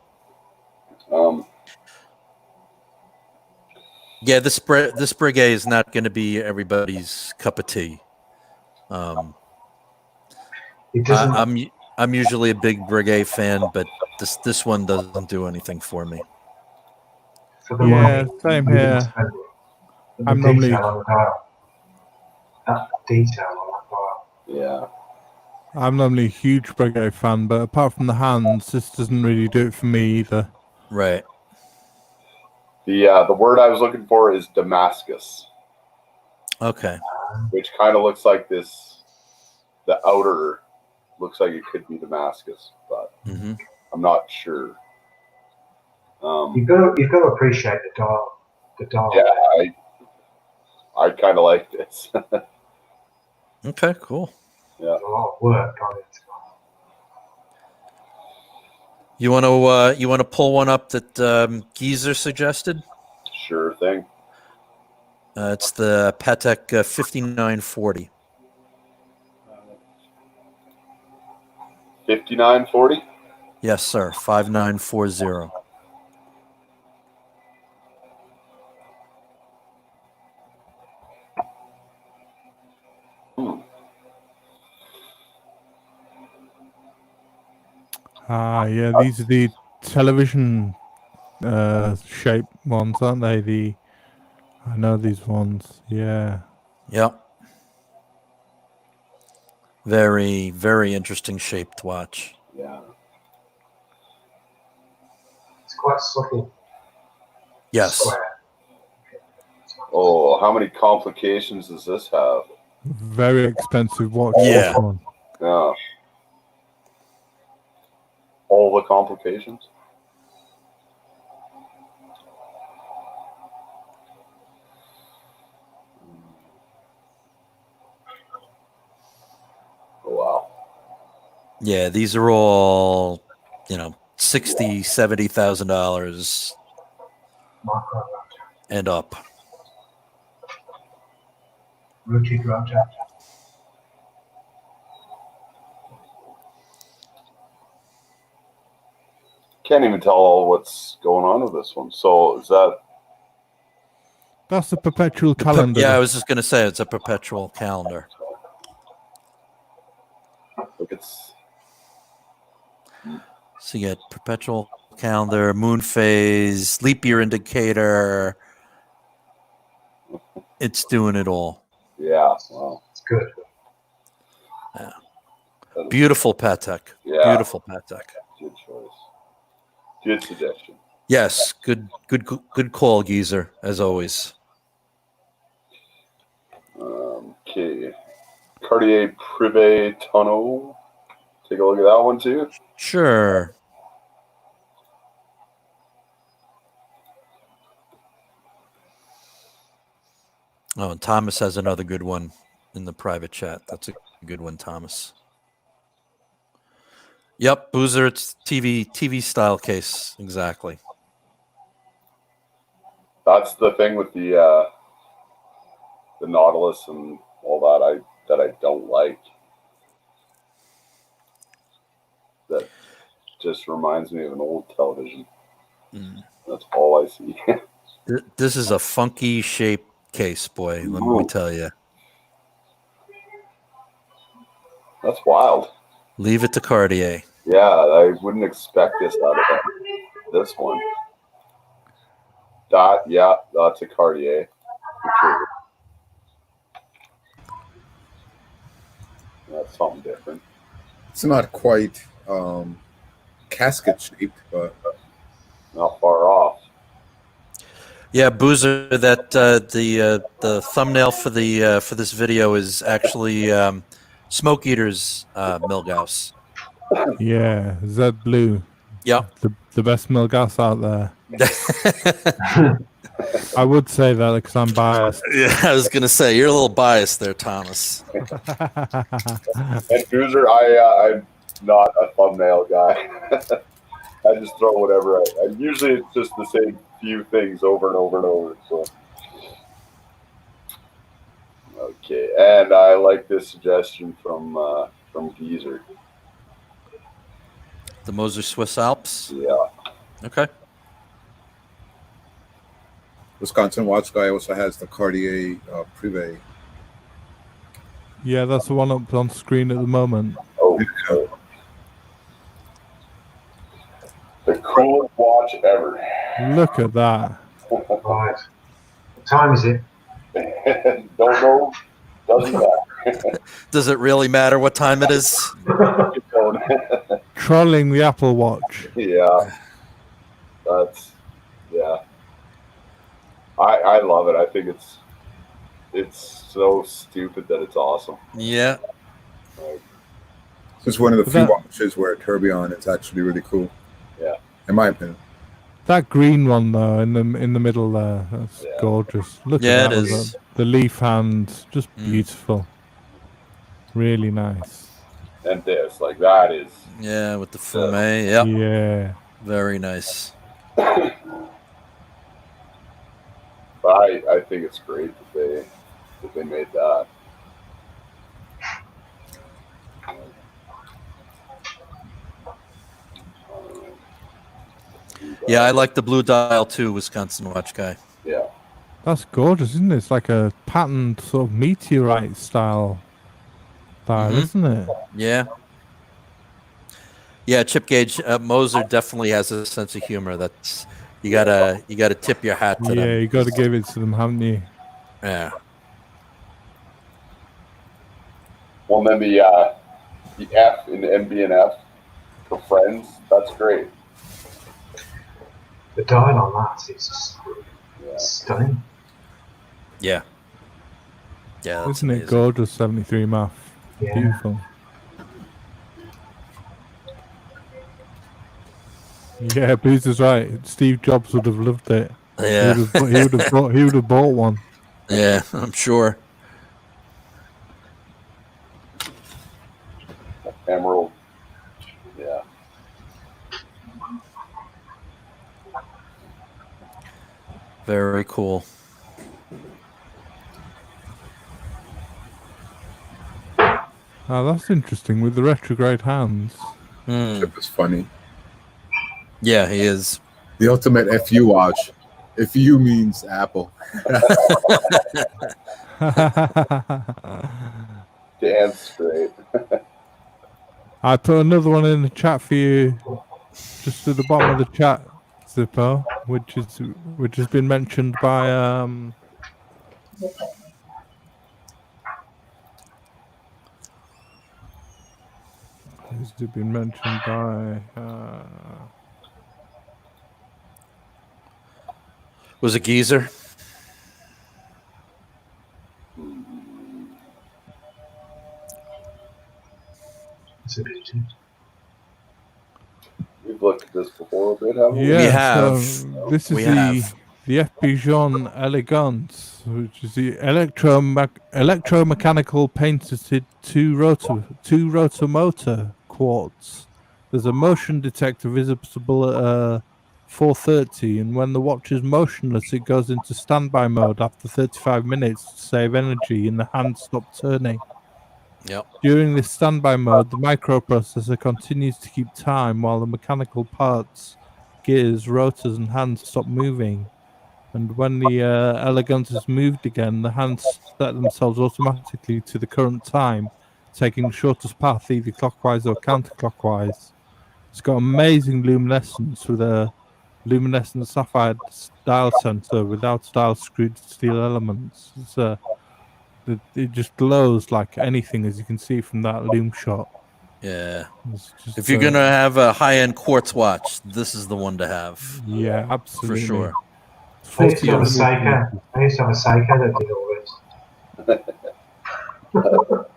Yeah, this Breguet is not going to be everybody's cup of tea. It doesn't. I'm usually a big Breguet fan, but this one doesn't do anything for me. For the Yeah, money, same you here. can spend it. The I'm normally- detail on the dial. That detail on that dial. Yeah. I'm normally a huge Breguet fan, but apart from the hands, this doesn't really do it for me either. Right. The word I was looking for is Damascus, Okay. which kind of looks like this. The outer looks like it could be Damascus, but Mm-hmm. I'm not sure. You've got to appreciate the dial. The dial. Yeah, I kind of like this. Okay. Cool. There's a lot of work on it. You want to pull one up that Geezer suggested? Sure thing. It's the Patek 5940. 5940. Yes, sir. 5940. Yeah, these are the television shape ones, aren't they? I know these ones. Yeah. Yep. Very, very interesting shaped watch. Yeah. It's quite subtle. Yes. Square. Oh, how many complications does this have? Very expensive watch. Yeah. This one. Yeah. All the complications. Oh, wow. Yeah, these are all, $60,000-$70,000 Micro and up. rooted rotor. Can't even tell what's going on with this one. So is that? That's a perpetual calendar. Yeah, I was just going to say it's a perpetual calendar. Look, it's. So you get perpetual calendar, moon phase, leap year indicator. It's doing it all. Yeah. Wow. It's good. Yeah. Beautiful Patek. Yeah. Beautiful Patek. Good choice. Good suggestion. Yes, good call, Geezer, as always. Okay. Cartier Privé Tonneau. Take a look at that one too. Sure. Oh, and Thomas has another good one in the private chat. That's a good one, Thomas. Yep, Boozer, it's TV style case. Exactly. That's the thing with the Nautilus and all that I don't like. That just reminds me of an old television. That's all I see. This is a funky shaped case, boy. Let me tell you. That's wild. Leave it to Cartier. Yeah, I wouldn't expect this out of this one. That's a Cartier. Sure. That's something different. It's not quite casket shaped, but not far off. Yeah, Boozer. That the thumbnail for this video is actually Smoke Eater's Milgauss. Yeah, Z Blue. Yep. The best Milgauss out there. I would say that because I'm biased. Yeah, I was gonna say you're a little biased there, Thomas. And Boozer, I'm not a thumbnail guy. I just throw whatever. Usually it's just the same few things over and over and over. So okay, and I like this suggestion from Geezer. The Moser Swiss Alps. Yeah. Okay. Wisconsin Watch Guy also has the Cartier Privé. Yeah, that's the one up on screen at the moment. Oh, the coolest watch ever. Look at that. Right. What time is it? Don't know. Doesn't matter. Does it really matter what time it is? Trolling the Apple Watch. Yeah. I love it. I think it's so stupid that it's awesome. Yeah. It's one of the few watches where tourbillon is actually really cool. Yeah. In my opinion. That green one though, in the middle there, that's gorgeous. Look at that. It is. The leaf hands, just beautiful. Really nice. And this, that is. Yeah, with the fume. Yep. Yeah. Very nice. But I think it's great that they made that. Yeah, I like the blue dial too, Wisconsin Watch Guy. Yeah. That's gorgeous, isn't it? It's like a patterned sort of meteorite style dial, isn't it? Yeah. Yeah, Chip Gage Moser definitely has a sense of humor. That's you gotta tip your hat to Yeah, them. you got to give it to them, haven't you? Yeah. Well, and then the F in the MB&F for friends, that's great. The dial on that is Yeah. stunning. Yeah. Yeah, that's Isn't amazing. it gorgeous? 73 math. Yeah. Beautiful. Yeah, Booz is right. Steve Jobs would have loved it. Yeah. He would have bought one. Yeah, I'm sure. Emerald. Yeah. Very cool. Oh, that's interesting with the retrograde hands. Chip is funny. Yeah, he is. The ultimate FU watch. FU means Apple. Dan's great. I put another one in the chat for you, just at the bottom of the chat, Zippo, which has been mentioned by has it been mentioned by Was it Geezer? It's a beauty. We've looked at this before a bit, haven't we? yeah, We have. so this is We the have. FP Jean Elegance, which is the electromechanical painted two rotor motor quartz. There's a motion detector visible at 4:30, and when the watch is motionless, it goes into standby mode after 35 minutes to save energy, and the hands stop turning. Yep. During this standby mode, the microprocessor continues to keep time while the mechanical parts, gears, rotors, and hands stop moving. And when the Elegance is moved again, the hands set themselves automatically to the current time, taking the shortest path either clockwise or counterclockwise. It's got amazing luminescence with a luminescent sapphire dial sensor without dial screwed steel elements. It just glows like anything, as you can see from that loom shot. Yeah. It's just, If you're gonna have a high-end quartz watch, this is the one to have yeah, absolutely. for sure. I used to have a 40 Seiko. I used to have a Seiko that did all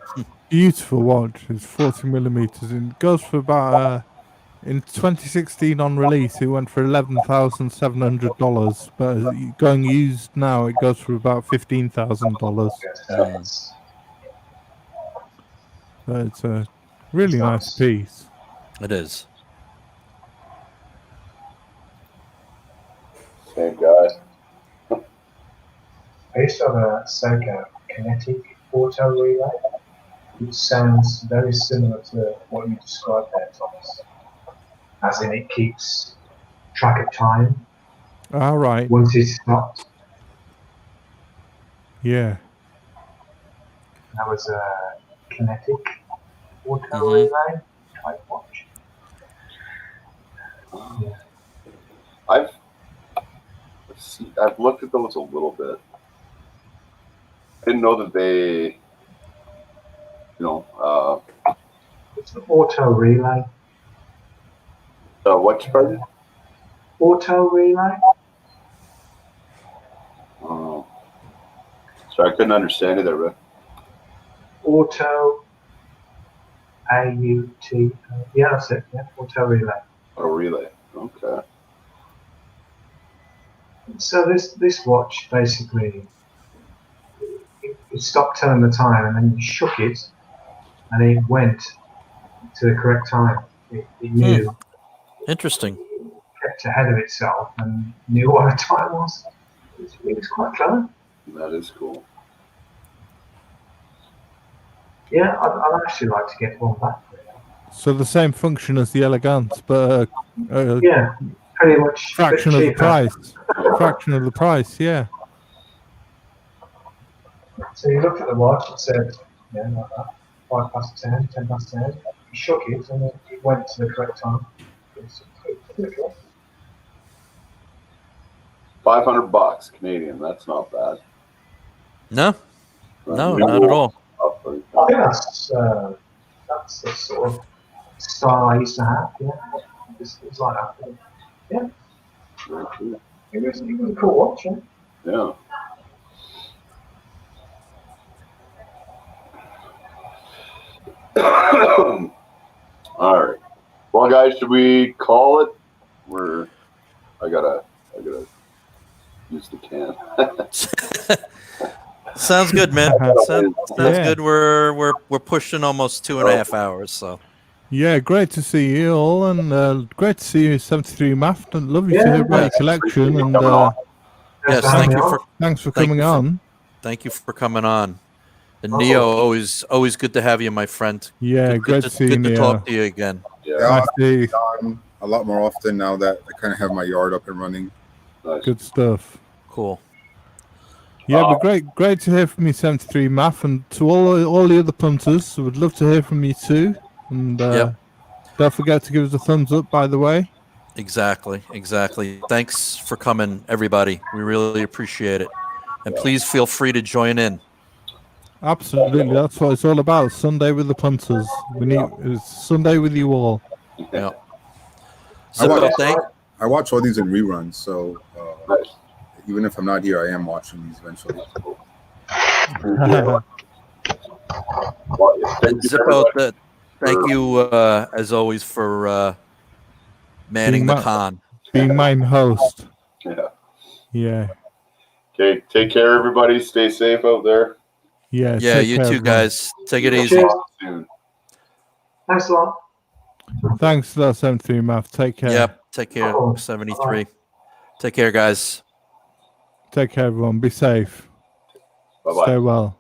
this. Beautiful watch. It's 40 millimeters and goes for about in 2016 on release it went for $11,700, but going used now it goes for about $15,000. So it's a really nice piece. It is. Same guy. I used to have a Seiko kinetic auto relay, which sounds very similar to what you described there, Thomas. As in, it keeps track of time All right. once it's stopped. Yeah. That was a kinetic auto relay type watch. Yeah. I've looked at those a little bit. Didn't know that they, It's an auto relay. what's pardon? Auto relay? Sorry, I couldn't understand it there, but Auto AUT. Yeah, that's it. Yeah, auto relay. a relay. Okay. So this watch basically it stopped telling the time, and then you shook it, and it went to the correct time. It knew, Interesting. kept ahead of itself, and knew what the time was. It was quite clever. That is cool. Yeah, I'd actually like to get one back. So the same function as the Elegance, but Yeah, pretty much a bit fraction of the cheaper. price. Fraction of the price, yeah. So you looked at the watch and said, yeah, like that, 5 past 10, 10 past 10. You shook it and it went to the correct time. It's pretty cool. $500 Canadian. That's not bad. No, no, Yeah. not at all. I think that's the sort of style I used to have. Yeah, it's like that. Yeah, Very cool. it was a cool watch. Yeah. Yeah. All right. Well, guys, should we call it? I gotta use the can. Sounds good, man. Sounds Yeah. good. We're pushing almost 2.5 hours. So Yeah, great to see you all, and great to see you, 73 Maft, and lovely to Yeah. hear about your collection, and yes, Thanks thank for you having for me thanks for Thank coming you for- on. thank you for coming on. And Oh. Neo, always good to have you, my friend. Yeah, great to see you, good to Neo. talk to you again. Yeah. Yeah, Nice to see. on a lot more often now that I kind of have my yard up and running. Nice. Good stuff. Cool. Yeah, but great to hear from you, 73 Math, and to all the other punters. Would love to hear from you too. And Yep. don't forget to give us a thumbs up, by the way. Exactly. Thanks for coming, everybody. We really appreciate it. And please feel free to join in. Absolutely, that's what it's all about. Sunday with the punters. It's Sunday with you all. Yeah. I watch- So thank I watch all these in reruns, so Nice. even if I'm not here, I am watching these eventually. Well, yeah, thank you, Zippo, everybody. thank you as always for manning the con. Being my host. Yeah. Yeah. Okay. Take care, everybody. Stay safe out there. Yeah. Yeah, take you care, too, everyone. guys. Take it easy. Cheers. Soon. Thanks a lot. Thanks for that, 73 Math. Take care. Yep. Take care. Oh, 73. Take care, guys. Take care, everyone. Be safe. Bye bye. Stay well.